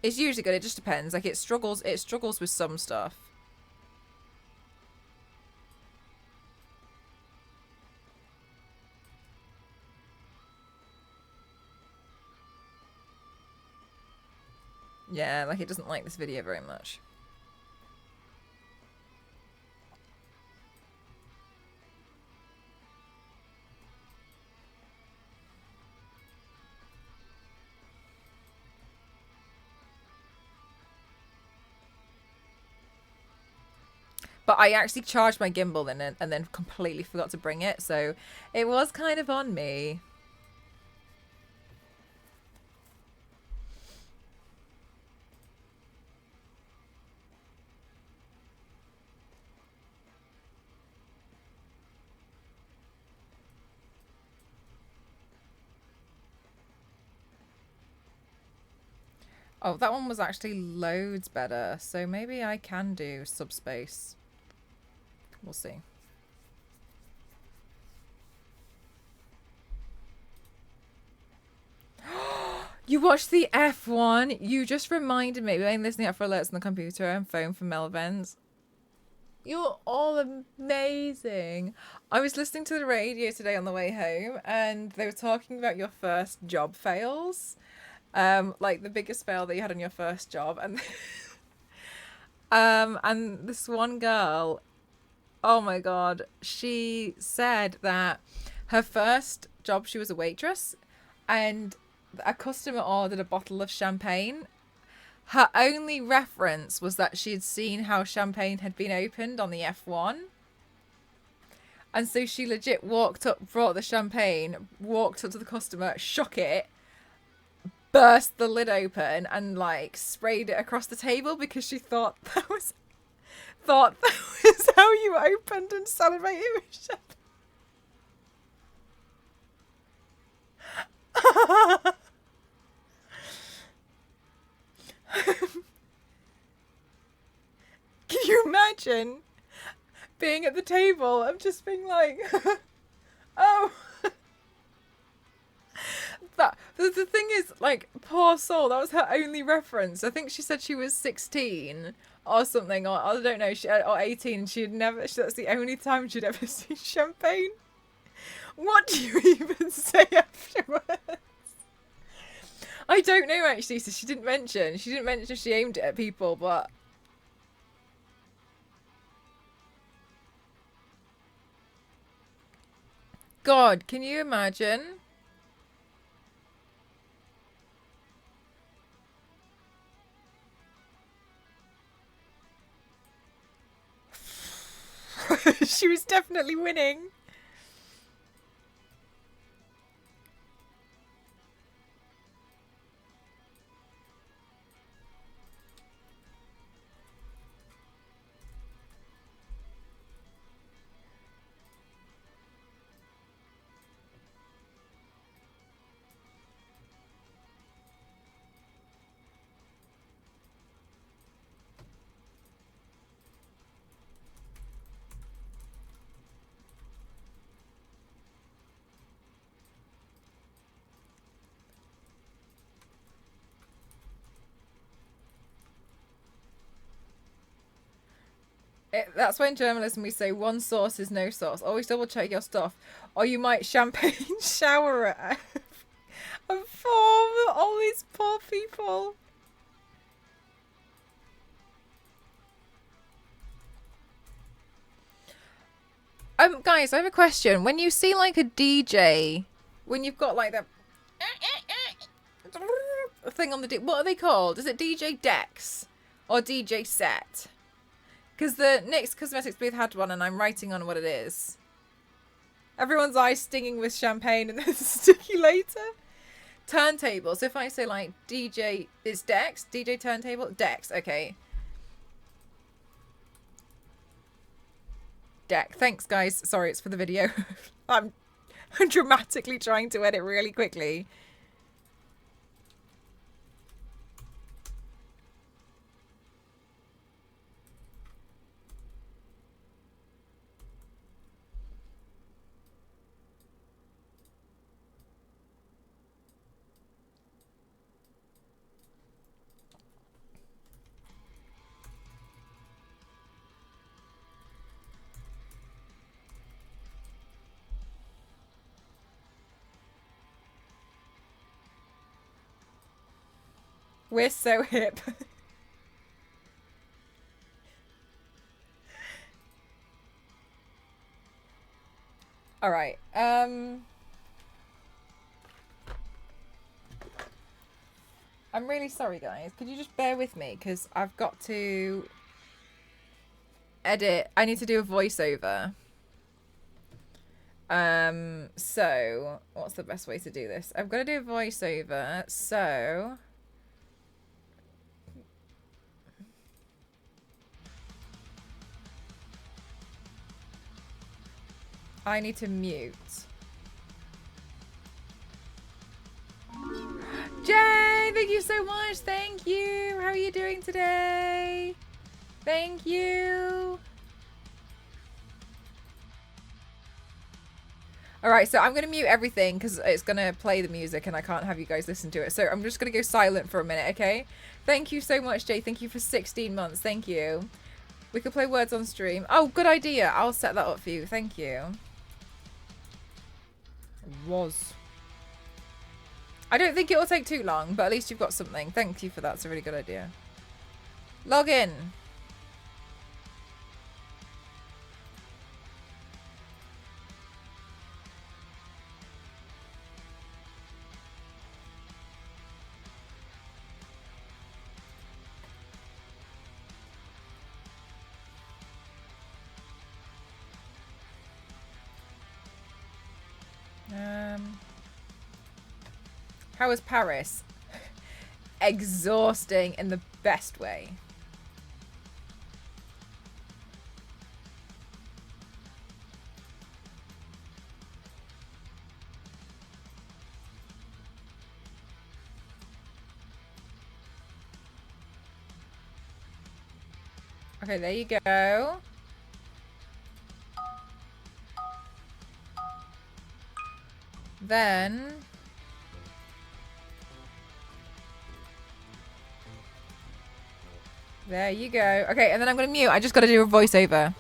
It's usually good. It just depends. Like it struggles with some stuff. Yeah, like it doesn't like this video very much. But I actually charged my gimbal in it and then completely forgot to bring it. So it was kind of on me. Oh, that one was actually loads better. So maybe I can do subspace. We'll see. You watched the F1? You just reminded me. We've been listening out for alerts on the computer and phone from Melvins. You're all amazing. I was listening to the radio today on the way home and they were talking about your first job fails. Like the biggest fail that you had on your first job. And this one girl, oh my God, she said that her first job, she was a waitress and a customer ordered a bottle of champagne. Her only reference was that she had seen how champagne had been opened on the F1. And so she legit walked up, brought the champagne, walked up to the customer, shook it, burst the lid open and like sprayed it across the table because she thought that was how you opened and celebrated with champagne. Can you imagine being at the table and just being like, oh. That the thing is, like, poor soul, that was her only reference. I think she said she was 16 or something, or I don't know, or 18. She had never. That's the only time she'd ever seen champagne. What do you even say afterwards? I don't know actually. So she didn't mention. She didn't mention if she aimed it at people, but. God, can you imagine? She was definitely winning. That's why in journalism we say one source is no source. Always double check your stuff, or you might champagne shower it and form all these poor people. Guys, I have a question. When you see like a DJ, when you've got like that thing on the what are they called? Is it DJ Decks or DJ Set? Because the NYX Cosmetics booth had one and I'm writing on what it is. Everyone's eyes stinging with champagne and then sticky later. Turntables. If I say like DJ, it's Dex? DJ turntable? Dex, okay. Deck. Thanks guys. Sorry, it's for the video. I'm dramatically trying to edit really quickly. We're so hip. All right. I'm really sorry, guys. Could you just bear with me? Because I've got to edit. I need to do a voiceover. So what's the best way to do this? I've got to do a voiceover. So I need to mute. Jay, thank you so much. Thank you. How are you doing today? Thank you. All right, so I'm going to mute everything because it's going to play the music and I can't have you guys listen to it. So I'm just going to go silent for a minute, okay? Thank you so much, Jay. Thank you for 16 months. Thank you. We could play words on stream. Oh, good idea. I'll set that up for you. Thank you. I don't think it will take too long, but at least you've got something. Thank you for that. It's a really good idea. Log in. How was Paris? Exhausting in the best way. Okay, there you go. Then there you go. Okay, and then I'm gonna mute. I just gotta do a voiceover.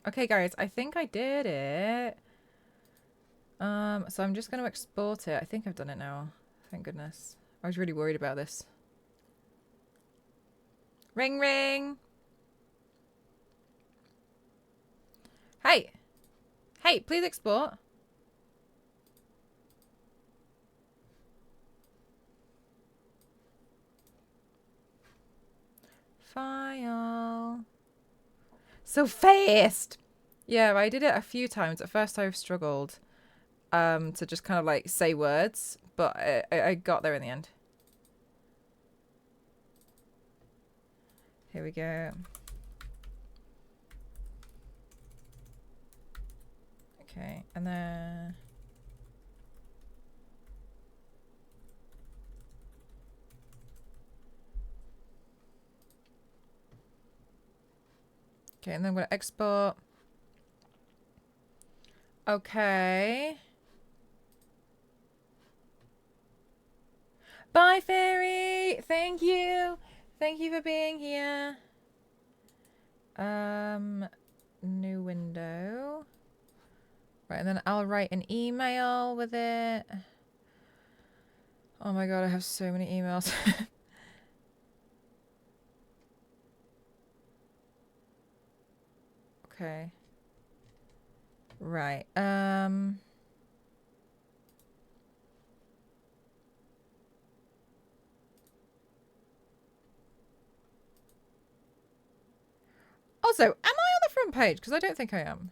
Okay, guys, I think I did it. So I'm just going to export it. I think I've done it now. Thank goodness. I was really worried about this. Ring, ring. Hey. Hey, please export. File. So fast. Yeah, I did it a few times. At first I've struggled to just kind of like say words, but I got there in the end. Here we go. Okay, and then okay, and then I'm gonna export. Okay. Bye, Fairy. Thank you. Thank you for being here. New window. Right, and then I'll write an email with it. Oh my god, I have so many emails. Okay. Right. Also, am I on the front page? Because I don't think I am.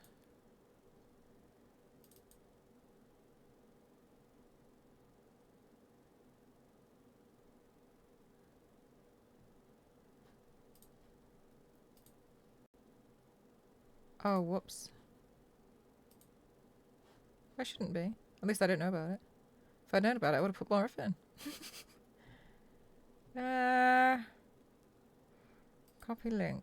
Oh, whoops. I shouldn't be. At least I don't know about it. If I'd known about it, I would have put more effort in. Copy link.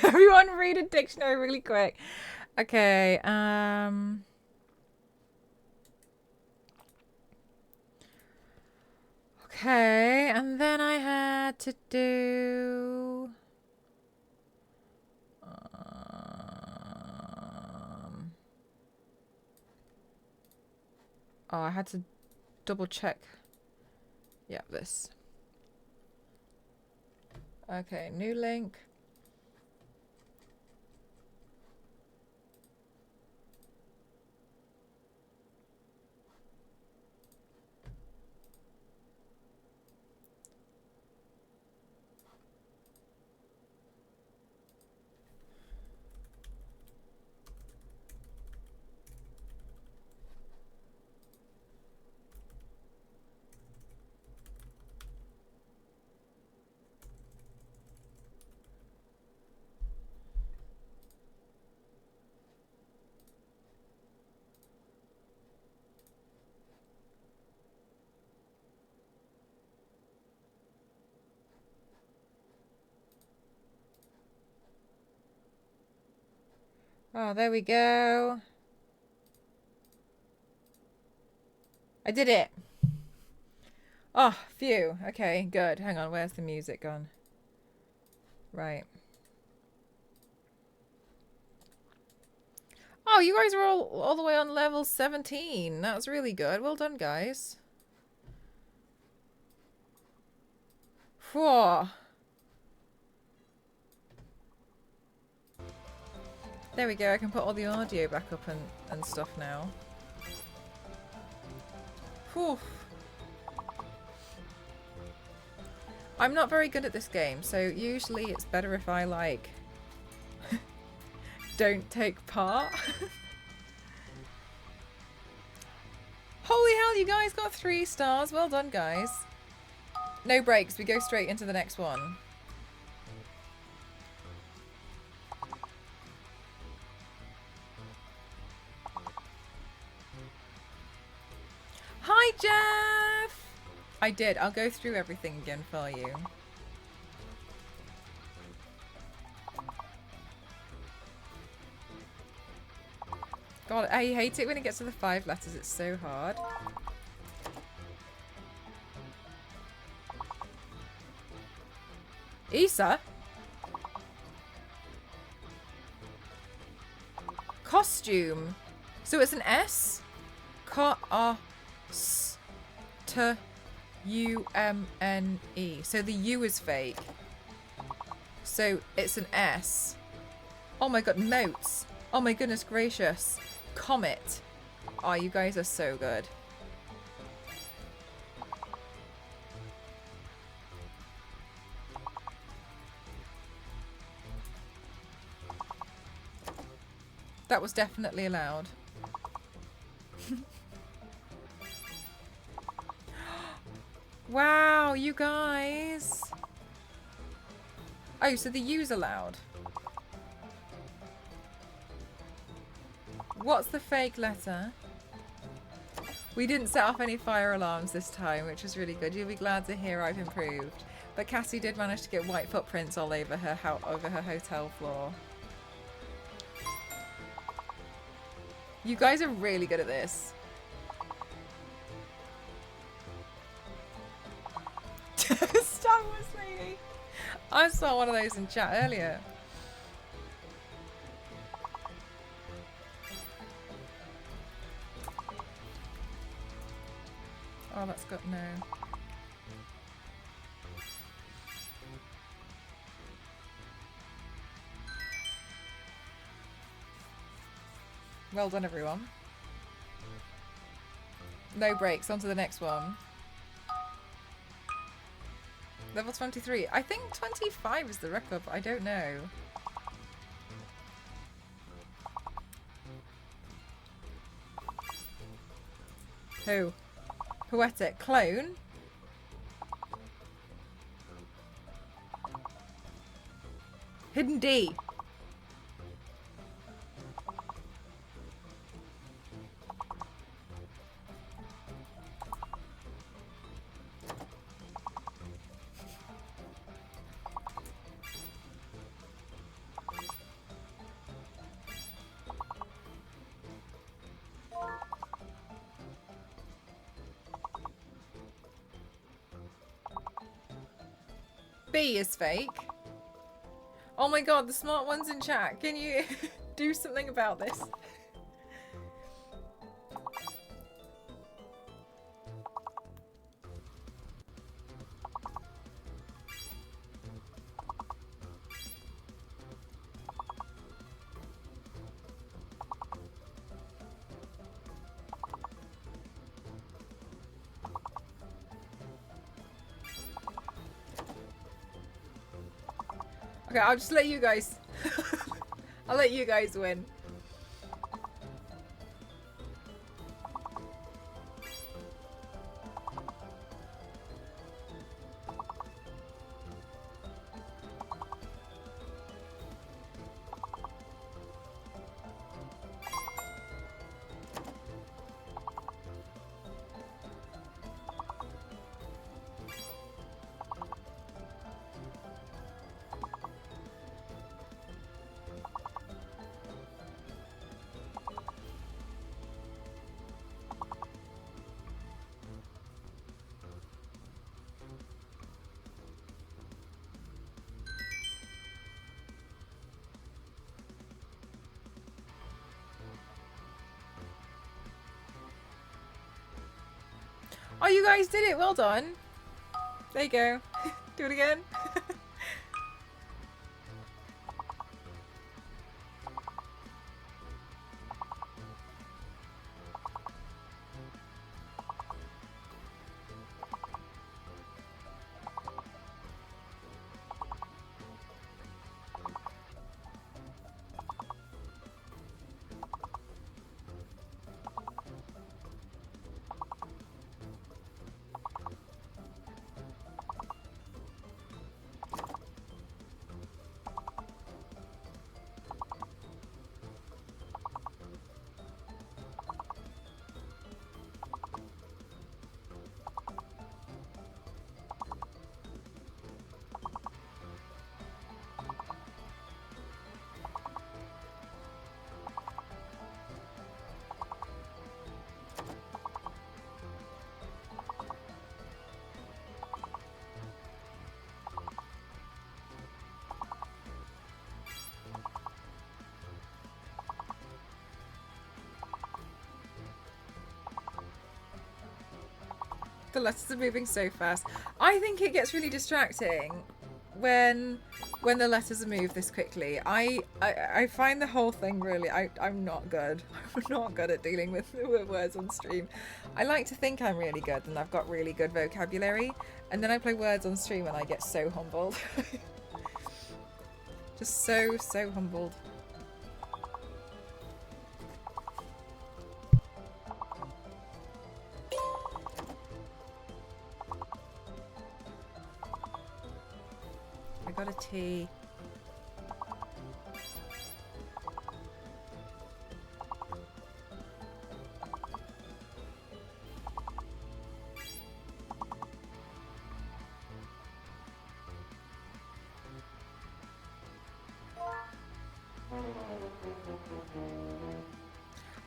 Everyone read a dictionary really quick. Okay, okay, and then I had to do oh, I had to double check. Yeah, this. Okay, new link. Oh, there we go. I did it. Oh, phew. Okay, good. Hang on, where's the music gone? Right. Oh, you guys are all the way on level 17. That's really good. Well done, guys. Whoa. There we go. I can put all the audio back up and stuff now. Whew. I'm not very good at this game, so usually it's better if I, like, don't take part. Holy hell, you guys got 3 stars. Well done, guys. No breaks. We go straight into the next one. Hi, Jeff! I did. I'll go through everything again for you. God, I hate it when it gets to the 5 letters. It's so hard. Issa? Costume. So it's an S? K-O-S-T-U-M-N-E. So the U is fake. So it's an S. Oh my god, notes. Oh my goodness gracious. Comet. Oh, you guys are so good. That was definitely allowed. Wow, you guys. Oh, so the U's allowed. What's the fake letter? We didn't set off any fire alarms this time, which was really good. You'll be glad to hear I've improved. But Cassie did manage to get white footprints all over her hotel floor. You guys are really good at this. Star Wars lady. I saw one of those in chat earlier. Oh, that's got no. Well done, everyone. No breaks. On to the next one. Level 23. I think 25 is the record, but I don't know. Who? Poetic. Clone? Hidden D. B is fake. Oh my god, the smart ones in chat. Can you do something about this? Okay, I'll just let you guys. I'll let you guys win. Oh, you guys did it. Well done. There you go. Do it again. The letters are moving so fast. I think it gets really distracting when the letters are moved this quickly. I find the whole thing really, I'm not good. I'm not good at dealing with words on stream. I like to think I'm really good and I've got really good vocabulary, and then I play words on stream and I get so humbled. Just so humbled. I got a T.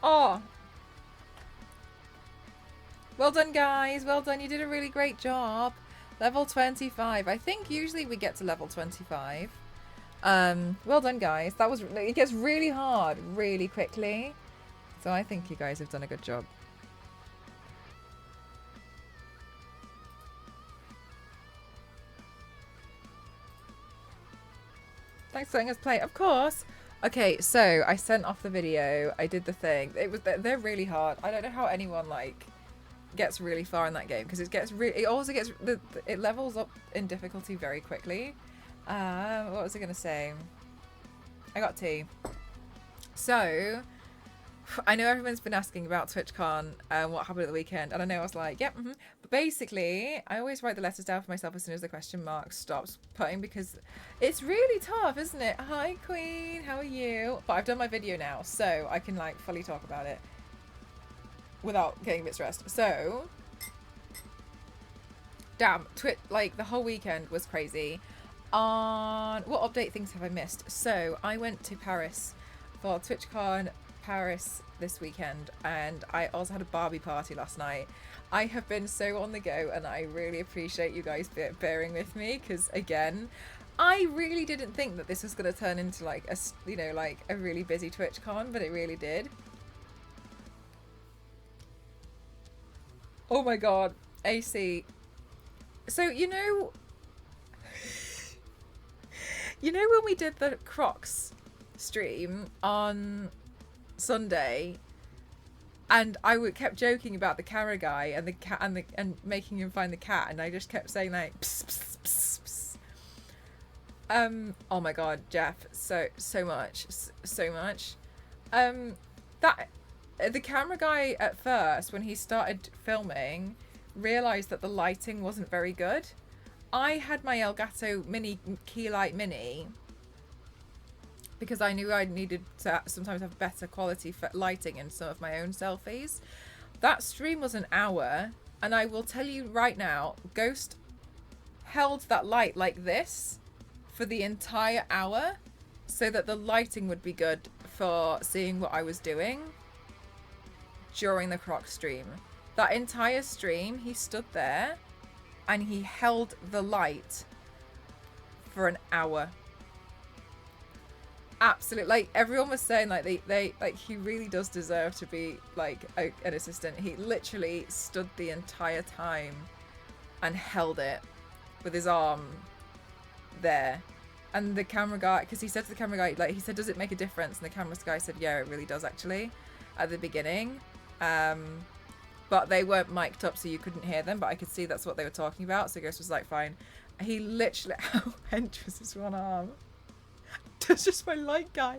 Oh! Well done, guys. Well done. You did a really great job. Level 25. I think usually we get to level 25. Well done, guys. That was, it gets really hard really quickly. So I think you guys have done a good job. Thanks for letting us play. Of course. Okay, so I sent off the video. I did the thing. They're really hard. I don't know how anyone like gets really far in that game, because it also gets it levels up in difficulty very quickly. What was I gonna say? I got T. So I know everyone's been asking about Twitchcon and what happened at the weekend, and I know I was like, yep, but basically I always write the letters down for myself as soon as the question mark stops putting, because it's really tough, isn't it? Hi Queen, how are you? But I've done my video now, so I can like fully talk about it without getting a bit stressed. So damn, like the whole weekend was crazy. On what update things have I missed? So I went to Paris for Twitchcon Paris this weekend, and I also had a Barbie party last night. I have been so on the go, and I really appreciate you guys bearing with me, because again, I really didn't think that this was going to turn into like a, you know, like a really busy TwitchCon, but it really did. Oh my god, AC. So, you know when we did the Crocs stream on Sunday, and I kept joking about the camera guy and the cat and making him find the cat, and I just kept saying like pss, pss, pss, pss. Oh my god, Jeff, so much. That the camera guy at first, when he started filming, realized that the lighting wasn't very good. I had my Elgato Mini Key Light Mini because I knew I needed to sometimes have better quality for lighting in some of my own selfies. That stream was an hour, and I will tell you right now, Ghost held that light like this for the entire hour so that the lighting would be good for seeing what I was doing during the Croc stream. That entire stream, he stood there and he held the light for an hour. Absolutely, like everyone was saying, like they like he really does deserve to be like an assistant. He literally stood the entire time and held it with his arm there. And the camera guy, because he said to the camera guy, like he said, does it make a difference? And the camera guy said, yeah, it really does actually, at the beginning. But they weren't mic'd up, so you couldn't hear them, but I could see that's what they were talking about. So Ghost was like, fine. He literally, how hench was his one arm? That's just my light guy.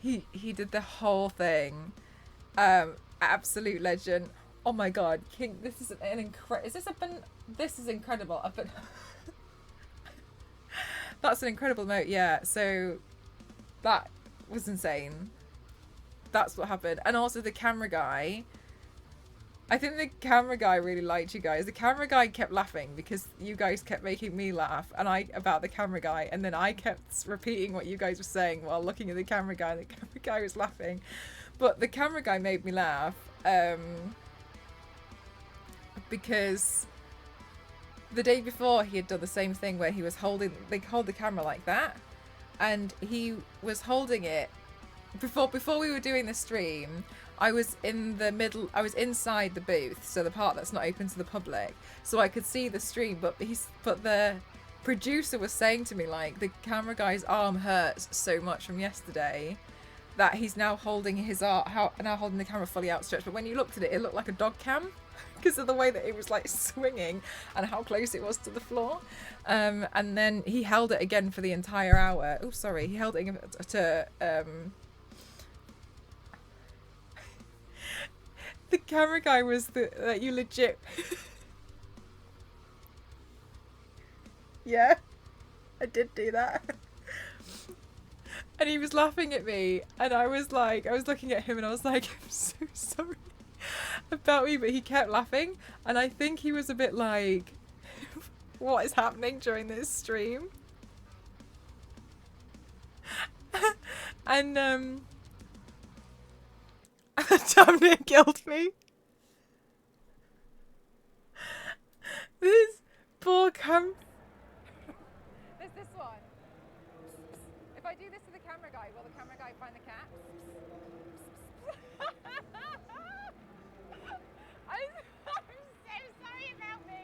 He did the whole thing. Absolute legend. Oh my god, King, this is an incredible. This is incredible. That's an incredible note. Yeah. So that was insane. That's what happened. And also the camera guy. I think the camera guy really liked you guys. The camera guy kept laughing because you guys kept making me laugh, and about the camera guy, and then I kept repeating what you guys were saying while looking at the camera guy, and the camera guy was laughing. But the camera guy made me laugh because the day before he had done the same thing where he was they hold the camera like that, and he was holding it before we were doing the stream. I was inside the booth, so the part that's not open to the public, so I could see the stream, but the producer was saying to me, like, the camera guy's arm hurts so much from yesterday that he's now holding the camera fully outstretched. But when you looked at it, it looked like a dog cam because of the way that it was like swinging and how close it was to the floor. And then he held it again for the entire hour. Oh, sorry, he held it to the camera guy was you legit. Yeah, I did do that. And he was laughing at me, and I was looking at him, and I was like, I'm so sorry about me, but he kept laughing, and I think he was a bit like, what is happening during this stream? And damn it, killed me. This poor There's this one. If I do this to the camera guy, will the camera guy find the cat? I'm so sorry about me.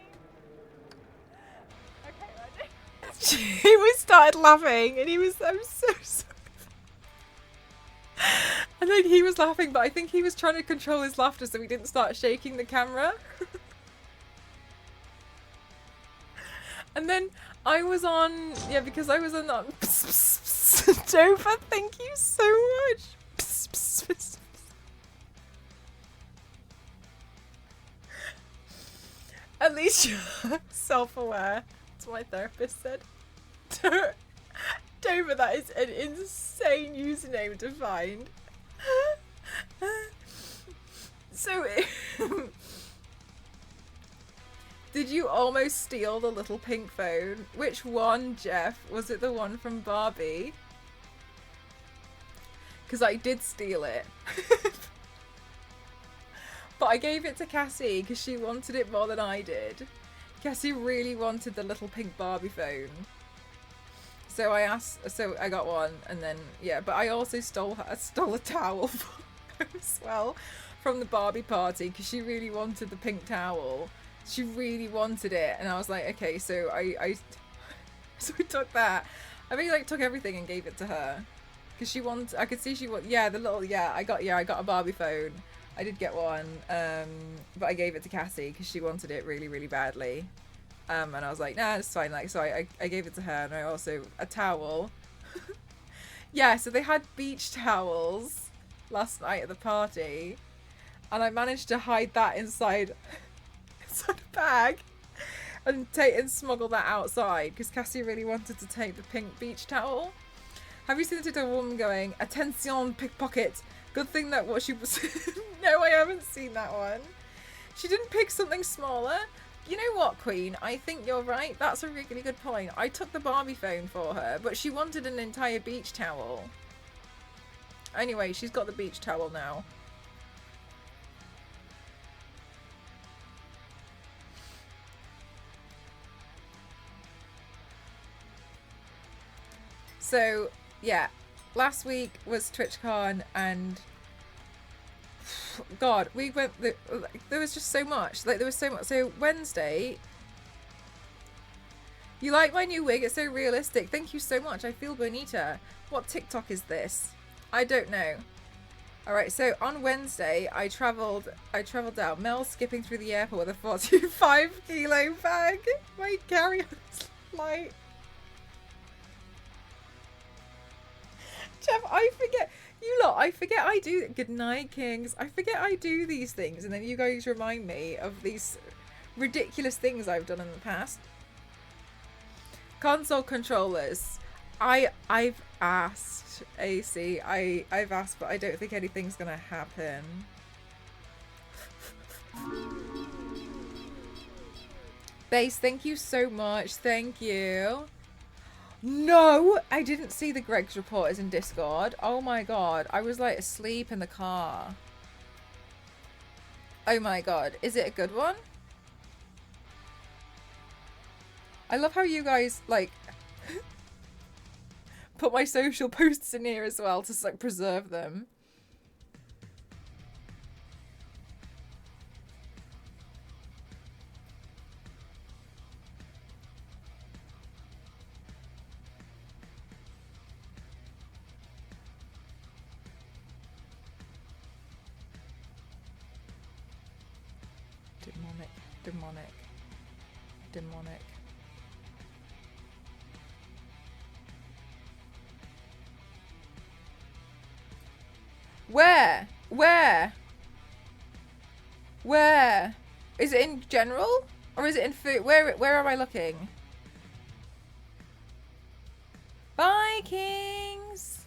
Okay, ready? He started laughing, and I'm so sorry. And then he was laughing, but I think he was trying to control his laughter so he didn't start shaking the camera. And then I was on, because I was on Dover, thank you so much. At least you're self-aware. That's what my therapist said. Dover, that is an insane username to find. So, did you almost steal the little pink phone? Which one, Jeff? Was it the one from Barbie? because I did steal it. But I gave it to Cassie because she wanted it more than I did. Cassie really wanted the little pink Barbie phone. So I got one, and then, yeah, but I also stole a towel as well from the Barbie party because she really wanted the pink towel. She really wanted it, and I was like, okay, so I took that. I really took everything and gave it to her because she wanted. I could see she wanted. Yeah, I got a Barbie phone. I did get one, but I gave it to Cassie because she wanted it really, really badly. And I was like, nah, it's fine. Like, so I gave it to her, and I also a towel. Yeah, so they had beach towels last night at the party, and I managed to hide that inside a bag and smuggle that outside because Cassie really wanted to take the pink beach towel. Have you seen the TikTok woman going, "Attention, pickpocket"? Good thing that what she was. No, I haven't seen that one. She didn't pick something smaller. You know what, Queen? I think you're right. That's a really good point. I took the Barbie phone for her, but she wanted an entire beach towel. Anyway, she's got the beach towel now. So, yeah. Last week was Twitchcon, and God, we went. There was just so much. Like, there was so much. So Wednesday, you like my new wig? It's so realistic. Thank you so much. I feel bonita. What TikTok is this? I don't know. All right. So on Wednesday, I travelled out. Mel skipping through the airport with a 45-kilo bag. My carry-on is light. Jeff, I forget. You lot, I forget I do. Good night, Kings. I forget I do these things, and then you guys remind me of these ridiculous things I've done in the past. Console controllers. I've asked, AC. I've asked, but I don't think anything's gonna happen. Base, thank you so much. Thank you. No, I didn't see the Greg's report is in Discord. Oh my god, I was like asleep in the car. Oh my god, is it a good one? I love how you guys like put my social posts in here as well to like preserve them. Demonic. Where? Is it in general? Or is it in food? Where am I looking? Vikings!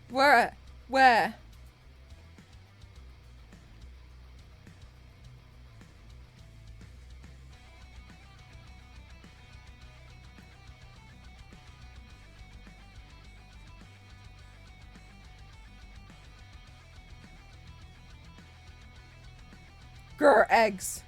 Where? Grr, eggs.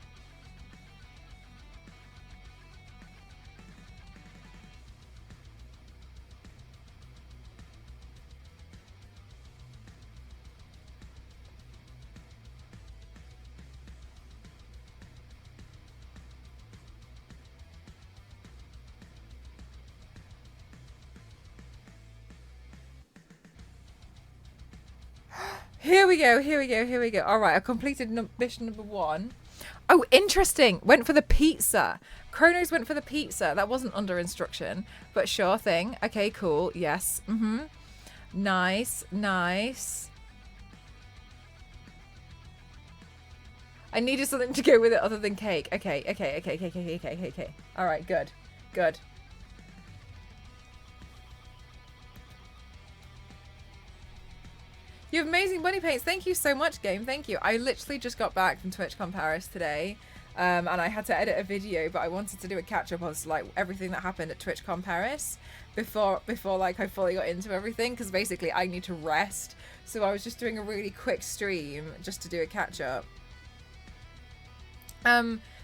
Here we go. All right, I completed mission number 1. Oh, interesting. Went for the pizza. Chronos went for the pizza. That wasn't under instruction, but sure thing. Okay, cool. Yes. Nice. I needed something to go with it other than cake. Okay. All right, good. You have amazing bunny paints. Thank you so much, game. Thank you. I literally just got back from Twitchcon Paris today. and I had to edit a video, but I wanted to do a catch up on like everything that happened at Twitchcon Paris before like I fully got into everything, because basically I need to rest. So I was just doing a really quick stream just to do a catch up.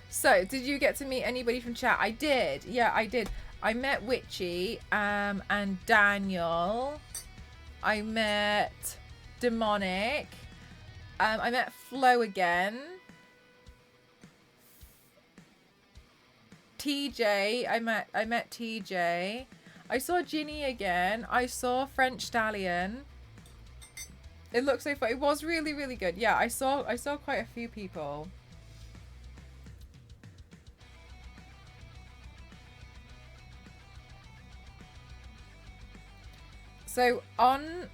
So did you get to meet anybody from chat? I did. Yeah, I did. I met Witchy and Daniel. I met Demonic. I met Flo again. TJ. I met TJ. I saw Ginny again. I saw French Stallion. It looked so fun. It was really, really good. Yeah, I saw quite a few people. So on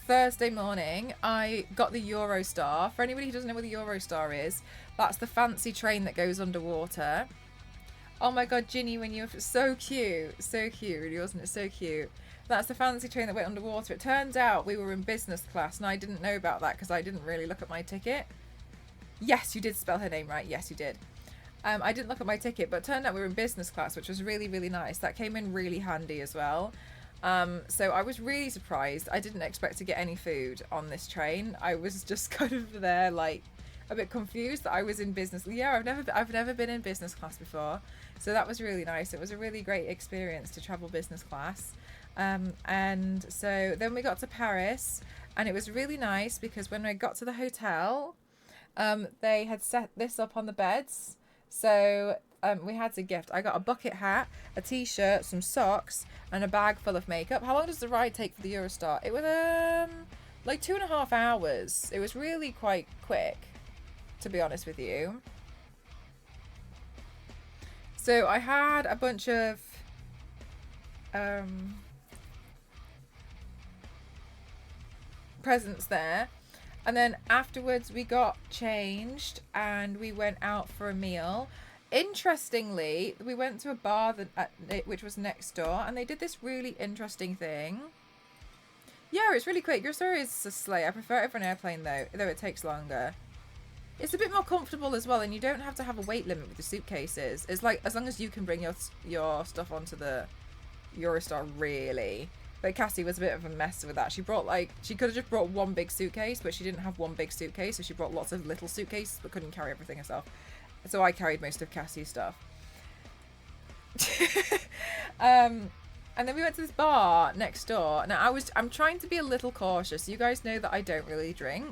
Thursday morning, I got the Eurostar. For anybody who doesn't know what the Eurostar is, that's the fancy train that goes underwater. Oh my god, Ginny, when you were so cute, really, wasn't it? So cute. That's the fancy train that went underwater. It turns out we were in business class, and I didn't know about that because I didn't really look at my ticket. Yes, you did spell her name right. Yes, you did. I didn't look at my ticket, but it turned out we were in business class, which was really, really nice. That came in really handy as well. So I was really surprised. I didn't expect to get any food on this train. I was just kind of there, like, a bit confused that I was in business. Yeah, I've never been in business class before, so that was really nice. It was a really great experience to travel business class. And so then we got to Paris, and it was really nice because when I got to the hotel, they had set this up on the beds. So we had to gift. I got a bucket hat, a t-shirt, some socks, and a bag full of makeup. How long does the ride take for the Eurostar? It was like 2.5 hours. It was really quite quick, to be honest with you. So I had a bunch of presents there, and then afterwards we got changed and we went out for a meal. Interestingly, we went to a bar which was next door, and they did this really interesting thing. Yeah, it's really quick. Your story is a sleigh. I prefer it over an airplane though it takes longer. It's a bit more comfortable as well, and you don't have to have a weight limit with the suitcases. It's like, as long as you can bring your stuff onto the Eurostar, really. But Cassie was a bit of a mess with that. She could have just brought one big suitcase, but she didn't have one big suitcase, so she brought lots of little suitcases but couldn't carry everything herself. So I carried most of Cassie's stuff. And then we went to this bar next door. Now I'm trying to be a little cautious. You guys know that I don't really drink.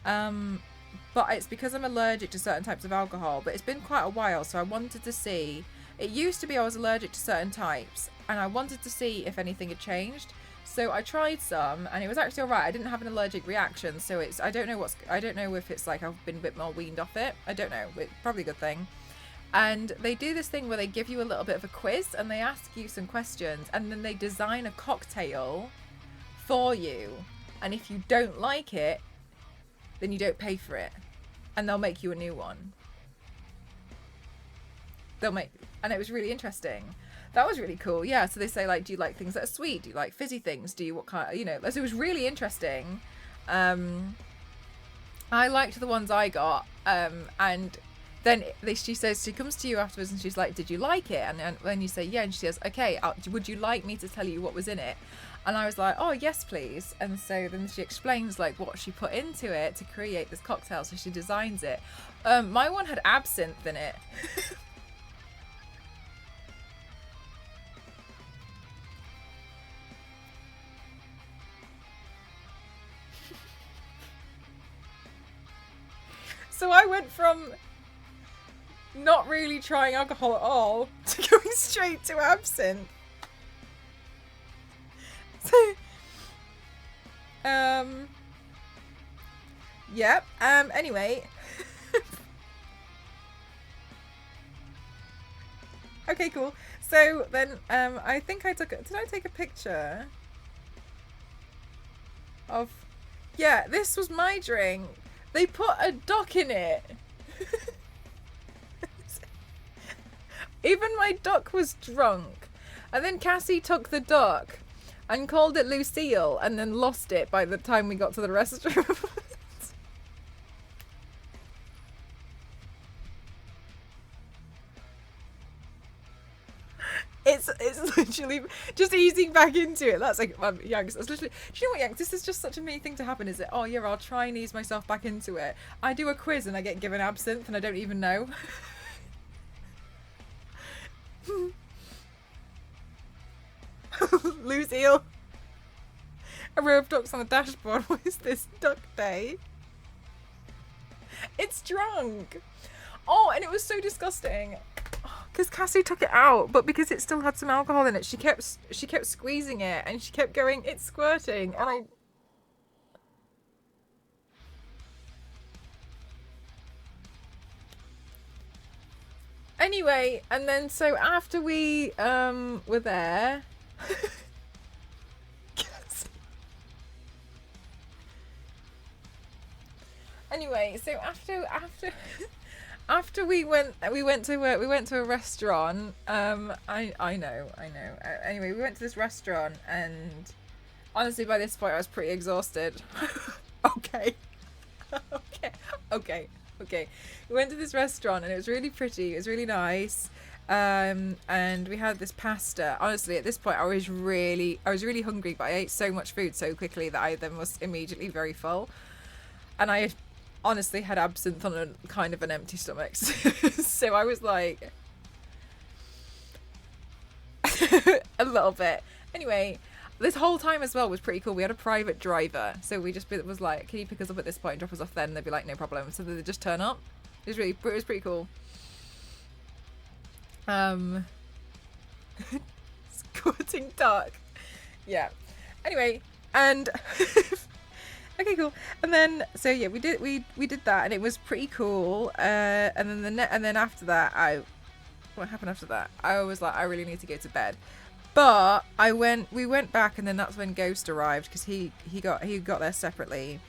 But it's because I'm allergic to certain types of alcohol. But it's been quite a while, so I wanted to see. It used to be I was allergic to certain types, and I wanted to see if anything had changed. So I tried some, and it was actually alright. I didn't have an allergic reaction, so I don't know if it's like I've been a bit more weaned off it. I don't know. It's probably a good thing. And they do this thing where they give you a little bit of a quiz, and they ask you some questions, and then they design a cocktail for you. And if you don't like it, then you don't pay for it, and they'll make you a new one. And it was really interesting. That was really cool. Yeah, so they say, like, do you like things that are sweet? Do you like fizzy things? What kind of, so it was really interesting. I liked the ones I got. And then she says, she comes to you afterwards and she's like, did you like it? And when you say yeah, and she says, okay, would you like me to tell you what was in it? And I was like, oh, yes, please. And so then she explains, like, what she put into it to create this cocktail. So she designs it. My one had absinthe in it. So I went from not really trying alcohol at all to going straight to absinthe. So, yep. Anyway. Okay, cool. So then, I think did I take a picture of, yeah, this was my drink. They put a duck in it. Even my duck was drunk. And then Cassie took the duck and called it Lucille and then lost it by the time we got to the restaurant. it's literally just easing back into it. That's like, Yanks, that's literally, do you know what, Yanks, this is just such a me thing to happen, is it? Oh yeah, I'll try and ease myself back into it. I do a quiz and I get given absinthe and I don't even know. Lose eel. A row of ducks on the dashboard. What is this? Duck day? It's drunk. Oh, and it was so disgusting. Because Cassie took it out, but because it still had some alcohol in it, she kept squeezing it, and she kept going, it's squirting, and I... Anyway, and then so after we were there... Anyway, so after we went to a restaurant. I know. Anyway, we went to this restaurant, and honestly, by this point, I was pretty exhausted. Okay. We went to this restaurant, and it was really pretty. It was really nice. And we had this pasta. Honestly, at this point, I was really hungry, but I ate so much food so quickly that I then was immediately very full, and I honestly had absinthe on a kind of an empty stomach. So I was like a little bit. Anyway, this whole time as well was pretty cool. We had a private driver, so we just was like, can you pick us up at this point and drop us off then? And they'd be like, no problem. So they'd just turn up. It was pretty cool. Squirting duck. Yeah. Anyway, and okay, cool. And then so yeah, we did that, and it was pretty cool. And then after that, what happened after that? I was like, I really need to go to bed. But we went back, and then that's when Ghost arrived, because he got there separately.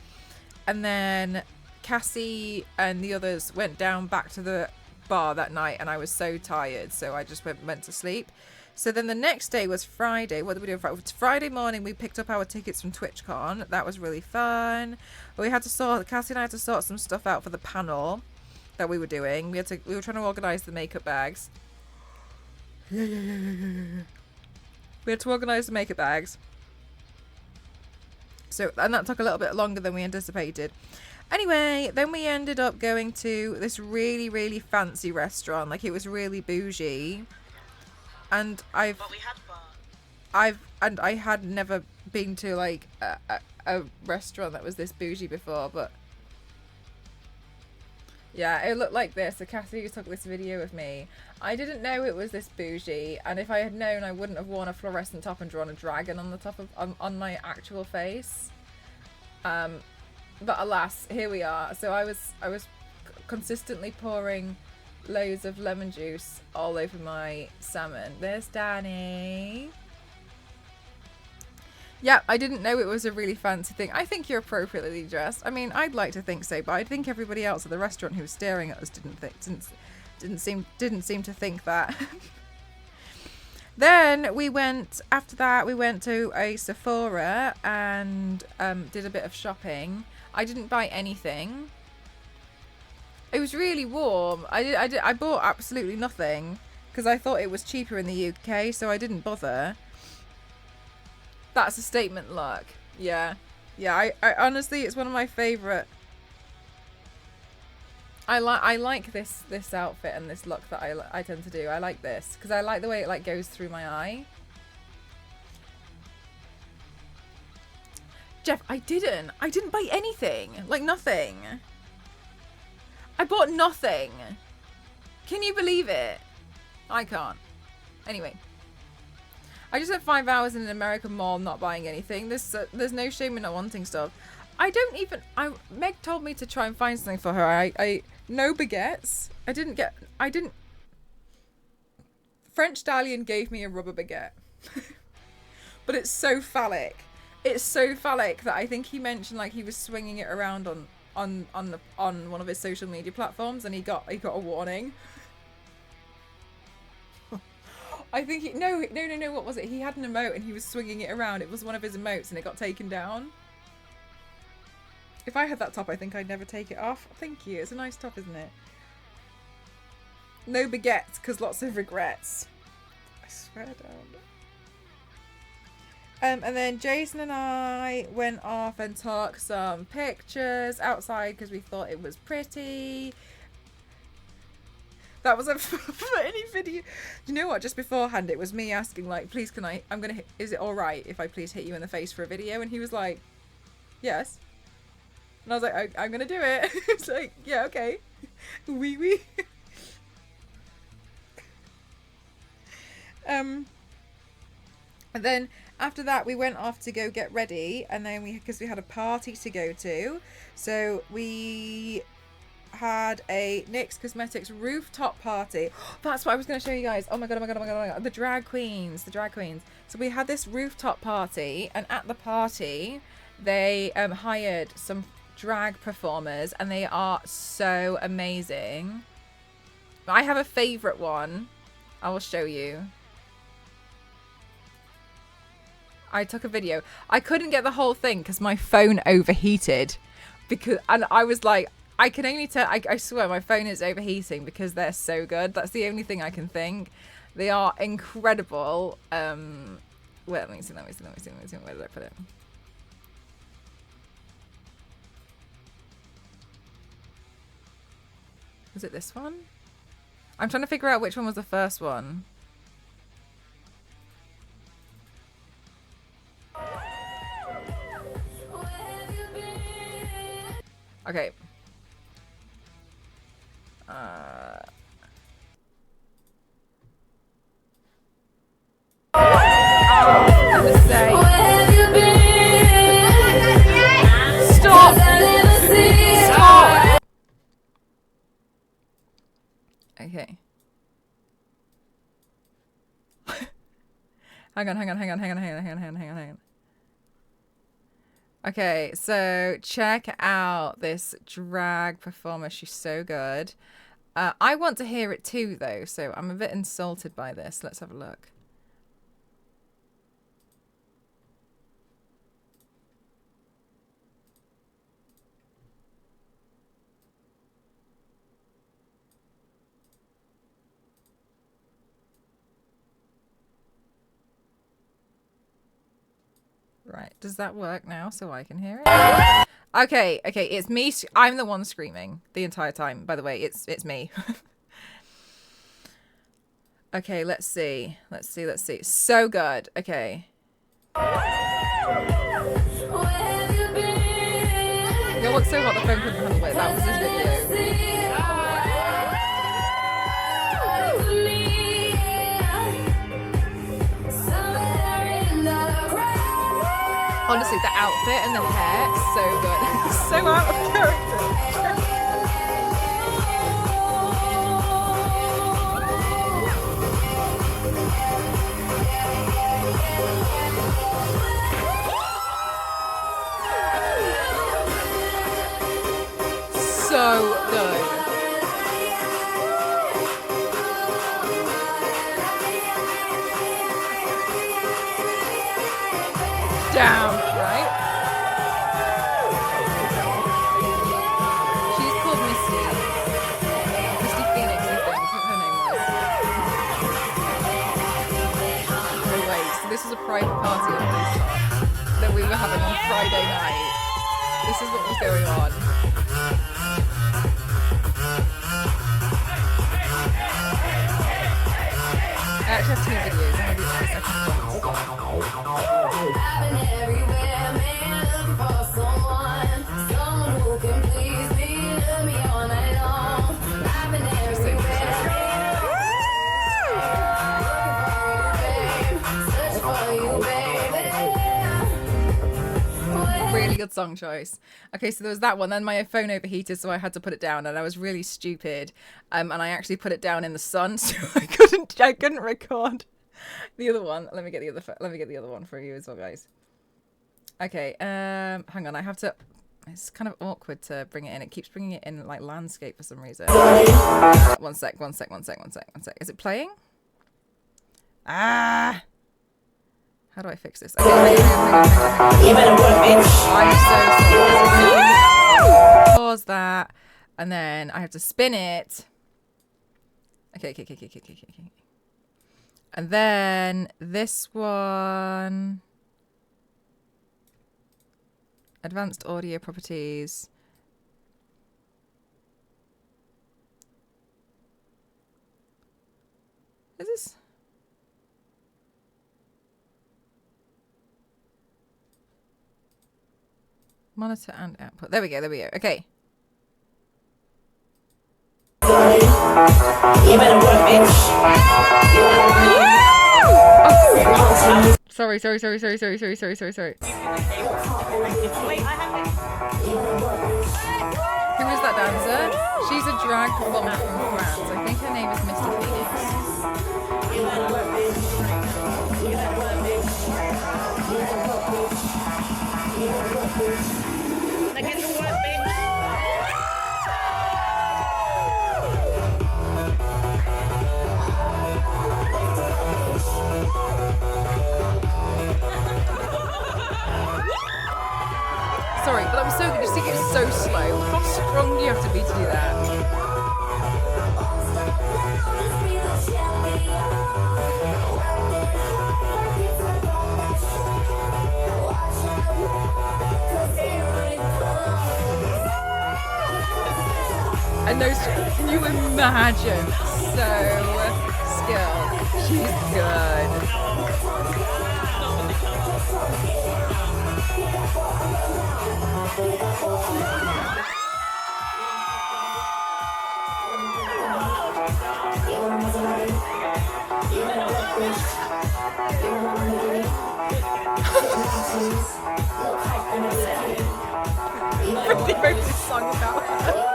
And then Cassie and the others went down back to the bar that night, and I was so tired, so I just went to sleep. So then the next day was Friday. What did we do on Friday? Friday morning, we picked up our tickets from Twitchcon. That was really fun. Cassie and I had to sort some stuff out for the panel that we were doing. We were trying to organise the makeup bags. Yeah. We had to organise the makeup bags. So, and that took a little bit longer than we anticipated. Anyway, then we ended up going to this really, really fancy restaurant. Like, it was really bougie. And I had never been to like a restaurant that was this bougie before, but yeah, it looked like this. So Cassie took this video of me. I didn't know it was this bougie, and if I had known, I wouldn't have worn a fluorescent top and drawn a dragon on the top of on my actual face. But alas, here we are. So I was consistently pouring loads of lemon juice all over my salmon. There's Danny. Yeah, I didn't know it was a really fancy thing. I think you're appropriately dressed. I mean, I'd like to think so, but I think everybody else at the restaurant who was staring at us didn't seem to think that. Then after that we went to a Sephora and did a bit of shopping. I didn't buy anything. It was really warm. I bought absolutely nothing because I thought it was cheaper in the UK, so I didn't bother. That's a statement, look. Yeah. I honestly, it's one of my favourite. I like this outfit and this look that I tend to do. I like this because I like the way it like goes through my eye. Jeff, I didn't buy anything. Like nothing. I bought nothing. Can you believe it? I can't. Anyway. I just spent 5 hours in an American mall not buying anything. There's no shame in not wanting stuff. Meg told me to try and find something for her. No baguettes. French Stallion gave me a rubber baguette. But it's so phallic. It's so phallic that I think he mentioned like he was swinging it around on one of his social media platforms, and he got a warning. I think no, what was it? He had an emote and he was swinging it around. It was one of his emotes and it got taken down. If I had that top, I think I'd never take it off. Thank you. It's a nice top, isn't it? No baguettes, because lots of regrets. I swear her hair down. And then Jason and I went off and took some pictures outside because we thought it was pretty. That was a funny video. You know what? Just beforehand, it was me asking, like, please, can I, is it all right if I please hit you in the face for a video? And he was like, yes. And I was like, I'm going to do it. It's like, yeah, okay. Wee wee. And then after that, we went off to go get ready. And then because we had a party to go to. So we had a NYX Cosmetics rooftop party. That's what I was going to show you guys. Oh my god, oh my god, oh my god, oh my god. The drag queens. So we had this rooftop party, and at the party they hired some drag performers, and they are so amazing. I have a favorite one. I will show you. I took a video. I couldn't get the whole thing because my phone overheated, and I was like, I can only tell, I swear my phone is overheating because they're so good. That's the only thing I can think. They are incredible. Wait, let me see. Where did I put it? Was it this one? I'm trying to figure out which one was the first one. Okay. Stop! Okay. Hang on. Okay, so check out this drag performer. She's so good. I want to hear it too, though, so I'm a bit insulted by this. Let's have a look. Right, does that work now so I can hear it? Okay, it's me. I'm the one screaming the entire time, by the way. It's me. Okay, let's see. So good. Okay. It looks so hot the phone couldn't handle it. That was this video. Honestly, the outfit and the hair, so good. So out of character. So good. Down, right? She's called Misty. Misty Phoenix, I think her name was. Oh wait, so this was a private party on rooftop that we were having on Friday night. This is what was going on. I actually have two videos. I'm going to do the second one. I've been everywhere, man, looking for someone who can please me, love me all night long. I've been everywhere, looking for you, babe, Really good song choice. Okay, so there was that one. Then my phone overheated, so I had to put it down, and I was really stupid. And I actually put it down in the sun, so I couldn't record the other one. Let me get the other one for you as well, guys. Okay, hang on. I have to. It's kind of awkward to bring it in. It keeps bringing it in like landscape for some reason. One sec. Is it playing? Ah. How do I fix this? Okay, hang on. I'm so sorry. Pause that, and then I have to spin it. Okay. And then this one, advanced audio properties. Is this? Monitor and output. There we go. There we go. Okay. Sorry. Who is that dancer? She's a drag performer from France. I think her name is Misty Sorry, but that was so good. Just think it was so slow. How strong do you have to be to do that? And those, can you imagine? So skilled. She's good. They wrote this song about her.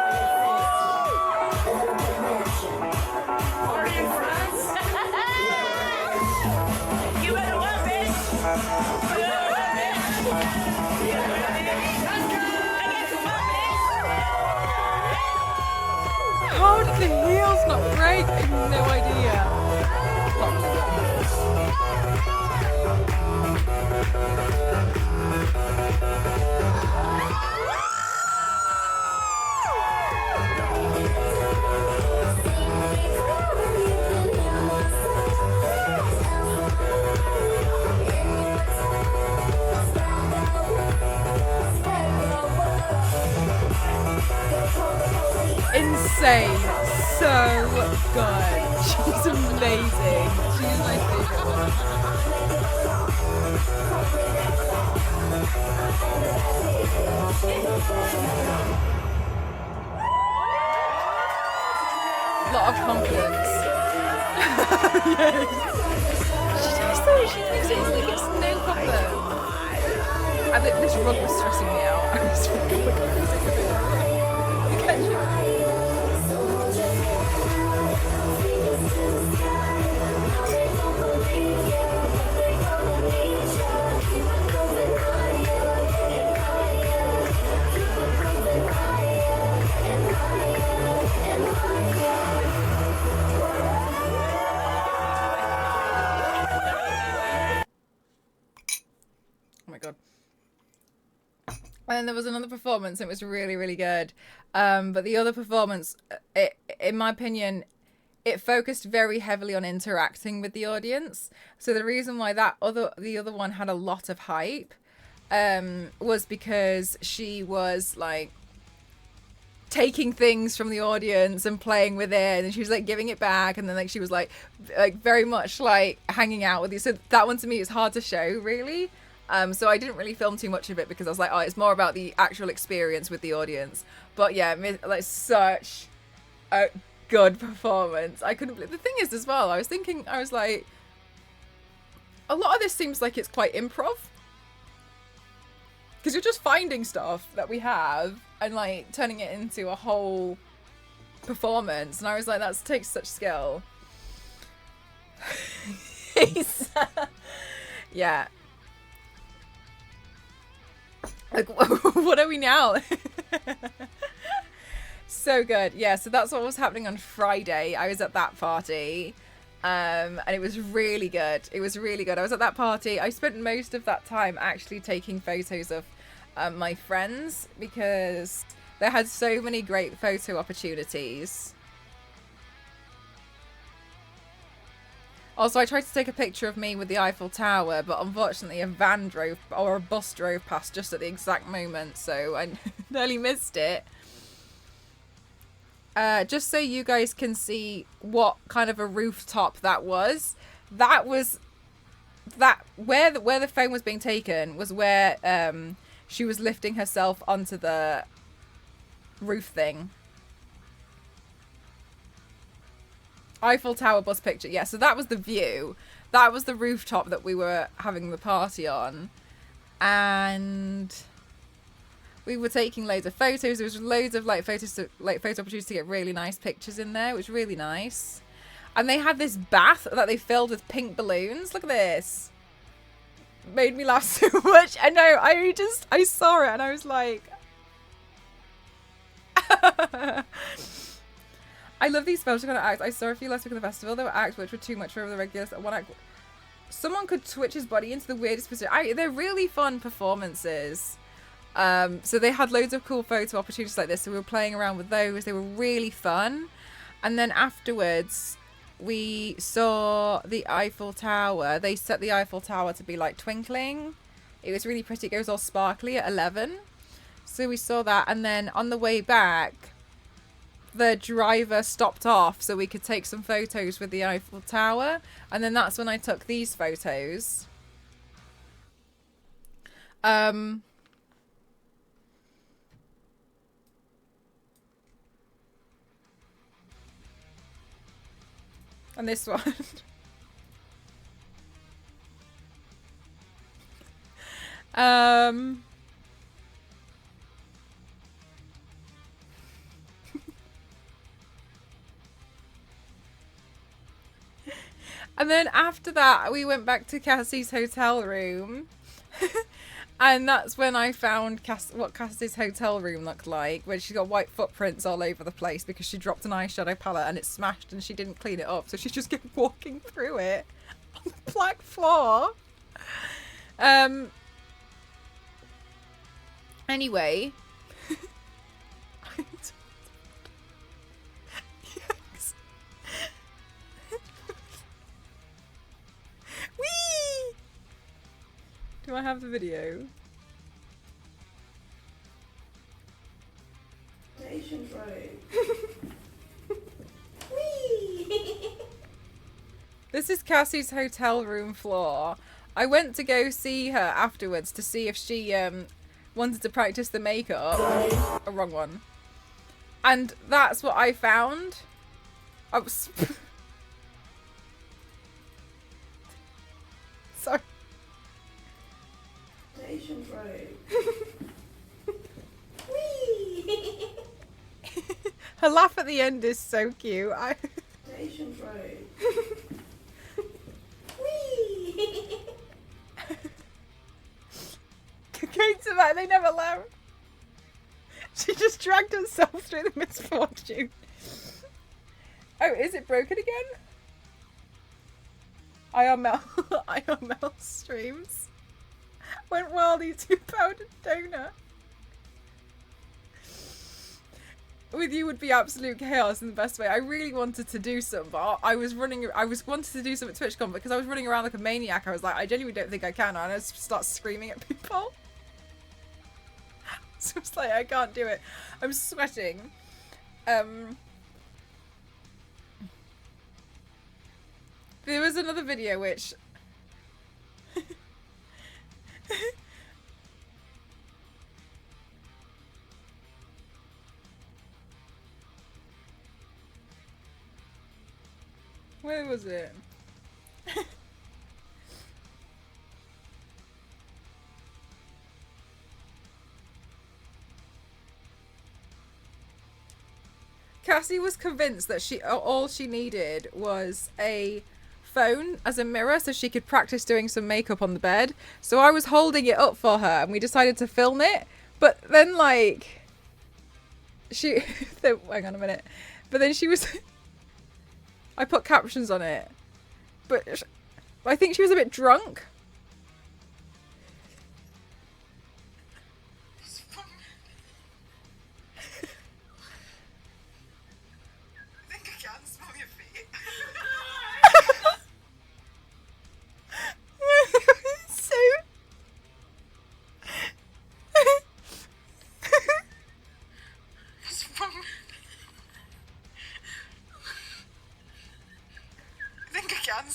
How did the heels not break? I have no idea. Insane. So good. She's amazing. She's my favorite one. A lot of confidence. Yes. She does though. She thinks it's like it's no problem. I think this rug was stressing me out. I was really crazy with it. Can you? Oh my god. And then there was another performance. It was really, really good. But the other performance, in my opinion, it focused very heavily on interacting with the audience. So the reason why the other one had a lot of hype was because she was like taking things from the audience and playing with it, and she was like giving it back, and then like she was like very much like hanging out with you. So that one to me is hard to show really. So I didn't really film too much of it because I was like, oh, it's more about the actual experience with the audience. But yeah, like such a good performance. I couldn't believe. The thing is as well, I was like, a lot of this seems like it's quite improv. Because you're just finding stuff that we have and like turning it into a whole performance. And I was like, that takes such skill. Yeah. Like, what are we now? So good. Yeah, so that's what was happening on Friday. I was at that party. And it was really good. It was really good. I was at that party. I spent most of that time actually taking photos of my friends because they had so many great photo opportunities. Also, I tried to take a picture of me with the Eiffel Tower, but unfortunately a van drove, or a bus drove past just at the exact moment, so I nearly missed it. Just so you guys can see what kind of a rooftop that was. That was where the phone was being taken was where she was lifting herself onto the roof thing. Eiffel Tower bus picture. Yeah, so that was the view. That was the rooftop that we were having the party on. And we were taking loads of photos. There was loads of like photo opportunities to get really nice pictures in there. It was really nice. And they had this bath that they filled with pink balloons. Look at this. Made me laugh so much. I know. I saw it and I was like, I love these special kind of acts. I saw a few last week at the festival. There were acts which were too much for the regulars. One act, someone could twitch his body into the weirdest position. They're really fun performances. So they had loads of cool photo opportunities like this. So we were playing around with those. They were really fun. And then afterwards, we saw the Eiffel Tower. They set the Eiffel Tower to be like twinkling. It was really pretty. It goes all sparkly at 11. So we saw that. And then on the way back, the driver stopped off so we could take some photos with the Eiffel Tower. And then that's when I took these photos. And this one. And then after that, we went back to Cassie's hotel room. And that's when I found what Cassie's hotel room looked like, where she got white footprints all over the place because she dropped an eyeshadow palette and it smashed and she didn't clean it up. So she just kept walking through it on the black floor. Anyway. Yes. Whee! Do I have the video? Station Road. Whee! This is Cassie's hotel room floor. I went to go see her afterwards to see if she wanted to practice the makeup. A wrong one. And that's what I found. I was... Sorry. Station Road. Whee! Her laugh at the end is so cute. Station Road. Whee! Going to that, they never laughed. She just dragged herself through the misfortune. Oh, is it broken again? IRL streams. Went well, these 2-pound donut. With you would be absolute chaos in the best way. I really wanted to do some, but I wanted to do some at Twitchcon because I was running around like a maniac. I was like, I genuinely don't think I can. And I just start screaming at people. So it's like, I can't do it. I'm sweating. There was another video which... Where was it? Cassie was convinced that all she needed was a phone as a mirror so she could practice doing some makeup on the bed. So I was holding it up for her and we decided to film it. But then like hang on a minute. But then she was I put captions on it. But I think she was a bit drunk.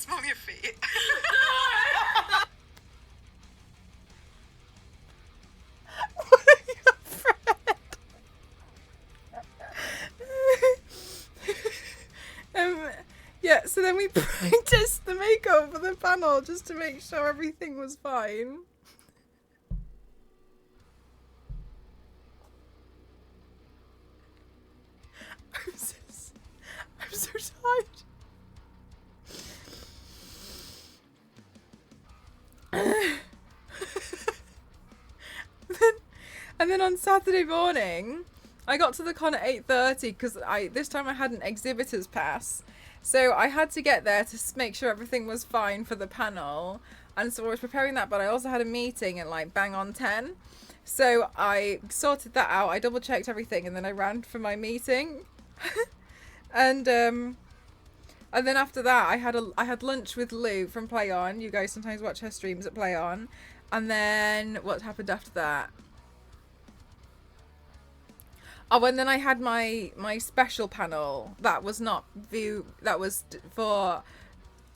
smell your feet. What are you afraid? Yeah, so then we practiced the makeup for the panel just to make sure everything was fine. I'm so tired. And then on Saturday morning, I got to the con at 8:30 because this time I had an exhibitor's pass. So I had to get there to make sure everything was fine for the panel. And so I was preparing that, but I also had a meeting at like bang on 10. So I sorted that out. I double checked everything and then I ran for my meeting. And then after that I had lunch with Lou from Play On. You guys sometimes watch her streams at Play On. And then what happened after that? Oh, and then I had my special panel that was for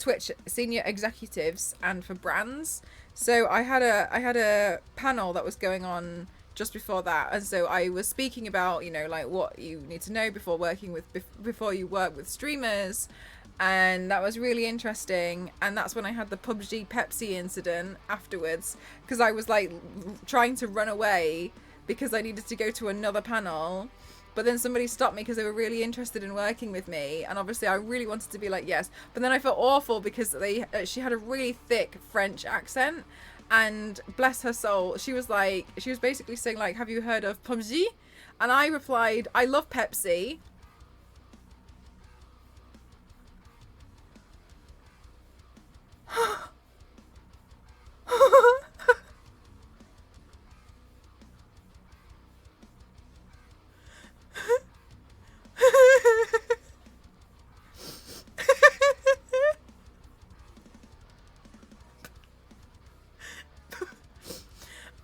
Twitch senior executives and for brands. So I had a panel that was going on just before that, and so I was speaking about, you know, like what you need to know before you work with streamers, and that was really interesting. And that's when I had the PUBG Pepsi incident afterwards, because I was like trying to run away because I needed to go to another panel, but then somebody stopped me because they were really interested in working with me, and obviously I really wanted to be like yes, but then I felt awful because she had a really thick French accent, and bless her soul, she was basically saying like, have you heard of PUBG? And I replied, I love Pepsi.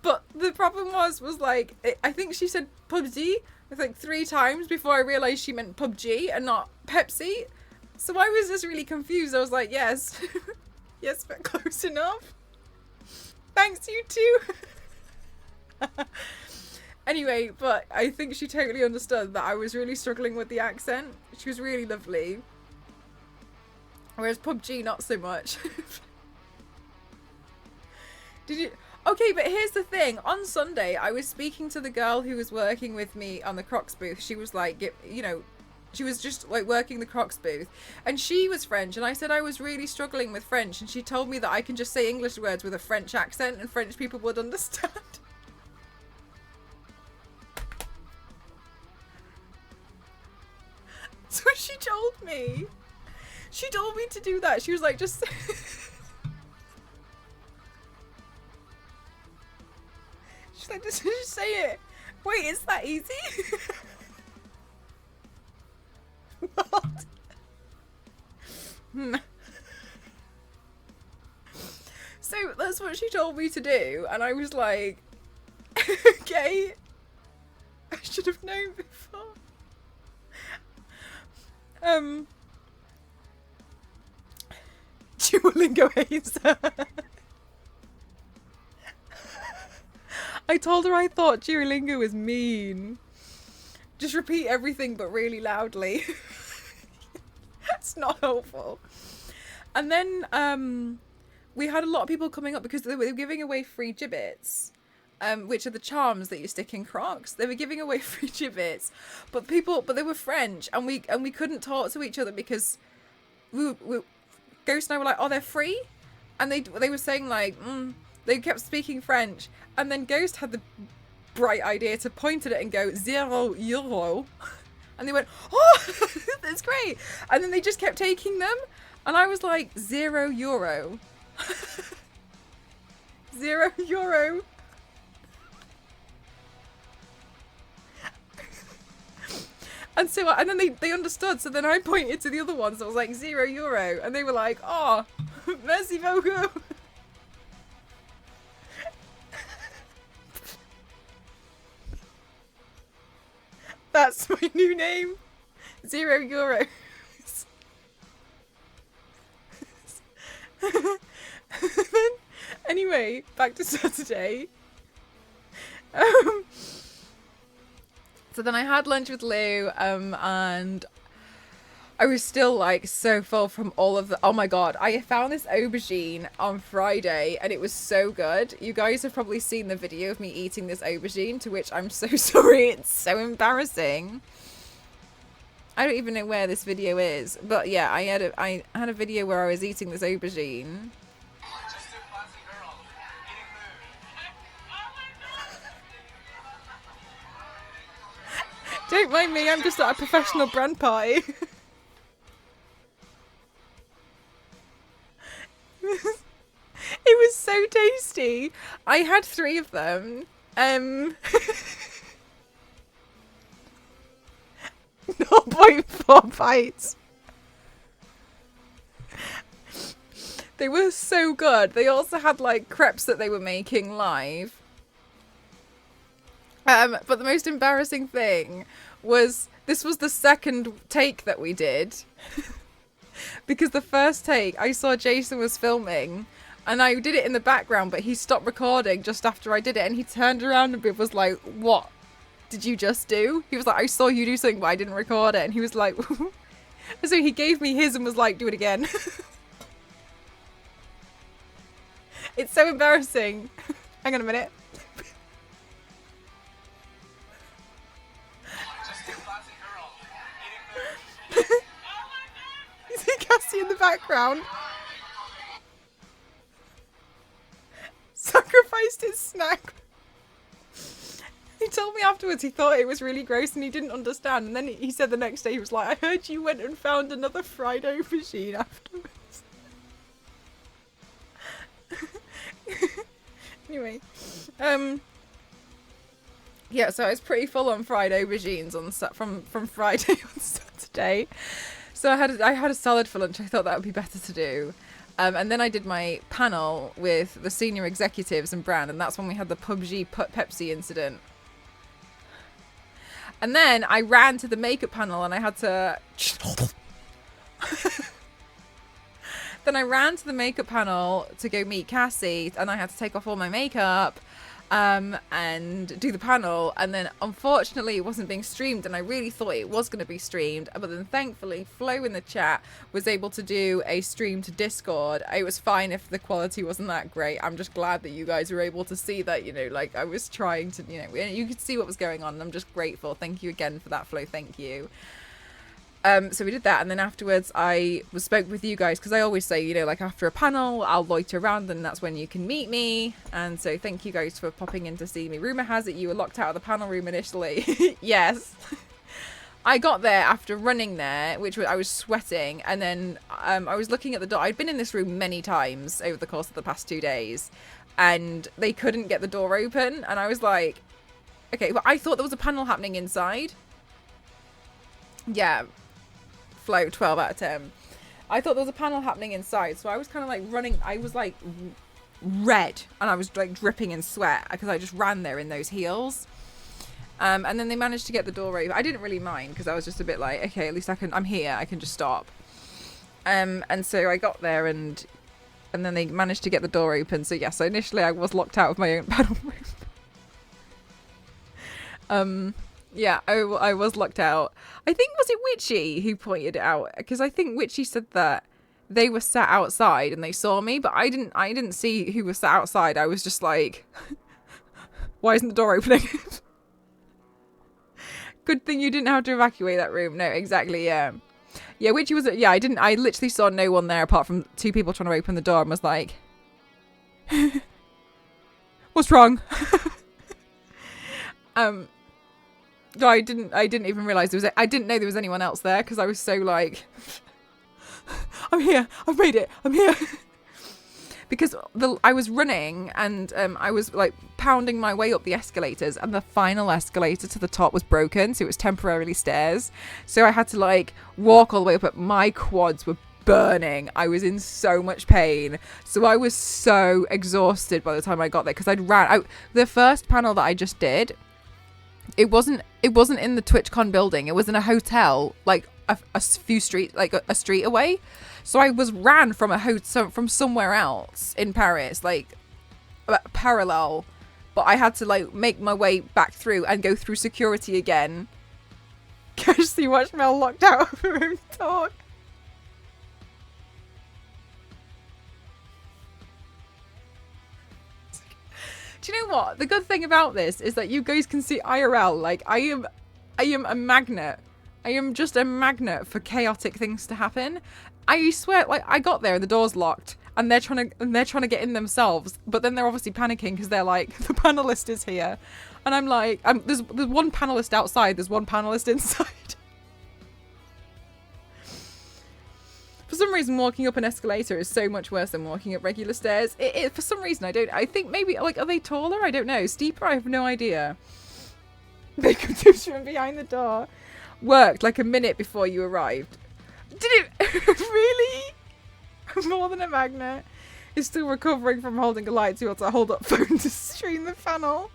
But the problem was like, I think she said PUBG like 3 times before I realised she meant PUBG and not Pepsi. So I was just really confused. I was like, yes. Yes, but close enough. Thanks, you too. Anyway, but I think she totally understood that I was really struggling with the accent. She was really lovely. Whereas PUBG, not so much. Did you... Okay, but here's the thing. On Sunday, I was speaking to the girl who was working with me on the Crocs booth. She was like, you know, she was just like working the Crocs booth. And she was French. And I said I was really struggling with French. And she told me that I can just say English words with a French accent and French people would understand. That's what she told me. She told me to do that. She was like, just... She's like, just say it. Wait, is that easy? What? So that's what she told me to do, and I was like, okay, I should have known before. Duolingo hates her. I told her I thought Duolingo was mean. Just repeat everything but really loudly. That's not helpful. And then we had a lot of people coming up because they were giving away free gibbets, which are the charms that you stick in Crocs. They were giving away free gibbets, but they were French, and we couldn't talk to each other because Ghost and I were like, oh, they're free, and they were saying like, they kept speaking French, and then Ghost had the bright idea to point at it and go €0, and they went, oh, that's great, and then they just kept taking them, and I was like, €0. €0. And so, and then they understood, so then I pointed to the other ones. I was like, €0, and they were like, oh, merci beaucoup. That's my new name. €0. Anyway, back to Saturday. So then I had lunch with Lou, and I was still like so full from all of the. Oh my god, I found this aubergine on Friday and it was so good. You guys have probably seen the video of me eating this aubergine, to which I'm so sorry. It's so embarrassing. I don't even know where this video is, but yeah, I had a video where I was eating this aubergine. Don't mind me, I'm just at a professional brand party. It was so tasty. I had 3 of them. 0.4 bites. They were so good. They also had like crepes that they were making live. But the most embarrassing thing was this was the second take that we did. Because the first take, I saw Jason was filming and I did it in the background, but he stopped recording just after I did it and he turned around and was like, "What did you just do?" He was like, "I saw you do something, but I didn't record it." And he was like, so he gave me his and was like, "Do it again." It's so embarrassing. Hang on a minute. You see Cassie in the background? Sacrificed his snack. He told me afterwards he thought it was really gross and he didn't understand. And then he said the next day, he was like, "I heard you went and found another fried aubergine afterwards." Anyway, yeah, so I was pretty full on fried aubergines on from Friday on Saturday. So I had a salad for lunch. I thought that would be better to do. And then I did my panel with the senior executives and brand, and that's when we had the PUBG Pepsi incident. And then I ran to the makeup panel and I had to... Then I ran to the makeup panel to go meet Cassie and I had to take off all my makeup and do the panel. And then unfortunately it wasn't being streamed and I really thought it was going to be streamed. But then thankfully Flo in the chat was able to do a stream to Discord. It was fine if the quality wasn't that great. I'm just glad that you guys were able to see that, you know, like I was trying to, you know, you could see what was going on and I'm just grateful. Thank you again for that, Flo. Thank you. So we did that, and then afterwards I spoke with you guys because I always say, you know, like after a panel I'll loiter around and that's when you can meet me. And so thank you guys for popping in to see me. Rumor has it you were locked out of the panel room initially. Yes. I got there after running there, which I was sweating, and then I was looking at the door. I'd been in this room many times over the course of the past 2 days and they couldn't get the door open, and I was like, okay, but I thought there was a panel happening inside. Yeah. Flo, 12 out of 10. I thought there was a panel happening inside, so I was kind of like running. I was like red and I was like dripping in sweat because I just ran there in those heels. And then they managed to get the door open. I didn't really mind because I was just a bit like, okay, at least I'm here, I can just stop. And so I got there and then they managed to get the door open. So yeah, so initially I was locked out of my own panel room. Yeah, I was locked out. I think, was it Witchy who pointed it out? Because I think Witchy said that they were sat outside and they saw me, but I didn't see who was sat outside. I was just like, why isn't the door opening? Good thing you didn't have to evacuate that room. No, exactly, yeah. Yeah, Witchy was, yeah, I literally saw no one there apart from 2 people trying to open the door and was like, what's wrong? No, I didn't even realize I didn't know there was anyone else there because I was so like, I'm here, I've made it, I'm here. Because I was running and I was like pounding my way up the escalators and the final escalator to the top was broken, so it was temporarily stairs. So I had to like walk all the way up, but my quads were burning. I was in so much pain. So I was so exhausted by the time I got there because I'd ran out. The first panel that I just did, it wasn't in the Twitchcon building. It was in a hotel, like a few street, like a street away. So I was ran from a hotel from somewhere else in Paris, like parallel, but I had to like make my way back through and go through security again. Kirsty watched Mel locked out of her own talk. Do you know what? The good thing about this is that you guys can see IRL. Like I am a magnet. I am just a magnet for chaotic things to happen. I swear, like I got there and the door's locked, and they're trying to get in themselves, but then they're obviously panicking because they're like, the panelist is here, and I'm like, there's one panelist outside, there's one panelist inside. For some reason, walking up an escalator is so much worse than walking up regular stairs. For some reason, I think maybe, like, are they taller? I don't know. Steeper? I have no idea. Makeup tips from behind the door. Worked like a minute before you arrived. Did it really? More than a magnet. Is still recovering from holding a light to be able to hold up phone to stream the panel.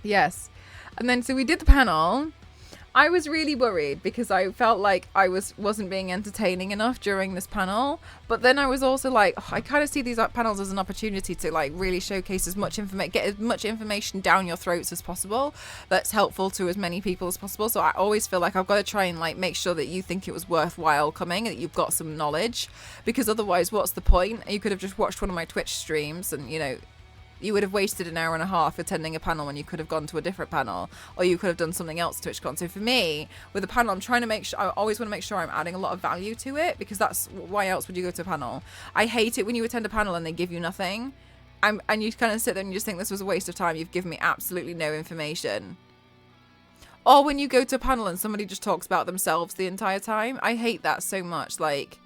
Yes. And then so we did the panel. I was really worried because I felt like I wasn't being entertaining enough during this panel. But then I was also like, oh, I kind of see these panels as an opportunity to like really showcase as much information, get as much information down your throats as possible that's helpful to as many people as possible. So I always feel like I've got to try and like make sure that you think it was worthwhile coming, that you've got some knowledge, because otherwise what's the point? You could have just watched one of my Twitch streams and, you know, you would have wasted an hour and a half attending a panel when you could have gone to a different panel, or you could have done something else to Twitchcon. So for me, with a panel, I'm trying to make sure, I always want to make sure I'm adding a lot of value to it, because that's, why else would you go to a panel? I hate it when you attend a panel and they give you nothing. And you kind of sit there and you just think this was a waste of time. You've given me absolutely no information. Or when you go to a panel and somebody just talks about themselves the entire time. I hate that so much. Like,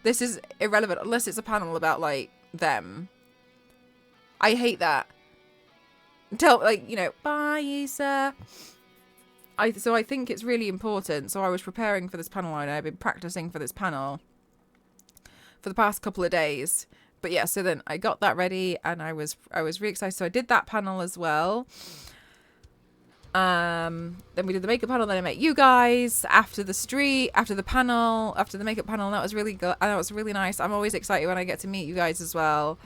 this is irrelevant unless it's a panel about like them. I hate that. Tell, like, you know, bye, Issa. So I think it's really important. So I was preparing for this panel, and I've been practicing for this panel for the past couple of days. But yeah, so then I got that ready, and I was really excited. So I did that panel as well. Then we did the makeup panel. Then I met you guys after the panel, after the makeup panel. And that was really good. And that was really nice. I'm always excited when I get to meet you guys as well.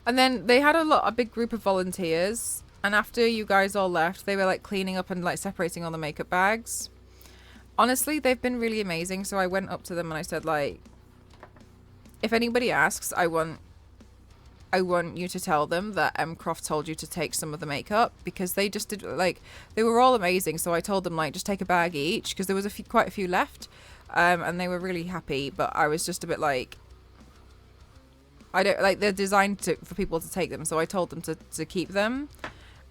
And then they had a big group of volunteers, and after you guys all left, they were like cleaning up and like separating all the makeup bags. Honestly, they've been really amazing. So I went up to them and I said, like, if anybody asks, I want you to tell them that Croft told you to take some of the makeup, because they just did, like, they were all amazing. So I told them, like, just take a bag each, because there was quite a few left, and they were really happy. But I was just a bit like, I don't like, they're designed for people to take them, so I told them to keep them,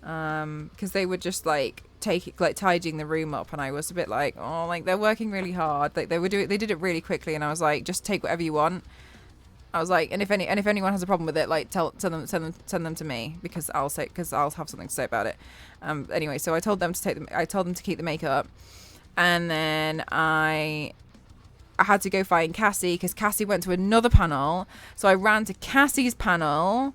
because they were just like tidying the room up, and I was a bit like, oh, like, they're working really hard, like they did it really quickly, and I was like, just take whatever you want. I was like, and if anyone has a problem with it, like send them to me, because I'll have something to say about it. Anyway, so I told them to keep the makeup, and then I had to go find Cassie, because Cassie went to another panel. So I ran to Cassie's panel,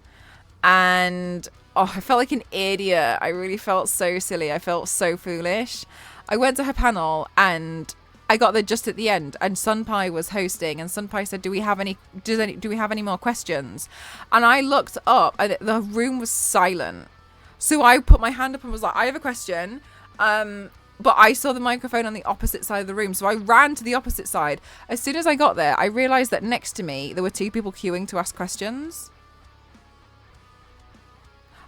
and I felt like an idiot. I really felt so silly. I felt so foolish. I went to her panel, and I got there just at the end, and Sunpai was hosting, and Sunpai said, do we have any more questions? And I looked up, and the room was silent. So I put my hand up and was like, I have a question. But I saw the microphone on the opposite side of the room, so I ran to the opposite side. As soon as I got there, I realised that next to me, there were two people queuing to ask questions.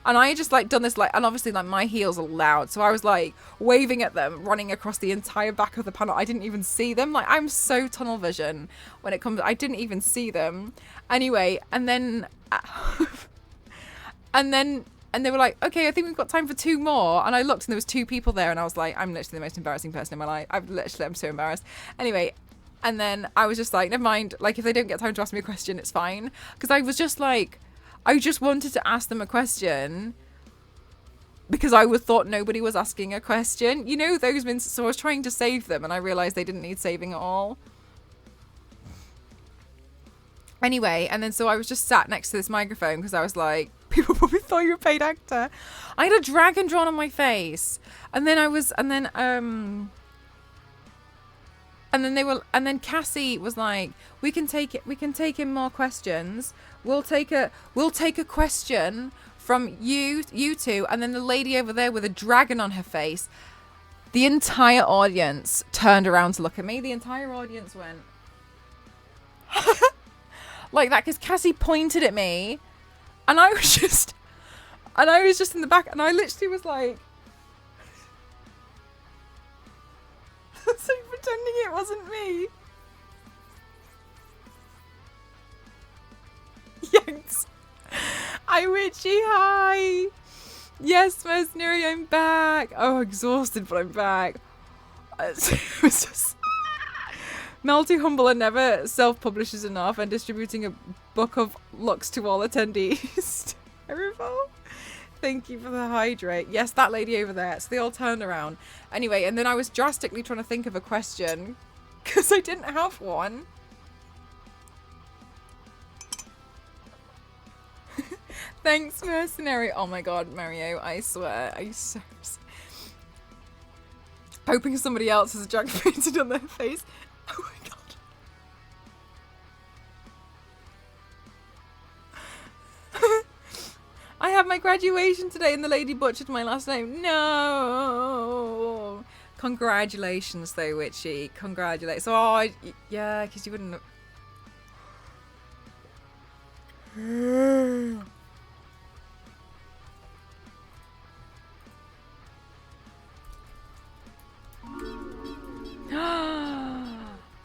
And I had just, like, done this, like, and obviously, like, my heels are loud, so I was, like, waving at them, running across the entire back of the panel. I didn't even see them. Like, I'm so tunnel vision when it comes, I didn't even see them. Anyway, and then, and they were like, okay, I think we've got time for two more. And I looked, and there was two people there, and I was like, I'm literally the most embarrassing person in my life. I'm so embarrassed. Anyway, and then I was just like, never mind. Like, if they don't get time to ask me a question, it's fine. Because I was just like, I just wanted to ask them a question, because I thought nobody was asking a question. You know, those minutes. So I was trying to save them, and I realised they didn't need saving at all. Anyway, and then so I was just sat next to this microphone because I was like, people probably thought you were a paid actor. I had a dragon drawn on my face, and then Cassie was like, we can take in more questions. We'll take a question from you two, and then the lady over there with a dragon on her face. The entire audience turned around to look at me. The entire audience went like that because Cassie pointed at me, and I was just in the back, and I literally was like, so pretending it wasn't me. Yes. Hi, Witchy. Hi. Yes, Mercenary, I'm back. Oh, exhausted, but I'm back. It was just Mel too humble and never self-publishes enough, and distributing a book of looks to all attendees. Terrible. Thank you for the hydrate. Yes, that lady over there. So they all turned around. Anyway, and then I was drastically trying to think of a question because I didn't have one. Thanks, Mercenary. Oh my god, Mario, I swear. I so... Hoping somebody else has a dragon painted on their face. Oh my god. I have my graduation today and the lady butchered my last name. No. Congratulations though, Witchy. Congratulations. Oh, yeah, because you wouldn't...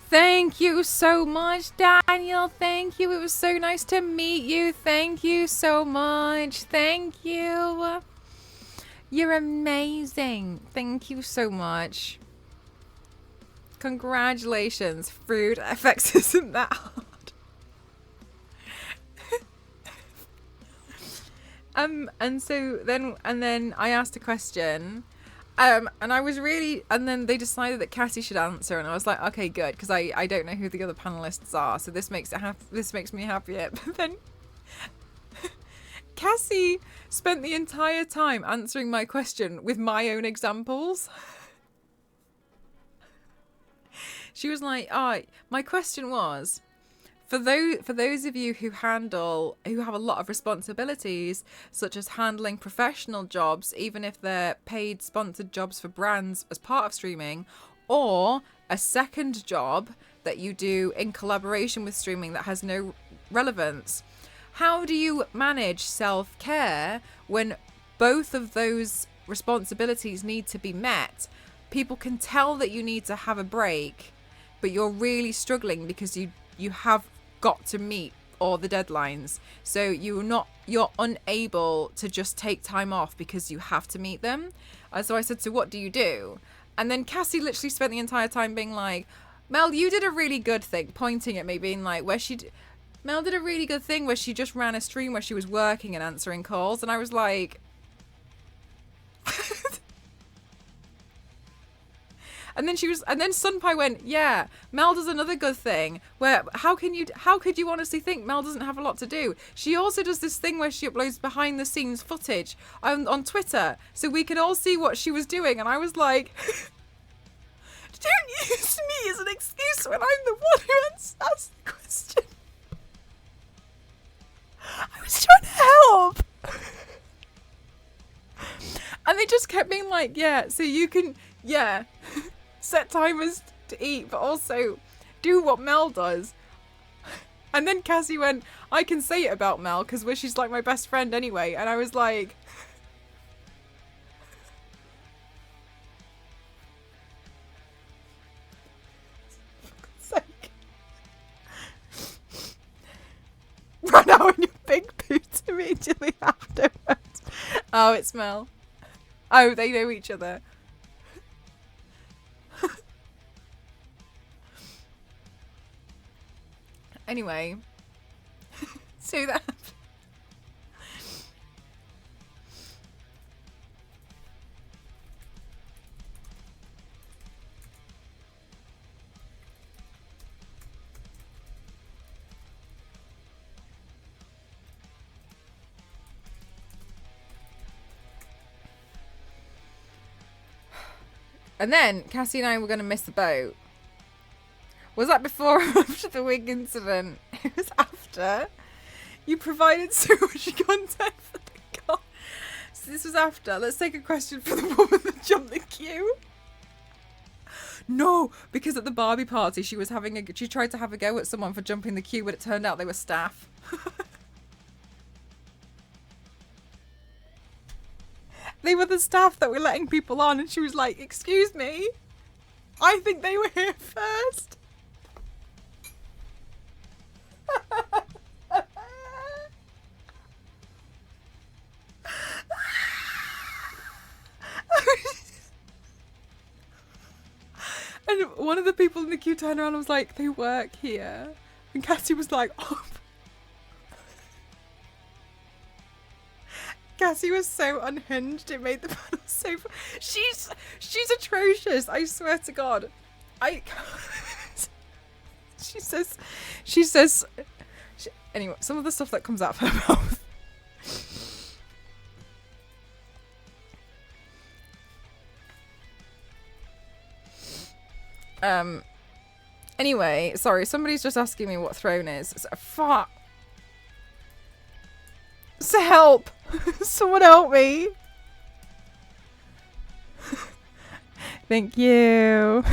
Thank you so much, Daniel. Thank you. It was so nice to meet you. Thank you so much. Thank you. You're amazing. Thank you so much. Congratulations. Fruit FX isn't that hard. And then I asked a question. And I was really, and then they decided that Cassie should answer, and I was like, okay, good, because I don't know who the other panelists are, so this makes me happier. But then Cassie spent the entire time answering my question with my own examples. She was like, my question was, for those of you who have a lot of responsibilities, such as handling professional jobs, even if they're paid sponsored jobs for brands as part of streaming, or a second job that you do in collaboration with streaming that has no relevance, how do you manage self-care when both of those responsibilities need to be met? People can tell that you need to have a break, but you're really struggling because you have got to meet all the deadlines, so you're unable to just take time off because you have to meet them. And so I said, so what do you do? And then Cassie literally spent the entire time being like, Mel, you did a really good thing, pointing at me, being like, Mel did a really good thing where she just ran a stream where she was working and answering calls. And I was like, And then Sunpai went, yeah, Mel does another good thing where how could you honestly think Mel doesn't have a lot to do? She also does this thing where she uploads behind the scenes footage on Twitter so we can all see what she was doing. And I was like, don't use me as an excuse when I'm the one who asked the question. I was trying to help. And they just kept being like, yeah, so you can, yeah, set timers to eat, but also do what Mel does. And then Cassie went, I can say it about Mel because she's like my best friend anyway. And I was like, for God's sake. Run out in your big boots immediately afterwards. Oh, it's Mel. Oh, they know each other. Anyway, so that And then Cassie and I were going to miss the boat. Was that before or after the wig incident? It was after. You provided so much content for the car. So this was after. Let's take a question for the woman that jumped the queue. No, because at the Barbie party she tried to have a go at someone for jumping the queue, but it turned out they were staff. They were the staff that were letting people on, and she was like, "Excuse me, I think they were here first." And one of the people in the queue turned around and was like, "They work here." And Cassie was like, "Oh." Cassie was so unhinged, it made the panel so... She's atrocious, I swear to God. She says... Anyway, some of the stuff that comes out of her mouth. Anyway, sorry, somebody's just asking me what throne is. Fuck. So help! Someone help me! Thank you.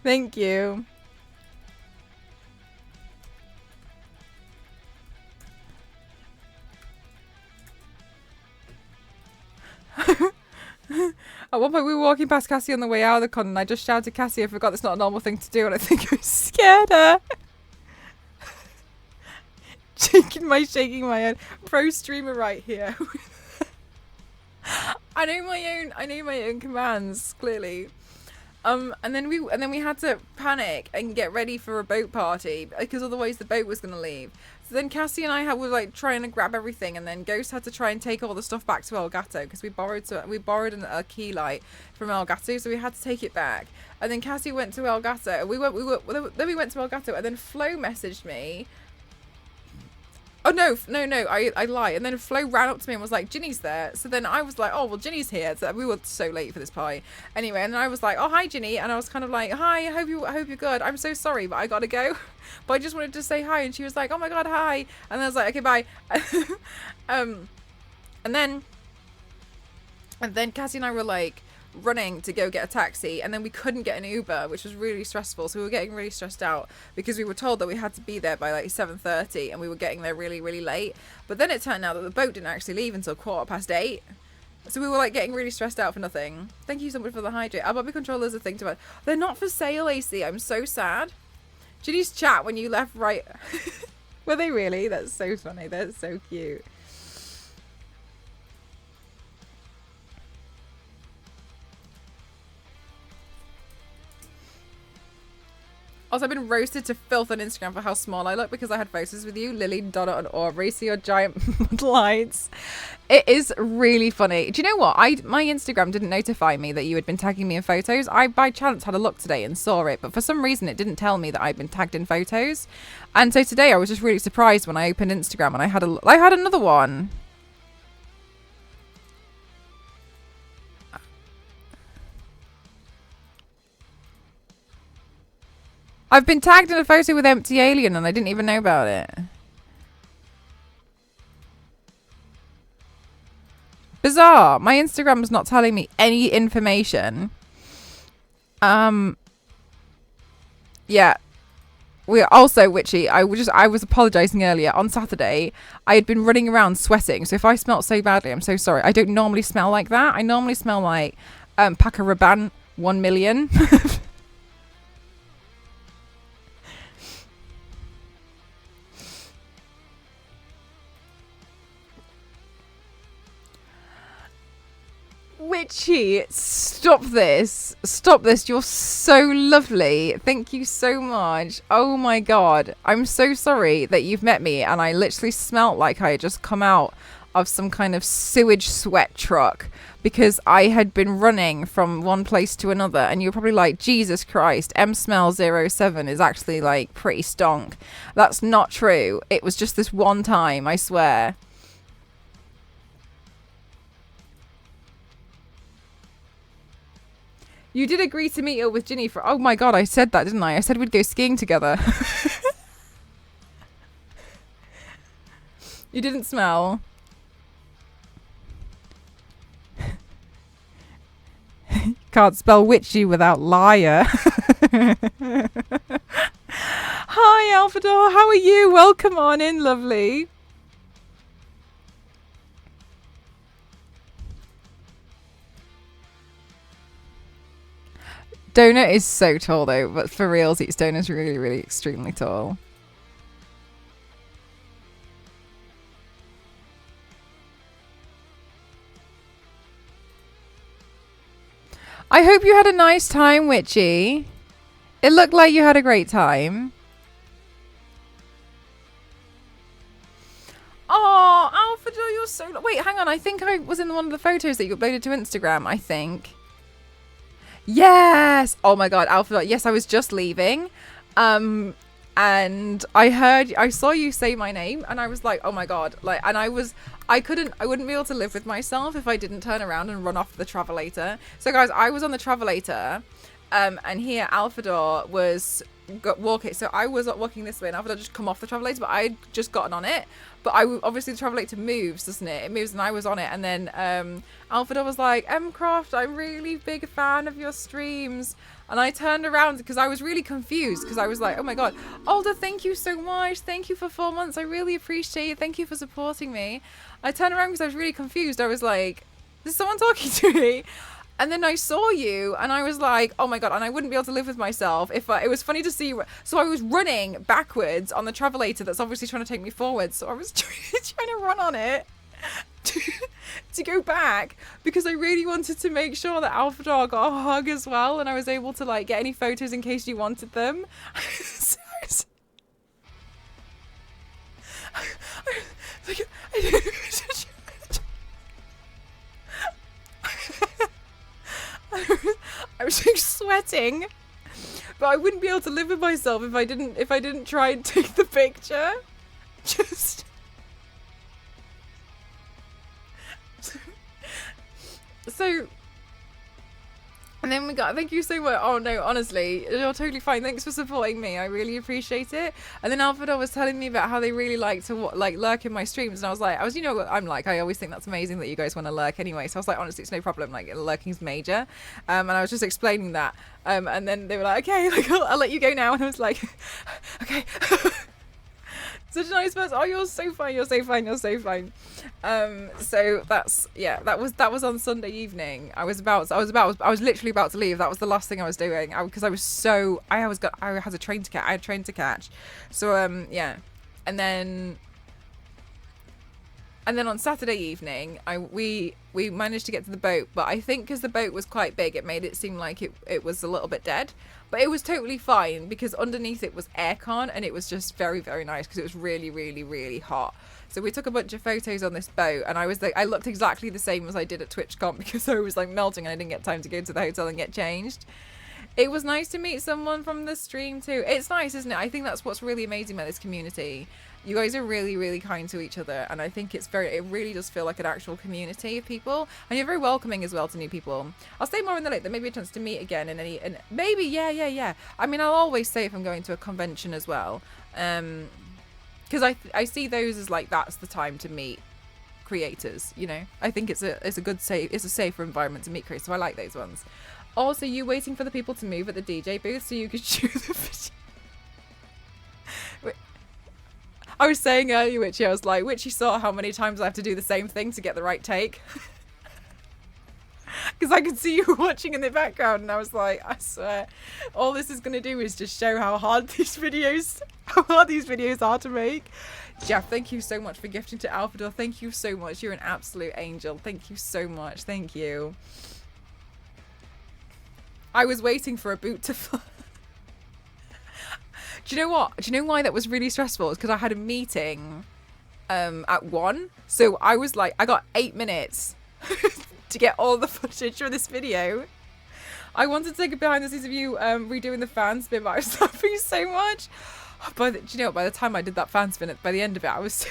Thank you. At one point we were walking past Cassie on the way out of the con and I just shouted, "Cassie, I forgot that's not a normal thing to do," and I think I scared her. shaking my head. Pro streamer right here. I know my own commands, clearly. And then we had to panic and get ready for a boat party because otherwise the boat was gonna leave. So then Cassie and I were like trying to grab everything, and then Ghost had to try and take all the stuff back to Elgato because we borrowed a key light from Elgato, so we had to take it back. And then Cassie went to Elgato. Then we went to Elgato, and then Flo messaged me. Oh, no, I lie. And then Flo ran up to me and was like, "Ginny's there." So then I was like, "Oh, well, Ginny's here." So we were so late for this party. Anyway, and then I was like, "Oh, hi, Ginny." And I was kind of like, "Hi, I hope you're good. I'm so sorry, but I gotta go." But I just wanted to say hi. And she was like, "Oh my God, hi." And I was like, "Okay, bye." And then Cassie and I were like running to go get a taxi, and then we couldn't get an Uber, which was really stressful. So we were getting really stressed out because we were told that we had to be there by like 7:30, and we were getting there really, really late. But then it turned out that the boat didn't actually leave until 8:15. So we were like getting really stressed out for nothing. Thank you so much for the hydrate. Our Bobby controllers are thing to buy. They're not for sale, AC. I'm so sad. Ginny's chat when you left right. Were they really? That's so funny. They're so cute. Also, I've been roasted to filth on Instagram for how small I look because I had photos with you, Lily, Donna, and Aubrey. See your giant model lights. It is really funny. Do you know what? My Instagram didn't notify me that you had been tagging me in photos. I, by chance, had a look today and saw it, but for some reason it didn't tell me that I'd been tagged in photos. And so today I was just really surprised when I opened Instagram and I had another one. I've been tagged in a photo with Empty Alien and I didn't even know about it. Bizarre. My Instagram is not telling me any information. Yeah. We also, Witchy, I was apologising earlier. On Saturday, I had been running around sweating. So if I smelt so badly, I'm so sorry. I don't normally smell like that. I normally smell like Paco Rabanne 1 million. Witchy, stop this. Stop this. You're so lovely. Thank you so much. Oh my God. I'm so sorry that you've met me and I literally smelt like I had just come out of some kind of sewage sweat truck because I had been running from one place to another, and you're probably like, Jesus Christ, msmell07 is actually like pretty stonk. That's not true. It was just this one time, I swear. You did agree to meet up with Ginny for... Oh my god, I said that, didn't I? I said we'd go skiing together. You didn't smell. Can't spell witchy without liar. Hi, Alphador. How are you? Welcome on in, lovely. Donut is so tall though, but for reals, Donut's really, really extremely tall. I hope you had a nice time, Witchy. It looked like you had a great time. Oh, Alphador, you're so... Wait, hang on. I think I was in one of the photos that you uploaded to Instagram, I think. Yes! Oh my god, Alphador. Yes, I was just leaving. And I saw you say my name and I was like, oh my god. Like, and I wouldn't be able to live with myself if I didn't turn around and run off the travelator. So guys, I was on the travelator, and here Alphador was walking. So I was walking this way and Alphador just come off the travelator, but I'd just gotten on it. But obviously the travelator moves, doesn't it? It moves and I was on it. And then Alphador was like, Croft, I'm really big fan of your streams. And I turned around because I was really confused because I was like, oh my god, Alda, thank you so much. Thank you for 4 months. I really appreciate it. Thank you for supporting me. I turned around because I was really confused. I was like, is someone talking to me? And then I saw you and I was like, oh my god, and I wouldn't be able to live with myself if it was funny to see. So I was running backwards on the travelator that's obviously trying to take me forward. So I was trying to run on it to go back because I really wanted to make sure that Alphador got a hug as well, and I was able to like get any photos in case you wanted them. So I was like sweating, but I wouldn't be able to live with myself if I didn't try and take the picture. Just so, and then we got, thank you so much. Oh no, honestly, you're totally fine. Thanks for supporting me. I really appreciate it. And then Alphador was telling me about how they really like to lurk in my streams, and I was, you know what I'm like. I always think that's amazing that you guys want to lurk anyway. So I was like, honestly, it's no problem. Like lurking's major. And I was just explaining that. And then they were like, okay, like I'll let you go now. And I was like, okay. Such a nice person. Oh, you're so fine. You're so fine. You're so fine. So that's, yeah, that was on Sunday evening. I was literally about to leave. That was the last thing I was doing because I had a train to catch. I had a train to catch. So yeah, and then on Saturday evening, we managed to get to the boat, but I think because the boat was quite big, it made it seem like it was a little bit dead. But it was totally fine because underneath it was aircon and it was just very, very nice because it was really, really, really hot. So we took a bunch of photos on this boat and I looked exactly the same as I did at Twitchcon because I was like melting and I didn't get time to go to the hotel and get changed. It was nice to meet someone from the stream too. It's nice, isn't it? I think that's what's really amazing about this community. You guys are really, really kind to each other, and I think it really does feel like an actual community of people, and you're very welcoming as well to new people. I'll stay more in the late. There may be a chance to meet again and maybe, yeah. I mean, I'll always say if I'm going to a convention as well, because I see those as like that's the time to meet creators. You know, I think it's a safer environment to meet creators, so I like those ones. Also, you waiting for the people to move at the DJ booth so you could shoot the video. Wait. I was saying earlier, Witchy, I was like, Witchy saw how many times I have to do the same thing to get the right take. Because I could see you watching in the background and I was like, I swear, all this is going to do is just show how hard these videos are to make. Jeff, thank you so much for gifting to Alphador. Thank you so much. You're an absolute angel. Thank you so much. Thank you. I was waiting for a boot to fly. Do you know what? Do you know why that was really stressful? It's because I had a meeting at 1. So I was like, I got 8 minutes to get all the footage for this video. I wanted to take a behind the scenes of you redoing the fan spin, but I was laughing so much. Do you know what? By the time I did that fan spin, by the end of it, I was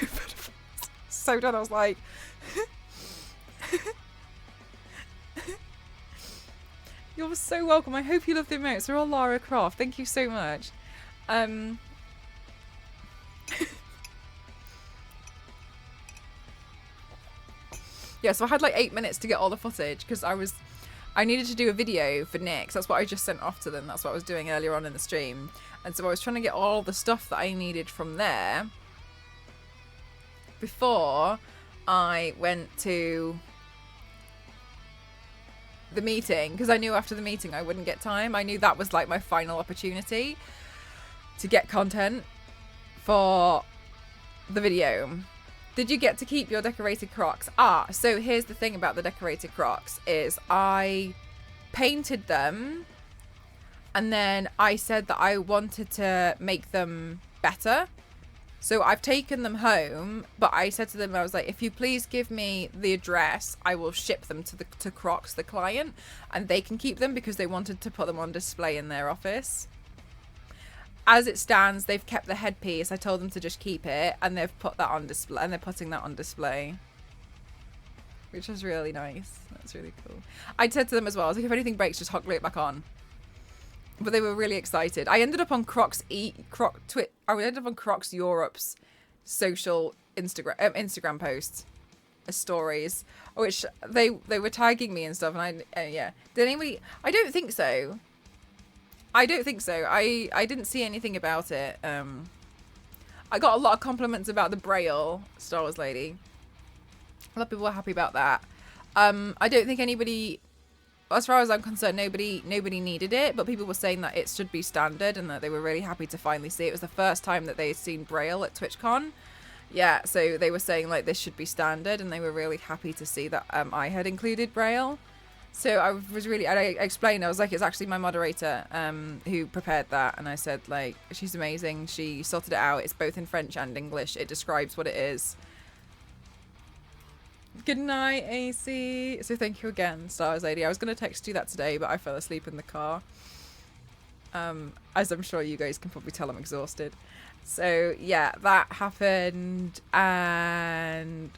so done. I was like... You're so welcome. I hope you love the emotes. They're all Lara Croft. Thank you so much. Yeah, so I had like 8 minutes to get all the footage because I needed to do a video for Nick. That's what I just sent off to them. That's what I was doing earlier on in the stream. And so I was trying to get all the stuff that I needed from there before I went to the meeting, because I knew after the meeting I wouldn't get time. I knew that was like my final opportunity to get content for the video. Did you get to keep your decorated Crocs? So here's the thing about the decorated Crocs is I painted them and then I said that I wanted to make them better. So I've taken them home, but I said to them, I was like, if you please give me the address, I will ship them to Crocs, the client, and they can keep them because they wanted to put them on display in their office. As it stands, they've kept the headpiece. I told them to just keep it, and they've put that on display, and they're putting that on display, which is really nice. That's really cool. I said to them as well, I was like, if anything breaks, just hot glue it back on. But they were really excited. I ended up on I ended up on Crocs Europe's social Instagram posts, stories, which they were tagging me and stuff. And yeah, did anybody? I don't think so. I didn't see anything about it. I got a lot of compliments about the Braille Star Wars lady. A lot of people were happy about that. I don't think anybody, as far as I'm concerned, nobody needed it, but people were saying that it should be standard and that they were really happy to finally see it. It was the first time that they had seen Braille at Twitchcon. Yeah, so they were saying like this should be standard, and they were really happy to see that I had included Braille. So I explained, I was like, it's actually my moderator who prepared that. And I said, like, she's amazing. She sorted it out. It's both in French and English. It describes what it is. Good night, AC. So thank you again, Star Wars Lady. I was going to text you that today, but I fell asleep in the car. As I'm sure you guys can probably tell, I'm exhausted. So yeah, that happened. And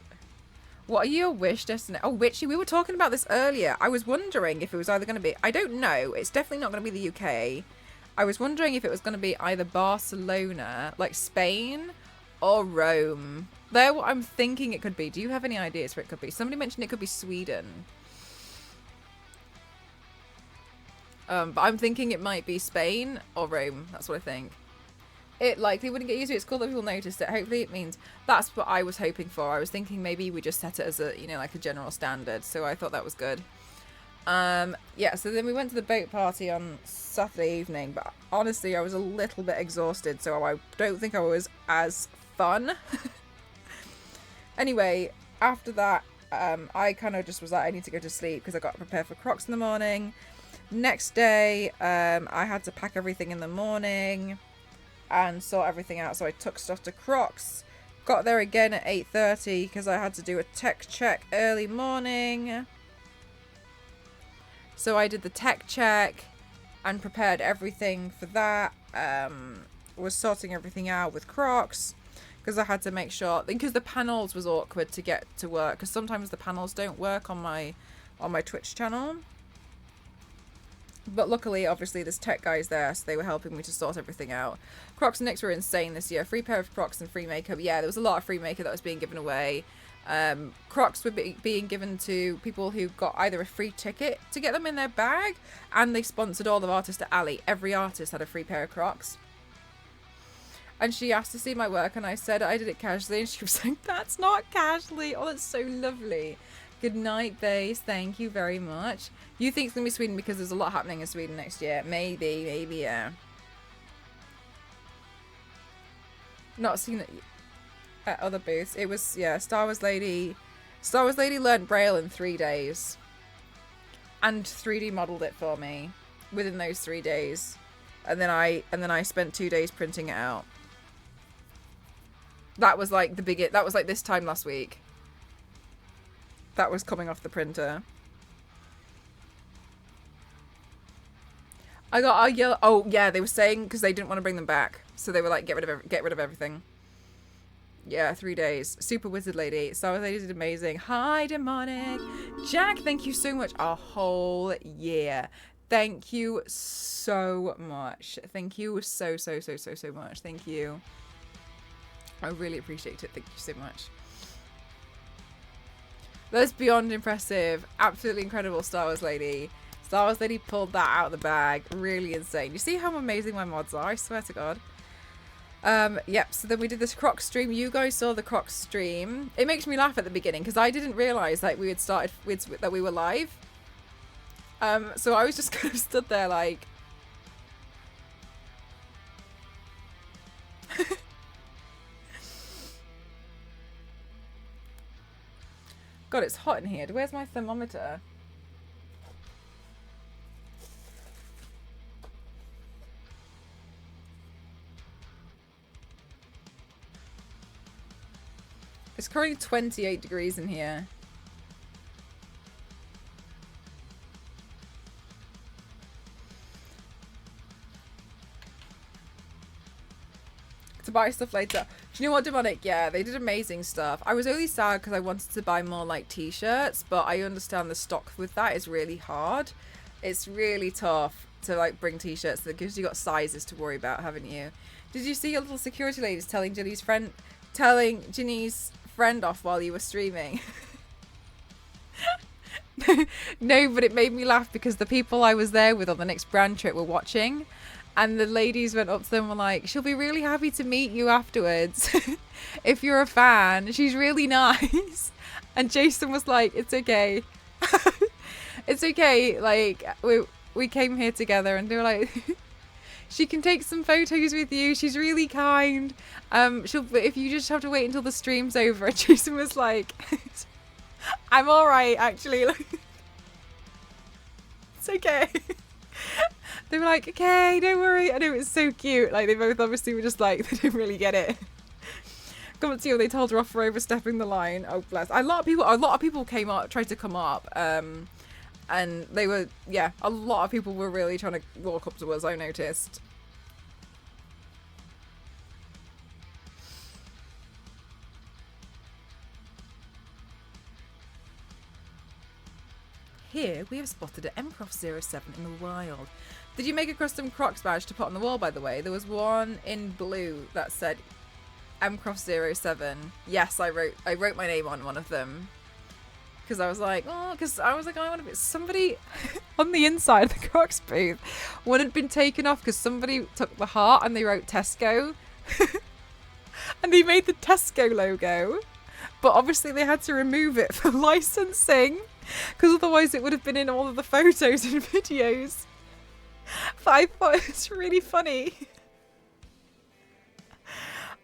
what are your wish destination? Oh, Witchy, we were talking about this earlier. I was wondering if it was either going to be, I don't know, it's definitely not going to be the UK. I was wondering if it was going to be either Barcelona, like Spain, or Rome. They're what I'm thinking it could be. Do you have any ideas where it could be? Somebody mentioned it could be Sweden. But I'm thinking it might be Spain or Rome. That's what I think. It likely wouldn't get used to it. It's cool that people noticed it. Hopefully it means that's what I was hoping for. I was thinking maybe we just set it as a, you know, like a general standard. So I thought that was good. Yeah, so then we went to the boat party on Saturday evening, but honestly I was a little bit exhausted, so I don't think I was as fun. Anyway, after that, I kind of just was like, I need to go to sleep because I got prepared for Crocs in the morning. Next day, I had to pack everything in the morning and sort everything out, so I took stuff to Crocs. Got there again at 8:30 because I had to do a tech check early morning. So I did the tech check and prepared everything for that. Was sorting everything out with Crocs because I had to make sure, because the panels was awkward to get to work, because sometimes the panels don't work on my Twitch channel. But luckily, obviously, there's tech guys there, so they were helping me to sort everything out. Crocs and Nicks were insane this year. Free pair of Crocs and free makeup. Yeah, there was a lot of free makeup that was being given away. Crocs were being given to people who got either a free ticket to get them in their bag, and they sponsored all of Artist at Alley. Every artist had a free pair of Crocs. And she asked to see my work, and I said I did it casually, and she was like, that's not casually. Oh, that's so lovely. Good night, Base. Thank you very much. You think it's going to be Sweden because there's a lot happening in Sweden next year? Maybe, yeah. Not seen it at other booths. It was, yeah, Star Wars Lady learned Braille in 3 days. And 3D modeled it for me within those 3 days. And then I spent 2 days printing it out. That was like that was like this time last week. That was coming off the printer. I got a yellow. Oh yeah, they were saying because they didn't want to bring them back, so they were like, get rid of everything. Yeah, 3 days. Super Wizard Lady. Star Wars Lady did amazing. Hi, Demonic. Jack, thank you so much. A whole year. Thank you so much. Thank you so much. Thank you. I really appreciate it. Thank you so much. That's beyond impressive. Absolutely incredible, Star Wars Lady. Star Wars Lady pulled that out of the bag. Really insane. You see how amazing my mods are? I swear to God. Yep, so then we did this Croc stream. You guys saw the Croc stream. It makes me laugh at the beginning because I didn't realise that we had started that we were live. So I was just kind of stood there like God, it's hot in here. Where's my thermometer? It's currently 28 degrees in here. To buy stuff later. Do you know what, Demonic? Yeah, they did amazing stuff. I was only sad because I wanted to buy more like t-shirts, but I understand the stock with that is really hard. It's really tough to like bring t-shirts because you got sizes to worry about, haven't you? Did you see your little security ladies telling Ginny's friend off while you were streaming? No, but it made me laugh because the people I was there with on the next brand trip were watching. And the ladies went up to them and were like, she'll be really happy to meet you afterwards. If you're a fan, she's really nice. And Jason was like, it's okay. It's okay. Like, we came here together, and they were like, she can take some photos with you. She's really kind. If you just have to wait until the stream's over. And Jason was like, I'm all right, actually. It's okay. They were like, okay, don't worry. And it was so cute. Like, they both obviously were just like, they didn't really get it. Come on to you. They told her off for overstepping the line. Oh, bless. A lot of people came up, tried to come up. And they were, yeah, a lot of people were really trying to walk up to us, I noticed. Here, we have spotted an Mcroft07 in the wild. Did you make a custom Crocs badge to put on the wall, by the way? There was one in blue that said Mcroft07. Yes, I wrote my name on one of them. Because I was like, I want to be somebody on the inside of the Crocs booth. One had been taken off because somebody took the heart and they wrote Tesco. And they made the Tesco logo. But obviously they had to remove it for licensing. Because otherwise it would have been in all of the photos and videos. But I thought it was really funny.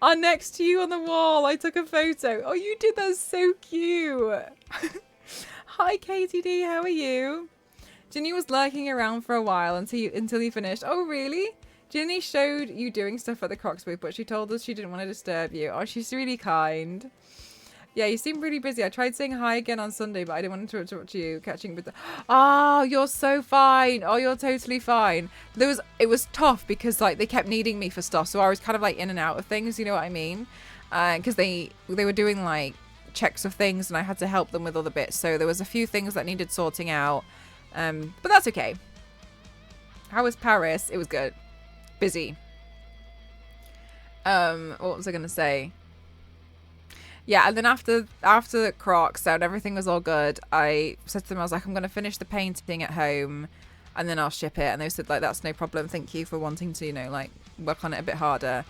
Next to you on the wall, I took a photo. Oh, you did that so cute. Hi, KTD, how are you? Ginny was lurking around for a while until you finished. Oh, really? Ginny showed you doing stuff at the Crocs booth, but she told us she didn't want to disturb you. Oh, she's really kind. Yeah, you seem really busy. I tried saying hi again on Sunday, but I didn't want to talk to you. Catching with the... Oh, you're so fine. Oh, you're totally fine. It was tough because like they kept needing me for stuff, so I was kind of like in and out of things. You know what I mean? Because they were doing like checks of things, and I had to help them with other bits. So there was a few things that needed sorting out, but that's okay. How was Paris? It was good. Busy. What was I gonna say? Yeah, and then after the Crocs and everything was all good, I said to them, I was like, I'm going to finish the painting at home and then I'll ship it. And they said, like, that's no problem. Thank you for wanting to, you know, like, work on it a bit harder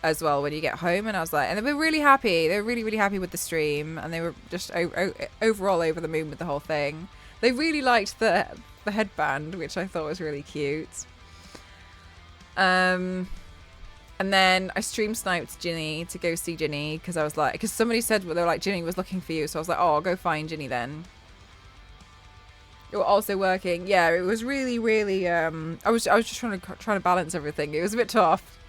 as well when you get home. And I was like, and they were really happy. They were really, really happy with the stream. And they were just overall over the moon with the whole thing. They really liked the headband, which I thought was really cute. And then I stream sniped Ginny to go see Ginny because I was like, because somebody said, well, they were like, Ginny was looking for you. So I was like, oh, I'll go find Ginny then. You were also working. Yeah, it was really, really, I was just trying to balance everything. It was a bit tough.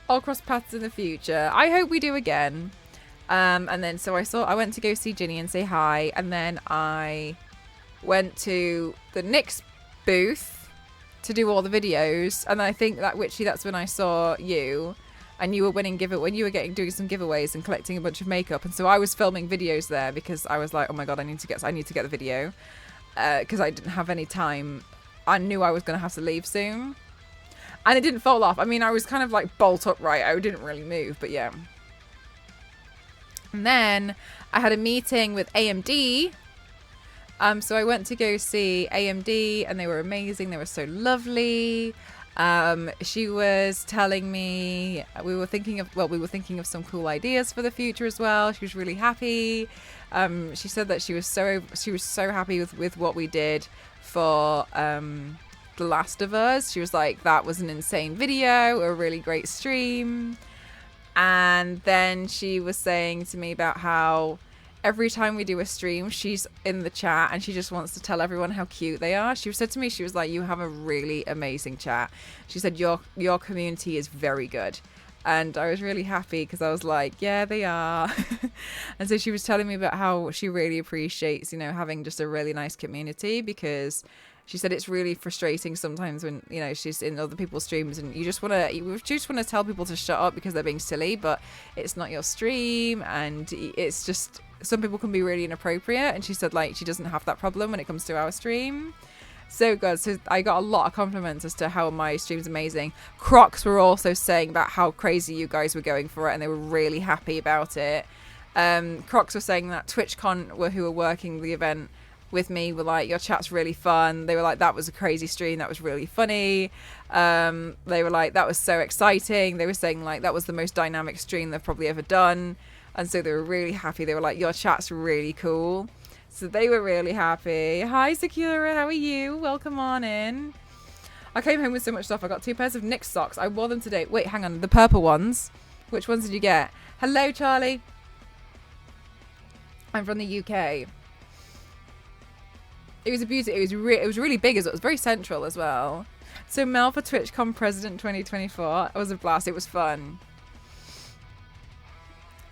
I'll cross paths in the future. I hope we do again. And then, so I went to go see Ginny and say hi. And then I went to the Nick's booth to do all the videos, and I think that Witchy, that's when I saw you, and you were doing some giveaways and collecting a bunch of makeup, and so I was filming videos there because I was like, oh my god, I need to get the video. because I didn't have any time. I knew I was going to have to leave soon. And it didn't fall off. I mean, I was kind of like bolt upright. I didn't really move, but yeah. And then I had a meeting with AMD. So I went to go see AMD and they were amazing. They were so lovely. She was telling me we were thinking of some cool ideas for the future as well. She was really happy. She said that she was so happy with what we did for The Last of Us. She was like, that was an insane video, a really great stream. And then she was saying to me about how every time we do a stream, she's in the chat and she just wants to tell everyone how cute they are. She said to me, she was like, you have a really amazing chat. She said, your community is very good. And I was really happy because I was like, yeah, they are. And so she was telling me about how she really appreciates, having just a really nice community, because she said it's really frustrating sometimes when, she's in other people's streams and you just want to tell people to shut up because they're being silly, but it's not your stream and it's just, some people can be really inappropriate. And she said, like, she doesn't have that problem when it comes to our stream. So good. So I got a lot of compliments as to how my stream's amazing. Crocs were also saying about how crazy you guys were going for it and they were really happy about it. Crocs were saying that Twitchcon, who were working the event with me, were like, your chat's really fun. They were like, that was a crazy stream, that was really funny. They were like, that was so exciting. They were saying like that was the most dynamic stream they've probably ever done. And so they were really happy. They were like, your chat's really cool. So they were really happy. Hi Sakura, how are you? Welcome on in. I came home with so much stuff. I got 2 pairs of Nick socks. I wore them today. Wait, hang on, the purple ones. Which ones did you get? Hello Charlie. I'm from the UK. It was a beauty. It was really big as well. It was very central as well. So Mel for TwitchCon President 2024. It was a blast. It was fun.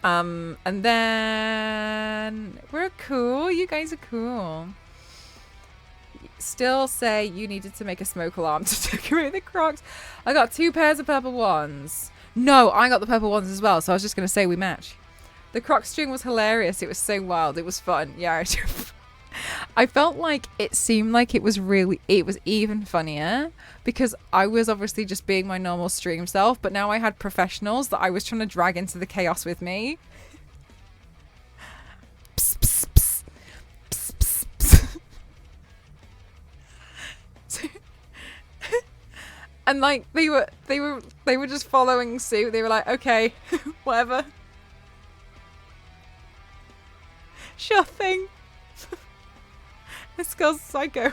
And then we're cool. You guys are cool. Still say you needed to make a smoke alarm to decorate the Crocs. I got 2 pairs of purple ones. No, I got the purple ones as well. So I was just going to say we match. The Crocs string was hilarious. It was so wild. It was fun. Yeah. I felt like it seemed like it was even funnier because I was obviously just being my normal stream self, but now I had professionals that I was trying to drag into the chaos with me. Psst, psst, psst. Psst, psst, psst. And like they were just following suit. They were like, okay, whatever. Sure thing. This girl's psycho.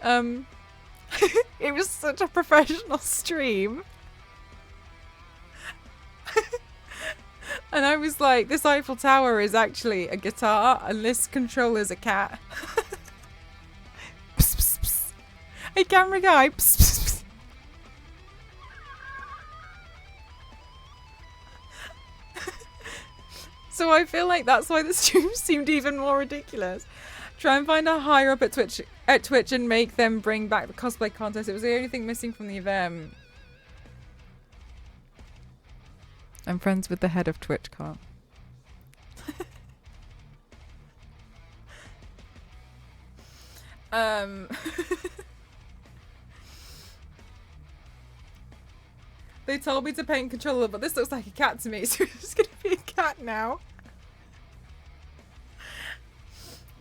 It was such a professional stream. And I was like, this Eiffel Tower is actually a guitar and this controller's a cat. Psst, psst, psst. Hey camera guy. Psst, psst, psst. So I feel like that's why the stream seemed even more ridiculous. Try and find a higher up at Twitch and make them bring back the cosplay contest. It was the only thing missing from the event. I'm friends with the head of Twitchcon. They told me to paint controller, but this looks like a cat to me, so it's gonna be a cat now.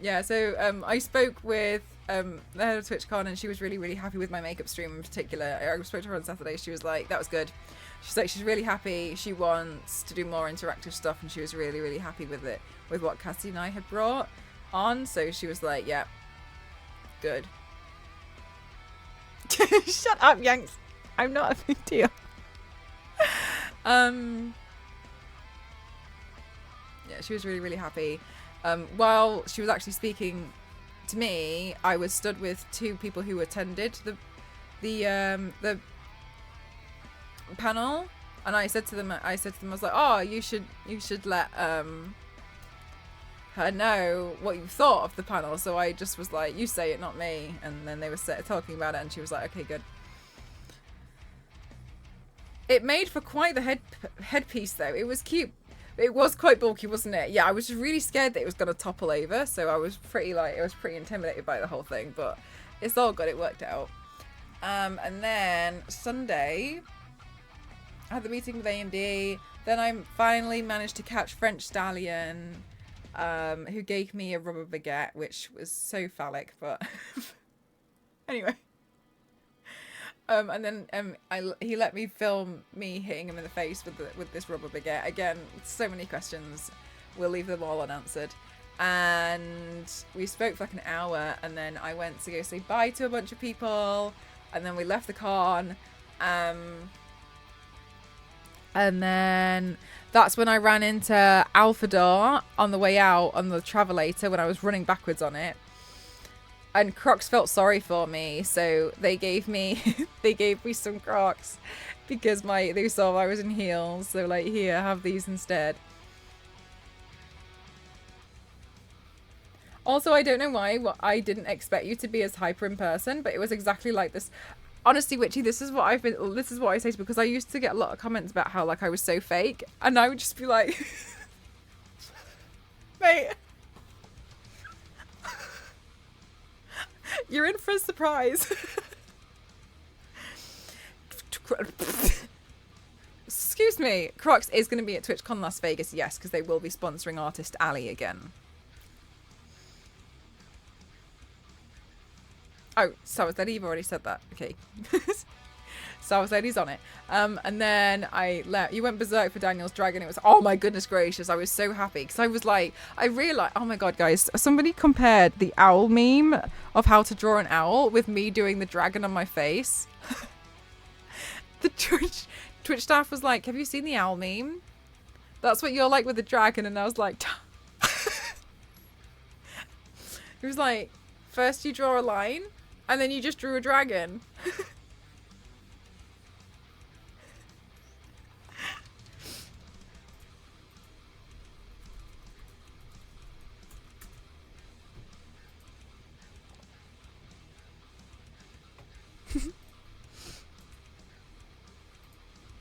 Yeah, so I spoke with the head of TwitchCon and she was really, really happy with my makeup stream in particular. I spoke to her on Saturday. She was like, that was good. She's like, she's really happy. She wants to do more interactive stuff and she was really, really happy with it, with what Cassie and I had brought on. So she was like, yeah, good. Shut up, Yanks. I'm not a big deal. Yeah, she was really, really happy. While she was actually speaking to me, I was stood with 2 people who attended the panel, and I said to them, I was like, oh, you should let her know what you thought of the panel. So I just was like, you say it, not me. And then they were talking about it, and she was like, okay, good. It made for quite the headpiece though. It was cute. It was quite bulky, wasn't it? Yeah, I was really scared that it was going to topple over, so I was pretty intimidated by the whole thing, but it's all good, it worked out. And then Sunday, I had the meeting with AMD, then I finally managed to catch French Stallion, who gave me a rubber baguette, which was so phallic, but anyway. And then he let me film me hitting him in the face with this rubber baguette. Again, so many questions. We'll leave them all unanswered. And we spoke for like an hour, and then I went to go say bye to a bunch of people, and then we left the con. And then that's when I ran into Alphador on the way out on the Travelator when I was running backwards on it. And Crocs felt sorry for me, so they gave me some Crocs because they saw I was in heels. So like, here, have these instead. Also, I don't know why I didn't expect you to be as hyper in person, but it was exactly like this. Honestly, Witchy, this is what I say to, because I used to get a lot of comments about how like I was so fake, and I would just be like, mate. You're in for a surprise. Excuse me. Crocs is going to be at TwitchCon Las Vegas, yes, because they will be sponsoring artist Ali again. Oh, Sour Lady, you've already said that. Okay. Sour Lady's on it. And then I left. You went berserk for Daniel's Dragon. It was, oh my goodness gracious. I was so happy because I was like, I realized, oh my God, guys, somebody compared the owl meme of how to draw an owl with me doing the dragon on my face. The Twitch staff was like, have you seen the owl meme? That's what you're like with the dragon. And I was like, it was like, first you draw a line and then you just drew a dragon.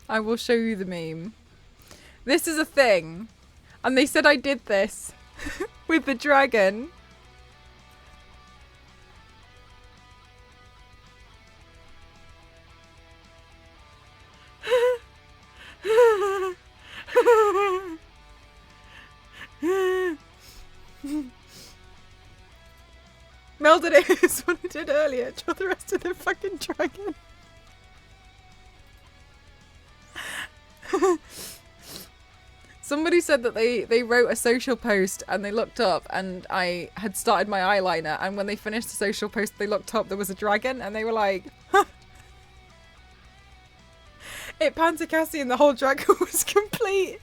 I will show you the meme. This is a thing. And they said I did this with the dragon. Melded it is what I did earlier. Draw the rest of the fucking dragon. Somebody said that they wrote a social post and they looked up and I had started my eyeliner, and when they finished the social post they looked up, there was a dragon, and they were like, huh. It panned to Cassie and the whole dragon was complete.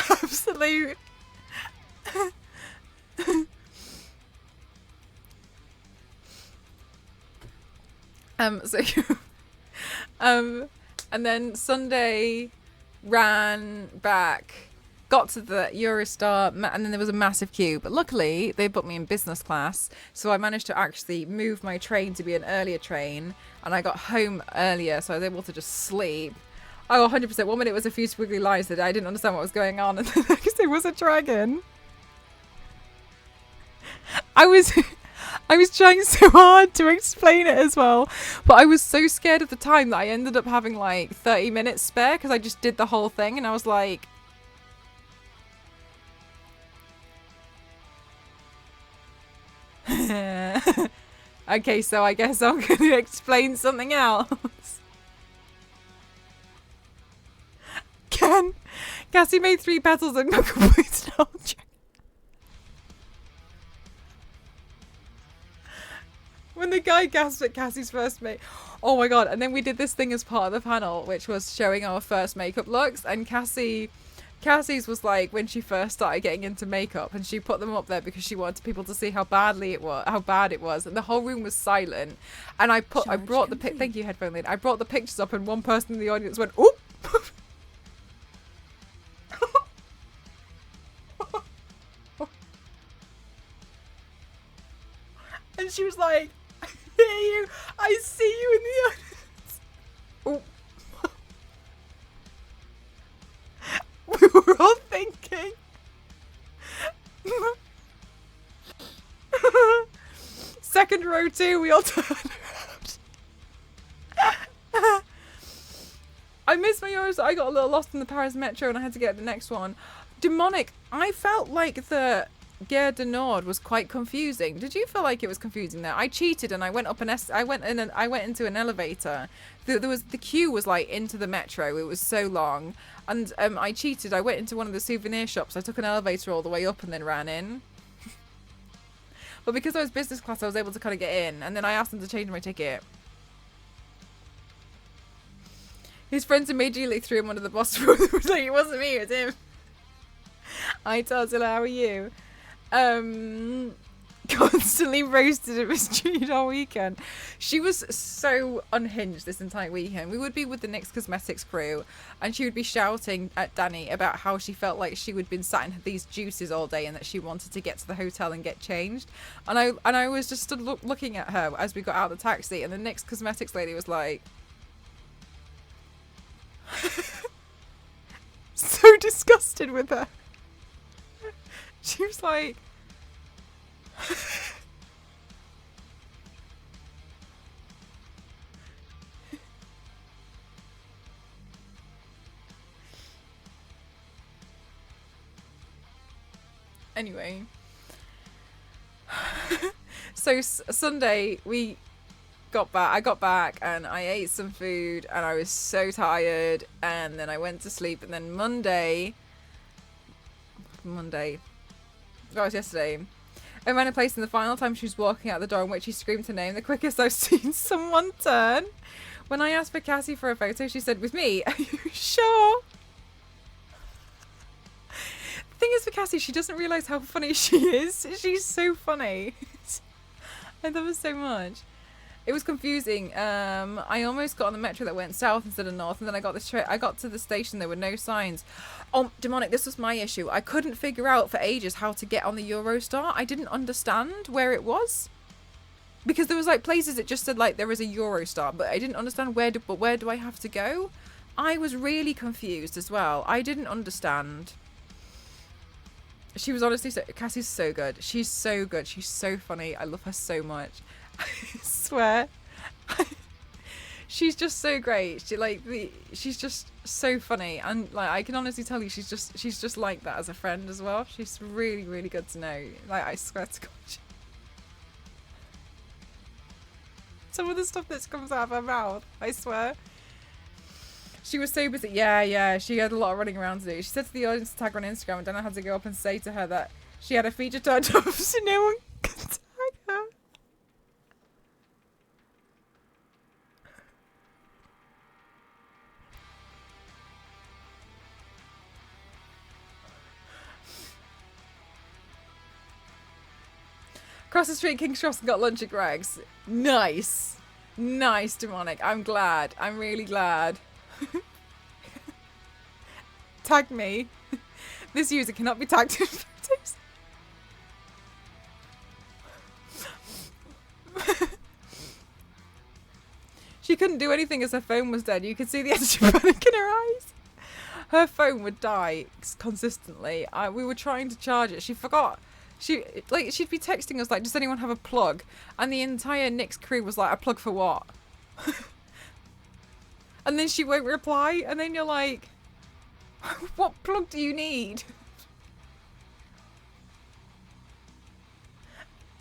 Absolute. And then Sunday ran back, got to the Eurostar, and then there was a massive queue. But luckily, they put me in business class, so I managed to actually move my train to be an earlier train, and I got home earlier, so I was able to just sleep. Oh, 100%. 1 minute it was a few squiggly lines that I didn't understand what was going on, and the next it was a dragon. I was trying so hard to explain it as well, but I was so scared at the time that I ended up having like 30 minutes spare because I just did the whole thing, and I was like, okay, so I guess I'm going to explain something else. Cassie made 3 petals and when the guy gasped at Cassie's first make, oh my God. And then we did this thing as part of the panel, which was showing our first makeup looks, and Cassie's was like when she first started getting into makeup, and she put them up there because she wanted people to see how bad it was, and the whole room was silent. And I brought the thank you, headphone lid. I brought the pictures up, and one person in the audience went, "Oop." And she was like, I second row too. We all turned around. I missed my Eurostar. I got a little lost in the Paris metro and I had to get the next one. Demonic. I felt like the Gare du Nord was quite confusing. Did you feel like it was confusing there? I cheated and I went up I went into an elevator. The queue was like into the metro. It was so long, and I cheated. I went into one of the souvenir shops. I took an elevator all the way up and then ran in. But because I was business class, I was able to kind of get in, and then I asked them to change my ticket. His friends immediately threw him under the bus. It was like, it wasn't me, it was him. Hi Tarzilla, how are you? Constantly roasted and mistreated all weekend. She was so unhinged this entire weekend. We would be with the NYX Cosmetics crew and she would be shouting at Danny about how she felt like she would been sat in these juices all day and that she wanted to get to the hotel and get changed. And I was just stood looking at her as we got out of the taxi, and the NYX Cosmetics lady was like so disgusted with her. She was like anyway. So Sunday we got back. I got back and I ate some food and I was so tired, and then I went to sleep, and then Monday that was yesterday, I ran a place in the final time she was walking out the door in which she screamed her name, the quickest I've seen someone turn. When I asked for Cassie for a photo, she said, "With me? Are you sure?" The thing is, for Cassie, she doesn't realise how funny she is. She's so funny. I love her so much. It was confusing. I almost got on the metro that went south instead of north, and then I got to the station, there were no signs. Oh, Demonic, this was my issue. I couldn't figure out for ages how to get on the Eurostar. I didn't understand where it was. Because there was like places that just said like there is a Eurostar, but I didn't understand where do I have to go? I was really confused as well. I didn't understand. She was honestly Cassie's so good. She's so good. She's so funny. I love her so much. I swear. She's just so great. She's just so funny, and like I can honestly tell you she's just like that as a friend as well. She's really, really good to know. Like, I swear to God. Some of the stuff that comes out of her mouth, I swear. She was so busy. Yeah, she had a lot of running around to do. She said to the audience to tag her on Instagram, and then I had to go up and say to her that she had a feature turned off so no one could tag her. Across the street, King's Cross, and got lunch at Greg's. Nice. Nice, Demonic. I'm glad. I'm really glad. Tag me. This user cannot be tagged in photos. She couldn't do anything as her phone was dead. You could see the edge of panic in her eyes. Her phone would die consistently. We were trying to charge it. She forgot. She'd be texting us like, "Does anyone have a plug?" And the entire NYX crew was like, "A plug for what?" And then she won't reply, and then you're like, "What plug do you need?"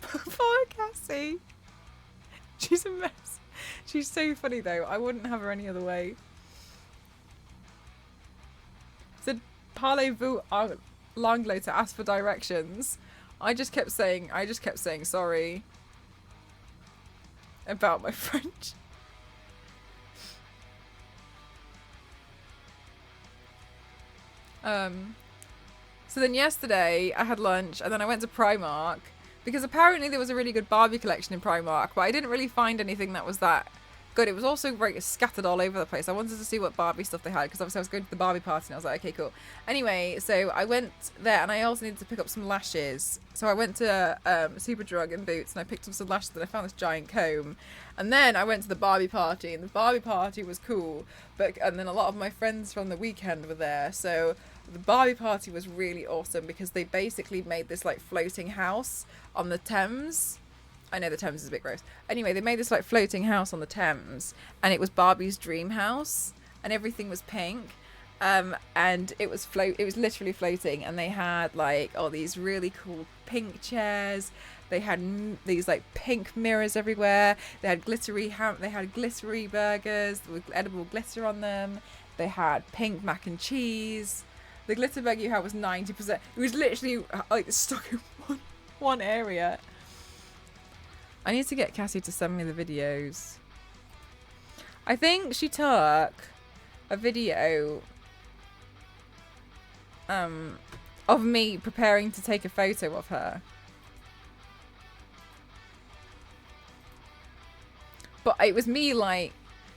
Poor Cassie. She's a mess. She's so funny though. I wouldn't have her any other way. Said, "Parlez-vous l'anglais" to ask for directions. I just kept saying sorry about my French. So then yesterday I had lunch and then I went to Primark because apparently there was a really good Barbie collection in Primark, but I didn't really find anything that was that good. It was also very scattered all over the place. I wanted to see what Barbie stuff they had because obviously I was going to the Barbie party and I was like, okay, cool. Anyway, so I went there and I also needed to pick up some lashes. So I went to Superdrug and Boots and I picked up some lashes and I found this giant comb. And then I went to the Barbie party and the Barbie party was cool. And then a lot of my friends from the weekend were there. So the Barbie party was really awesome because they basically made this like floating house on the Thames. I know the Thames is a bit gross. Anyway, they made this like floating house on the Thames, and it was Barbie's dream house, and everything was pink. And it was literally floating, and they had like all these really cool pink chairs. They had these like pink mirrors everywhere. They had glittery burgers with edible glitter on them. They had pink mac and cheese. The glitter burger you had was 90%. It was literally like stuck in one area. I need to get Cassie to send me the videos. I think she took a video of me preparing to take a photo of her. But it was me like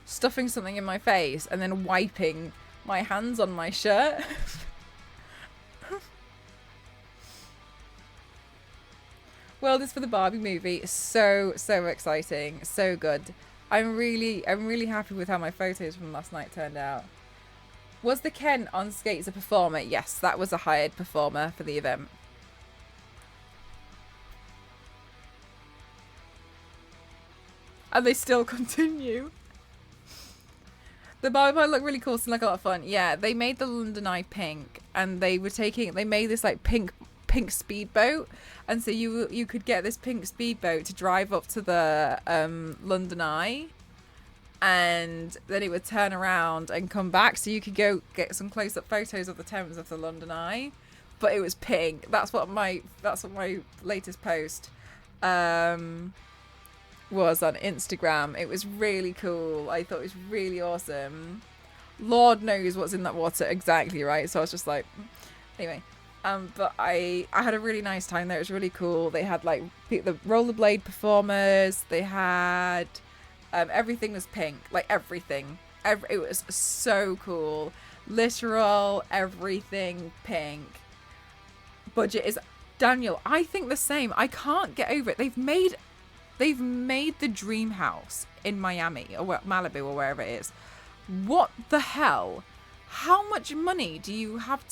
stuffing something in my face and then wiping my hands on my shirt. World is for the Barbie movie. So exciting, so good. I'm really happy with how my photos from last night turned out. Was the Ken on skates a performer? Yes, that was a hired performer for the event. And they still continue. The Barbie part looked really cool, seemed like a lot of fun. Yeah, they made the London Eye pink, and they made this like pink speedboat, and so you could get this pink speedboat to drive up to the London Eye, and then it would turn around and come back, so you could go get some close-up photos of the Thames of the London Eye, but it was pink. That's what my latest post was on Instagram. It was really cool. I thought it was really awesome. Lord knows what's in that water exactly, right? So I was just like, anyway. But I had a really nice time there. It was really cool. They had like the rollerblade performers. They had everything was pink, like everything. It was so cool. Literal everything pink. Budget is Daniel. I think the same. I can't get over it. They've made the dream house in Miami or Malibu or wherever it is. What the hell? How much money do you have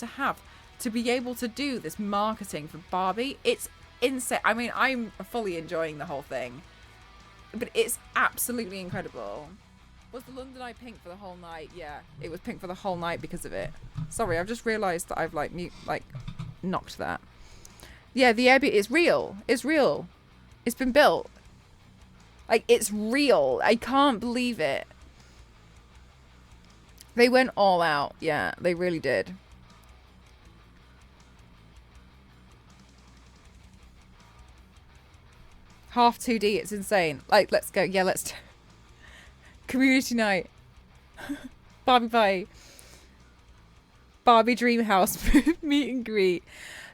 to be able to do this marketing for Barbie? It's insane. I mean, I'm fully enjoying the whole thing, but it's absolutely incredible. Was the London Eye pink for the whole night? Yeah, it was pink for the whole night because of it. Sorry, I've just realised that I've knocked that. Yeah, the Airbnb is real. It's real. It's been built. Like, it's real. I can't believe it. They went all out. Yeah, they really did. Half 2D, it's insane. Like, let's go. Yeah, let's... Community night. Barbie pie. Barbie dream house meet and greet.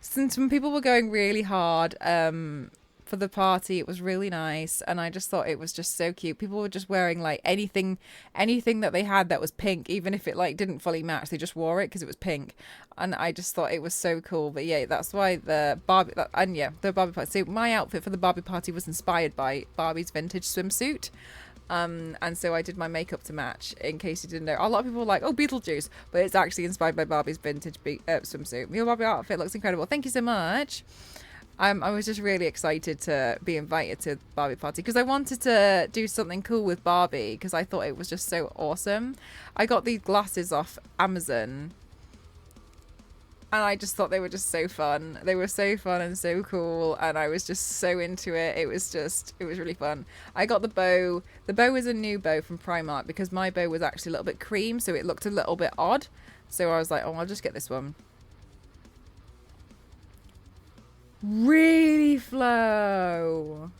Since some people were going really hard for the party, it was really nice, and I just thought it was just so cute. People were just wearing like anything that they had that was pink, even if it like didn't fully match. They just wore it because it was pink, and I just thought it was so cool. But yeah, that's why the Barbie party. So my outfit for the Barbie party was inspired by Barbie's vintage swimsuit. And so I did my makeup to match, in case you didn't know. A lot of people were like, oh, Beetlejuice, but it's actually inspired by Barbie's vintage swimsuit. Your Barbie outfit looks incredible. Thank you so much. I was just really excited to be invited to the Barbie party because I wanted to do something cool with Barbie because I thought it was just so awesome. I got these glasses off Amazon, and I just thought they were just so fun. They were so fun and so cool, and I was just so into it. It was really fun. I got the bow. The bow is a new bow from Primark because my bow was actually a little bit cream, so it looked a little bit odd. So I was like, oh, I'll just get this one. Really flow.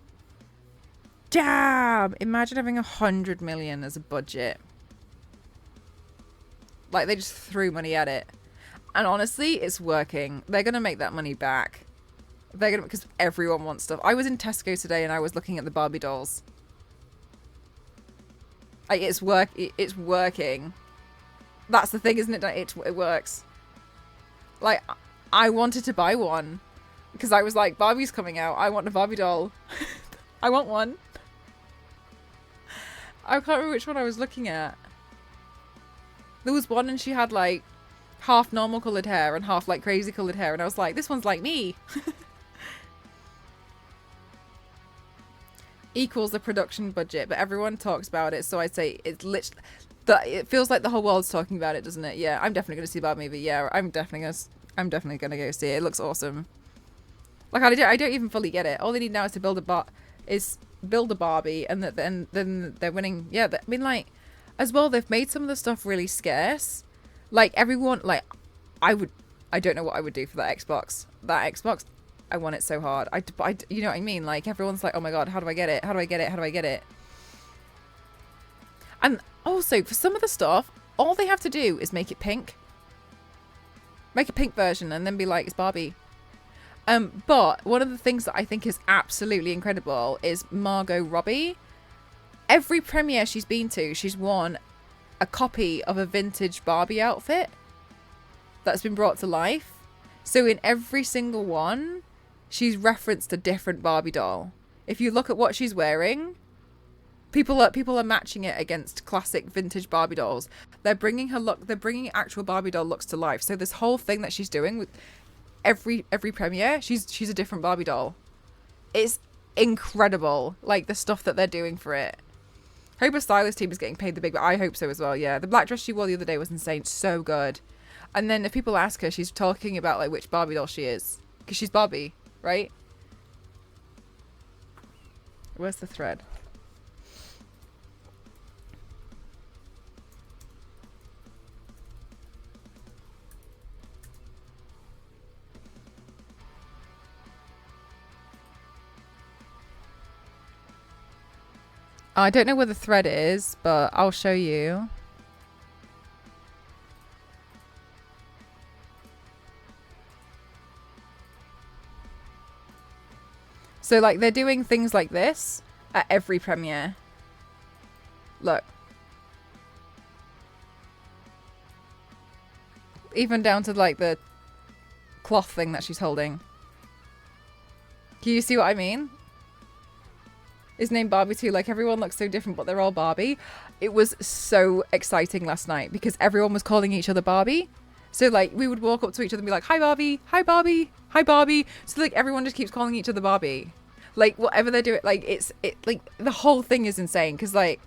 Damn! Imagine having 100 million as a budget. Like, they just threw money at it. And honestly, it's working. They're going to make that money back. Because everyone wants stuff. I was in Tesco today and I was looking at the Barbie dolls. Like, it's working. That's the thing, isn't it? It works. Like, I wanted to buy one. Because I was like, Barbie's coming out. I want a Barbie doll. I want one. I can't remember which one I was looking at. There was one and she had like half normal coloured hair and half like crazy coloured hair. And I was like, this one's like me. equals the production budget, but everyone talks about it, so I'd say it's literally it feels like the whole world's talking about it, doesn't it? Yeah, I'm definitely gonna see the Barbie movie. Yeah, I'm definitely gonna go see it. It looks awesome. Like I don't even fully get it. All they need now is to build a Barbie, and then they're winning. Yeah, I mean, like, as well, they've made some of the stuff really scarce. Like everyone, like I don't know what I would do for that Xbox. That Xbox, I want it so hard. You know what I mean? Like everyone's like, oh my god, how do I get it? How do I get it? How do I get it? And also for some of the stuff, all they have to do is make it pink. Make a pink version and then be like, it's Barbie. But one of the things that I think is absolutely incredible is Margot Robbie. Every premiere she's been to, she's worn a copy of a vintage Barbie outfit that's been brought to life. So in every single one, she's referenced a different Barbie doll. If you look at what she's wearing, people are matching it against classic vintage Barbie dolls. They're bringing actual Barbie doll looks to life. So this whole thing that she's doing with every premiere, she's a different Barbie doll. It's incredible, like the stuff that they're doing for it. Hope her stylist team is getting paid the big, but I hope so as well. Yeah, the black dress she wore the other day was insane, so good. And then if people ask her, she's talking about like which Barbie doll she is, because she's Barbie, right? Where's the thread? I don't know where the thread is, but I'll show you. So, like, they're doing things like this at every premiere. Look. Even down to, like, the cloth thing that she's holding. Can you see what I mean? Is named Barbie too. Like, everyone looks so different, but they're all Barbie. It was so exciting last night because everyone was calling each other Barbie. So, like, we would walk up to each other and be like, hi, Barbie, hi, Barbie, hi, Barbie. So, like, everyone just keeps calling each other Barbie. Like, whatever they're doing, like, like, the whole thing is insane. Because, like,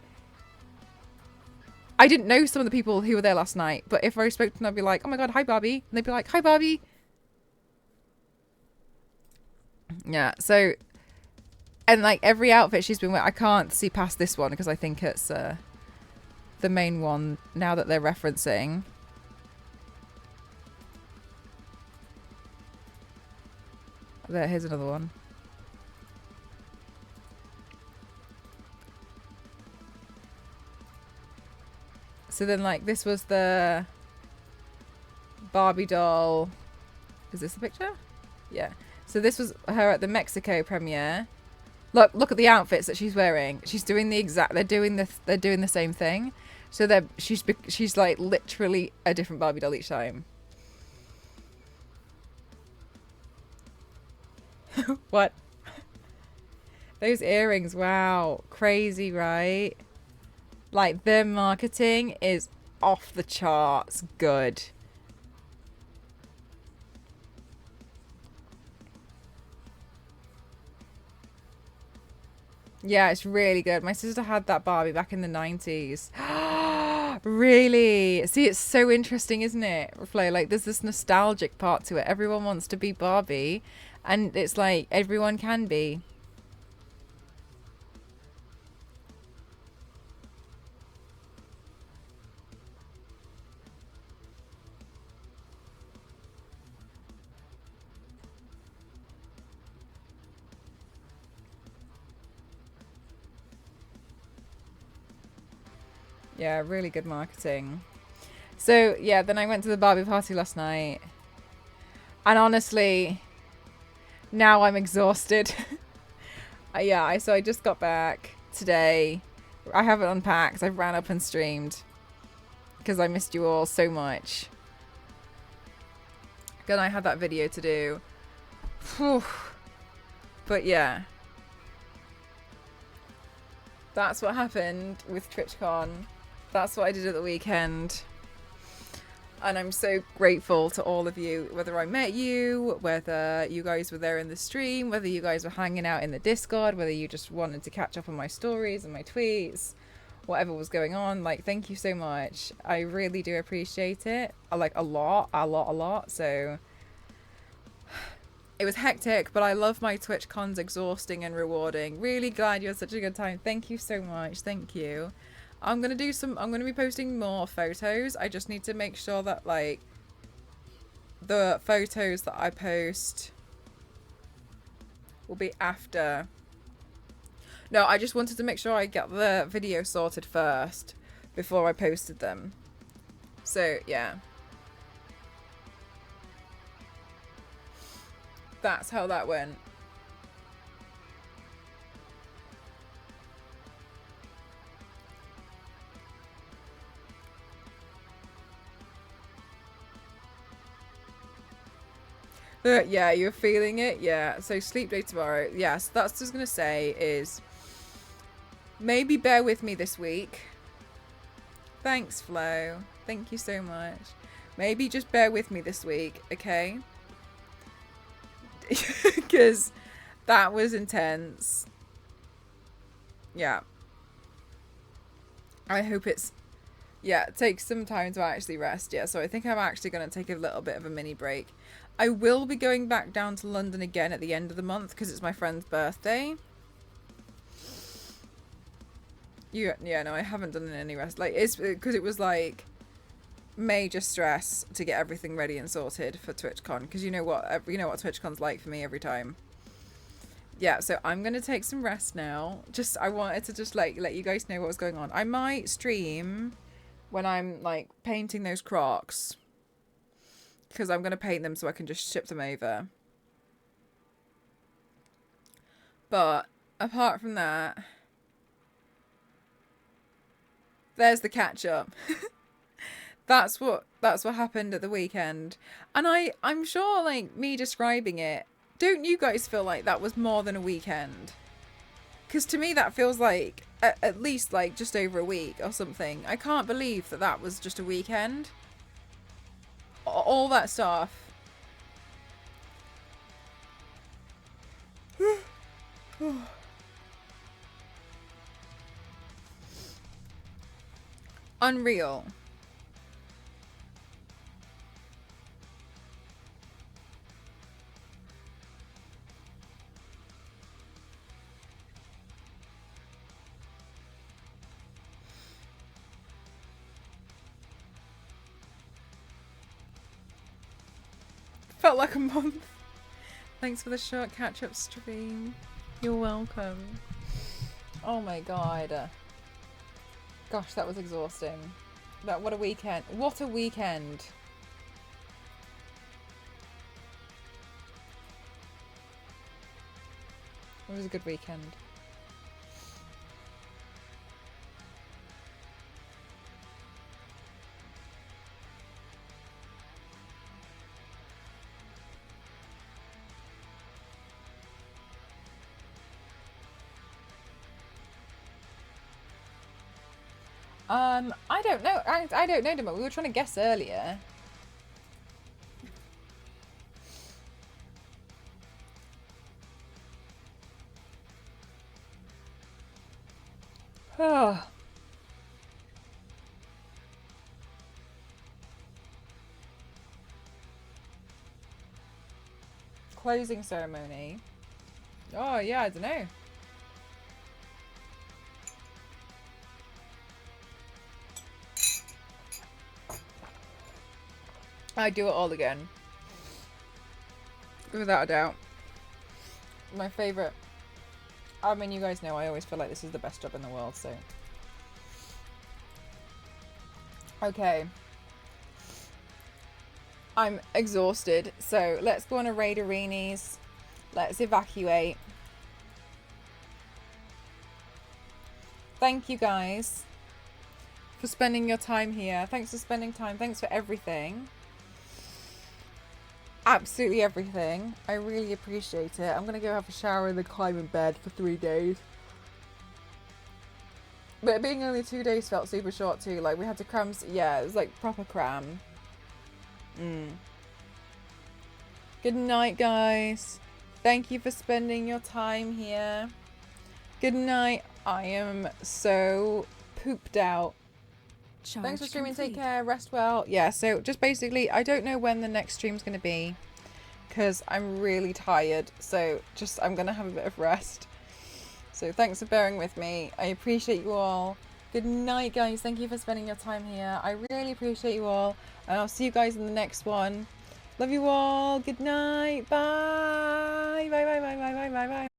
I didn't know some of the people who were there last night, but if I spoke to them, I'd be like, oh my god, hi, Barbie. And they'd be like, hi, Barbie. Yeah, so... And, like, every outfit she's been wearing, I can't see past this one because I think it's the main one now that they're referencing. Here's another one. So then, like, this was the Barbie doll. Is this the picture? Yeah. So this was her at the Mexico premiere. Look at the outfits that she's wearing. She's doing the exact. They're doing the same thing. So she's like literally a different Barbie doll each time. What? Those earrings, wow, crazy, right? Like, their marketing is off the charts good. Yeah, it's really good. My sister had that Barbie back in the 90s. Really? See, it's so interesting, isn't it, Flo? Like, there's this nostalgic part to it. Everyone wants to be Barbie, and it's like, everyone can be. Yeah, really good marketing. So, yeah, then I went to the Barbie party last night. And honestly, now I'm exhausted. Yeah, so I just got back today. I haven't unpacked. I've ran up and streamed. Because I missed you all so much. Then I had that video to do. Whew. But yeah. That's what happened with Twitchcon. That's what I did at the weekend. And I'm so grateful to all of you, whether I met you, whether you guys were there in the stream, whether you guys were hanging out in the Discord, whether you just wanted to catch up on my stories and my tweets, whatever was going on. Like, thank you so much. I really do appreciate it. Like, a lot. So it was hectic, but I love my TwitchCons, exhausting and rewarding. Really glad you had such a good time. Thank you so much. Thank you. I'm going to be posting more photos. I just need to make sure that, like, the photos that I post will be after. No, I just wanted to make sure I get the video sorted first before I posted them. So, yeah. That's how that went. Yeah, you're feeling it? Yeah, so sleep day tomorrow. Yes, that's what I was going to say is maybe bear with me this week. Thanks, Flo. Thank you so much. Maybe just bear with me this week, okay? Because that was intense. Yeah. I hope it's... Yeah, it takes some time to actually rest. Yeah, so I think I'm actually going to take a little bit of a mini break. I will be going back down to London again at the end of the month because it's my friend's birthday. Yeah, no, I haven't done any rest. Like, it's because it was like major stress to get everything ready and sorted for TwitchCon, because you know what TwitchCon's like for me every time. Yeah, so I'm gonna take some rest now. I wanted to just like let you guys know what was going on. I might stream when I'm like painting those Crocs, because I'm gonna paint them so I can just ship them over. But apart from that, there's the catch up. That's what happened at the weekend. And I'm sure, like, me describing it, don't you guys feel like that was more than a weekend? Because to me that feels like at least like just over a week or something. I can't believe that was just a weekend. All that stuff. Unreal. Felt like a month. Thanks for the short catch-up stream. You're welcome. Oh my god. Gosh, that was exhausting. What a weekend. What a weekend. It was a good weekend. I don't know. I don't know, Demo. We were trying to guess earlier. Oh. Closing ceremony. Oh, yeah, I don't know. I'd do it all again. Without a doubt. My favourite. I mean, you guys know I always feel like this is the best job in the world, so. Okay. I'm exhausted, so let's go on a raid arenas. Let's evacuate. Thank you guys for spending your time here. Thanks for spending time. Thanks for everything. Absolutely everything. I really appreciate it. I'm gonna go have a shower and then climb in bed for 3 days. But being only 2 days felt super short too. Like, we had to cram. Yeah, it was like proper cram. Good night, guys. Thank you for spending your time here. Good night. I am so pooped out. Thanks for streaming. Take care. Rest well. Yeah, so just basically, I don't know when the next stream's going to be because I'm really tired. So just, I'm going to have a bit of rest. So thanks for bearing with me. I appreciate you all. Good night, guys. Thank you for spending your time here. I really appreciate you all. And I'll see you guys in the next one. Love you all. Good night. Bye. Bye, bye, bye, bye, bye, bye, bye.